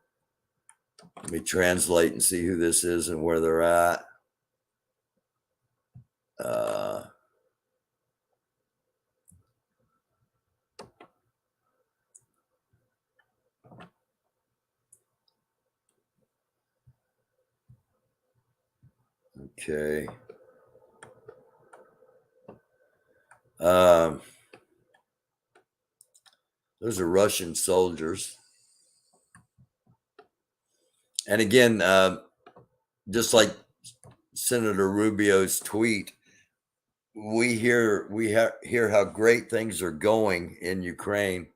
Let me translate and see who this is and where they're at. Okay. Those are Russian soldiers. And again, just like Senator Rubio's tweet, we hear how great things are going in Ukraine,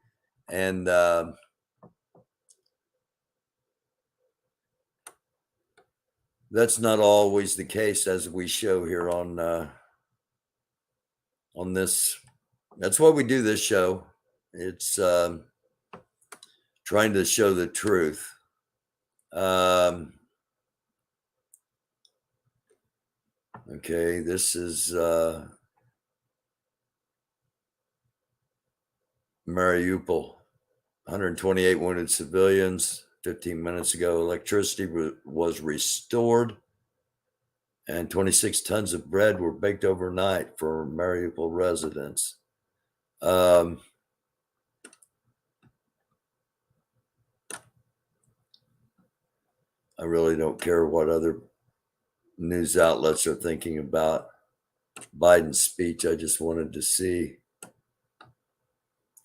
and that's not always the case, as we show here on this. That's why we do this show. It's trying to show the truth. Okay, this is Mariupol. 128 wounded civilians 15 minutes ago. Electricity was restored, and 26 tons of bread were baked overnight for Mariupol residents. I really don't care what other news outlets are thinking about Biden's speech. I just wanted to see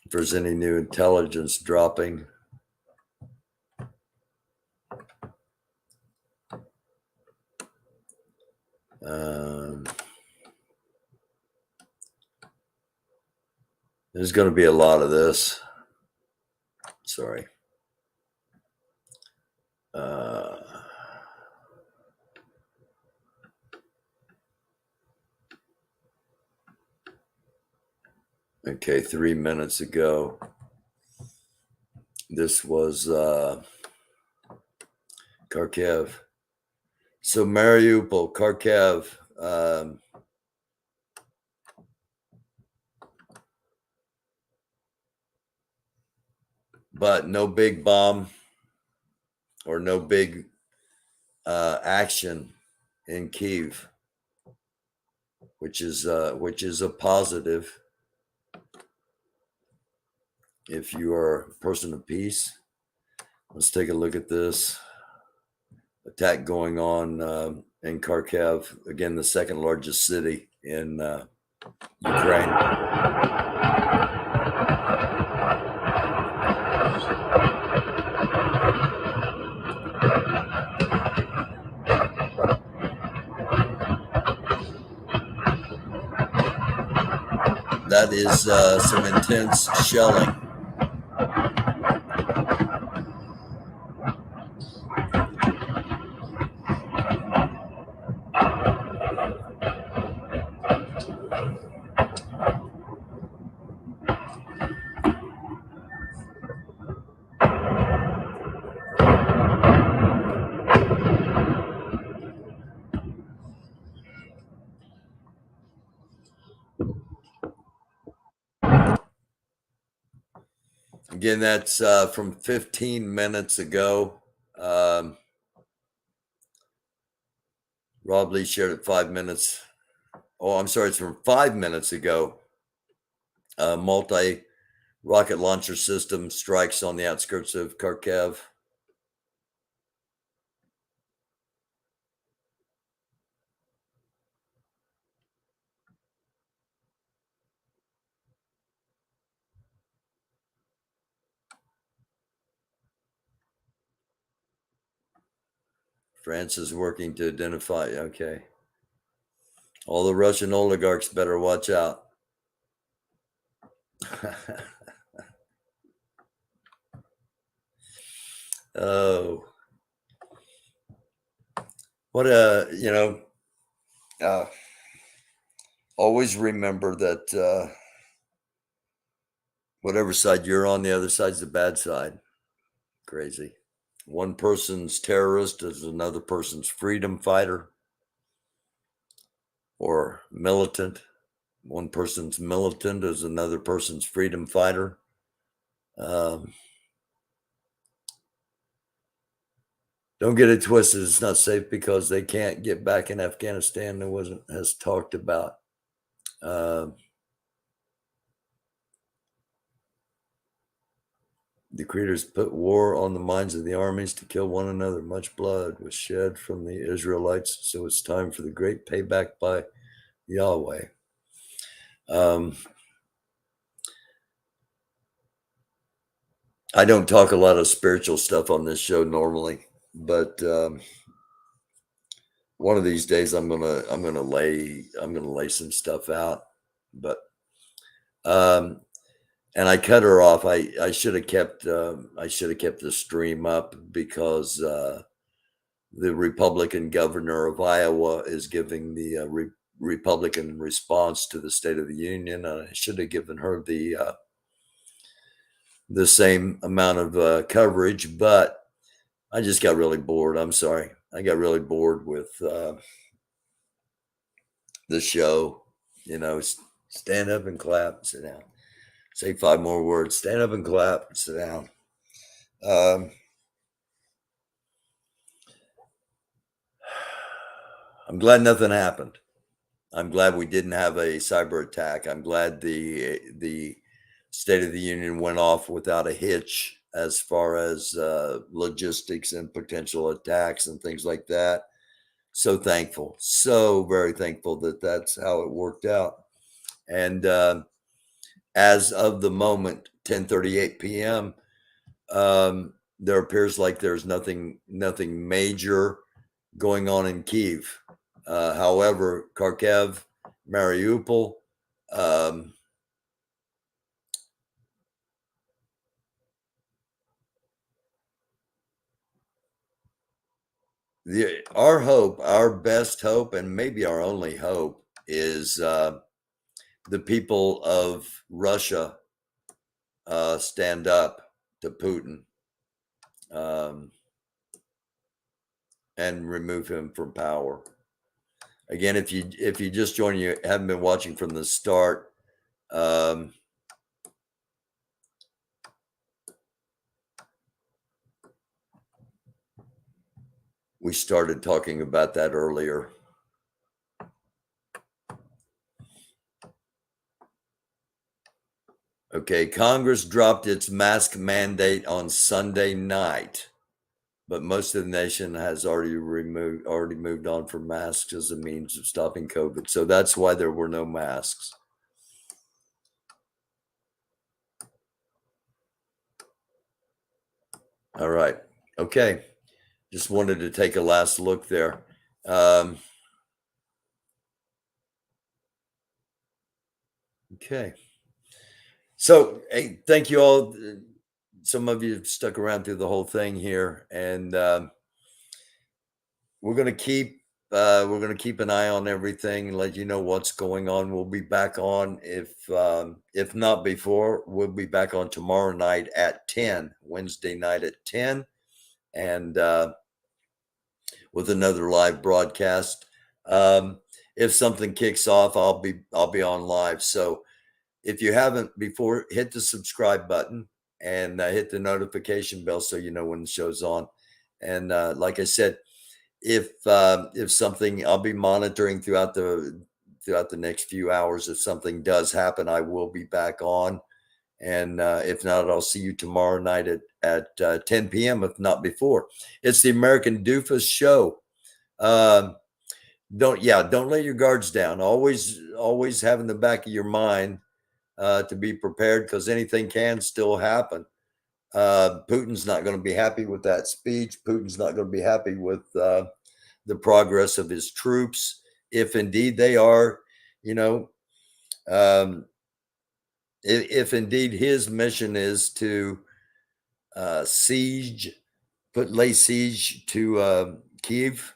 if there's any new intelligence dropping. There's going to be a lot of this. sorry. Okay, 3 minutes ago. This was Kharkiv. So Mariupol, Kharkiv, but no big bomb or no big action in Kyiv, which is a positive if you are a person of peace. Let's take a look at this attack going on in Kharkiv, again, the second largest city in Ukraine. That is some intense shelling. Again, that's from 15 minutes ago. Rob Lee shared it 5 minutes. Oh, I'm sorry, it's from 5 minutes ago. Multi-rocket launcher system strikes on the outskirts of Kharkiv. France is working to identify. Okay. All the Russian oligarchs better watch out. Oh. What always remember that whatever side you're on, the other side's the bad side. Crazy. One person's terrorist is another person's freedom fighter or militant. One person's militant is another person's freedom fighter. Don't get it twisted. It's not safe because they can't get back in Afghanistan. There wasn't as talked about. The creators put war on the minds of the armies to kill one another. Much blood was shed from the Israelites, so it's time for the great payback by Yahweh. I don't talk a lot of spiritual stuff on this show normally, but one of these days I'm gonna lay some stuff out. But and I cut her off. I should have kept the stream up because the Republican governor of Iowa is giving the Republican response to the State of the Union, and I should have given her the same amount of coverage, but I just got really bored. I'm sorry. I got really bored with the show. Stand up and clap, sit down. Say 5 more words. Stand up and clap, sit down. I'm glad nothing happened. I'm glad we didn't have a cyber attack. I'm glad the State of the Union went off without a hitch as far as logistics and potential attacks and things like that. So thankful, so very thankful that that's how it worked out. And as of the moment, 10:38 p.m., there appears like there's nothing major going on in Kyiv. However, Kharkiv, Mariupol, our hope, our best hope, and maybe our only hope is the people of Russia stand up to Putin and remove him from power. Again, if you just joined, you haven't been watching from the start. We started talking about that earlier. Okay, Congress dropped its mask mandate on Sunday night, but most of the nation has already moved on from masks as a means of stopping COVID. So that's why there were no masks. All right. Okay. Just wanted to take a last look there. Okay. So, hey, thank you all. Some of you have stuck around through the whole thing here, and we're going to keep an eye on everything and let you know what's going on. We'll be back on if not before. We'll be back on tomorrow night at 10, Wednesday night at 10, and with another live broadcast. If something kicks off, I'll be on live. So if you haven't before, hit the subscribe button and hit the notification bell so you know when the show's on. And like I said, if something, I'll be monitoring throughout the next few hours. If something does happen, I will be back on. And if not, I'll see you tomorrow night at 10 p.m. if not before. It's the American Doofus Show. Don't let your guards down. Always have in the back of your mind to be prepared, because anything can still happen. Putin's not going to be happy with that speech. Putin's not going to be happy with the progress of his troops, if indeed they are, if indeed his mission is to lay siege to Kiev.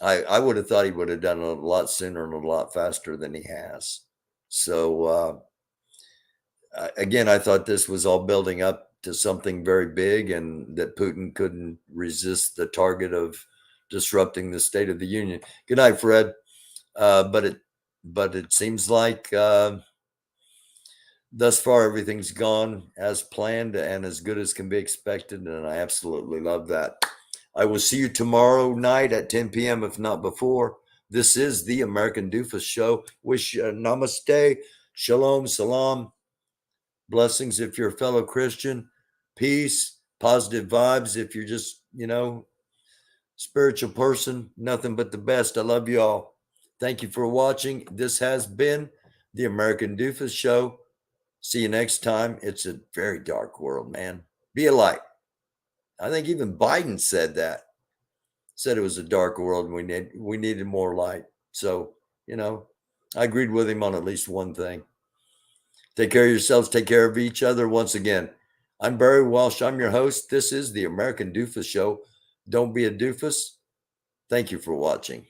I would have thought he would have done it a lot sooner and a lot faster than he has. So again, I thought this was all building up to something very big, and that Putin couldn't resist the target of disrupting the State of the Union. Good night, Fred. But it seems like thus far everything's gone as planned and as good as can be expected, and I absolutely love that. I will see you tomorrow night at 10 p.m. if not before. This is the American Doofus Show. Wish namaste, shalom, salam, blessings if you're a fellow Christian, peace, positive vibes if you're just, spiritual person. Nothing but the best. I love you all. Thank you for watching. This has been the American Doofus Show. See you next time. It's a very dark world, man. Be a light. I think even Biden said that. Said it was a dark world and we needed more light. So, I agreed with him on at least one thing. Take care of yourselves. Take care of each other. Once again, I'm Barry Walsh. I'm your host. This is the American Doofus Show. Don't be a doofus. Thank you for watching.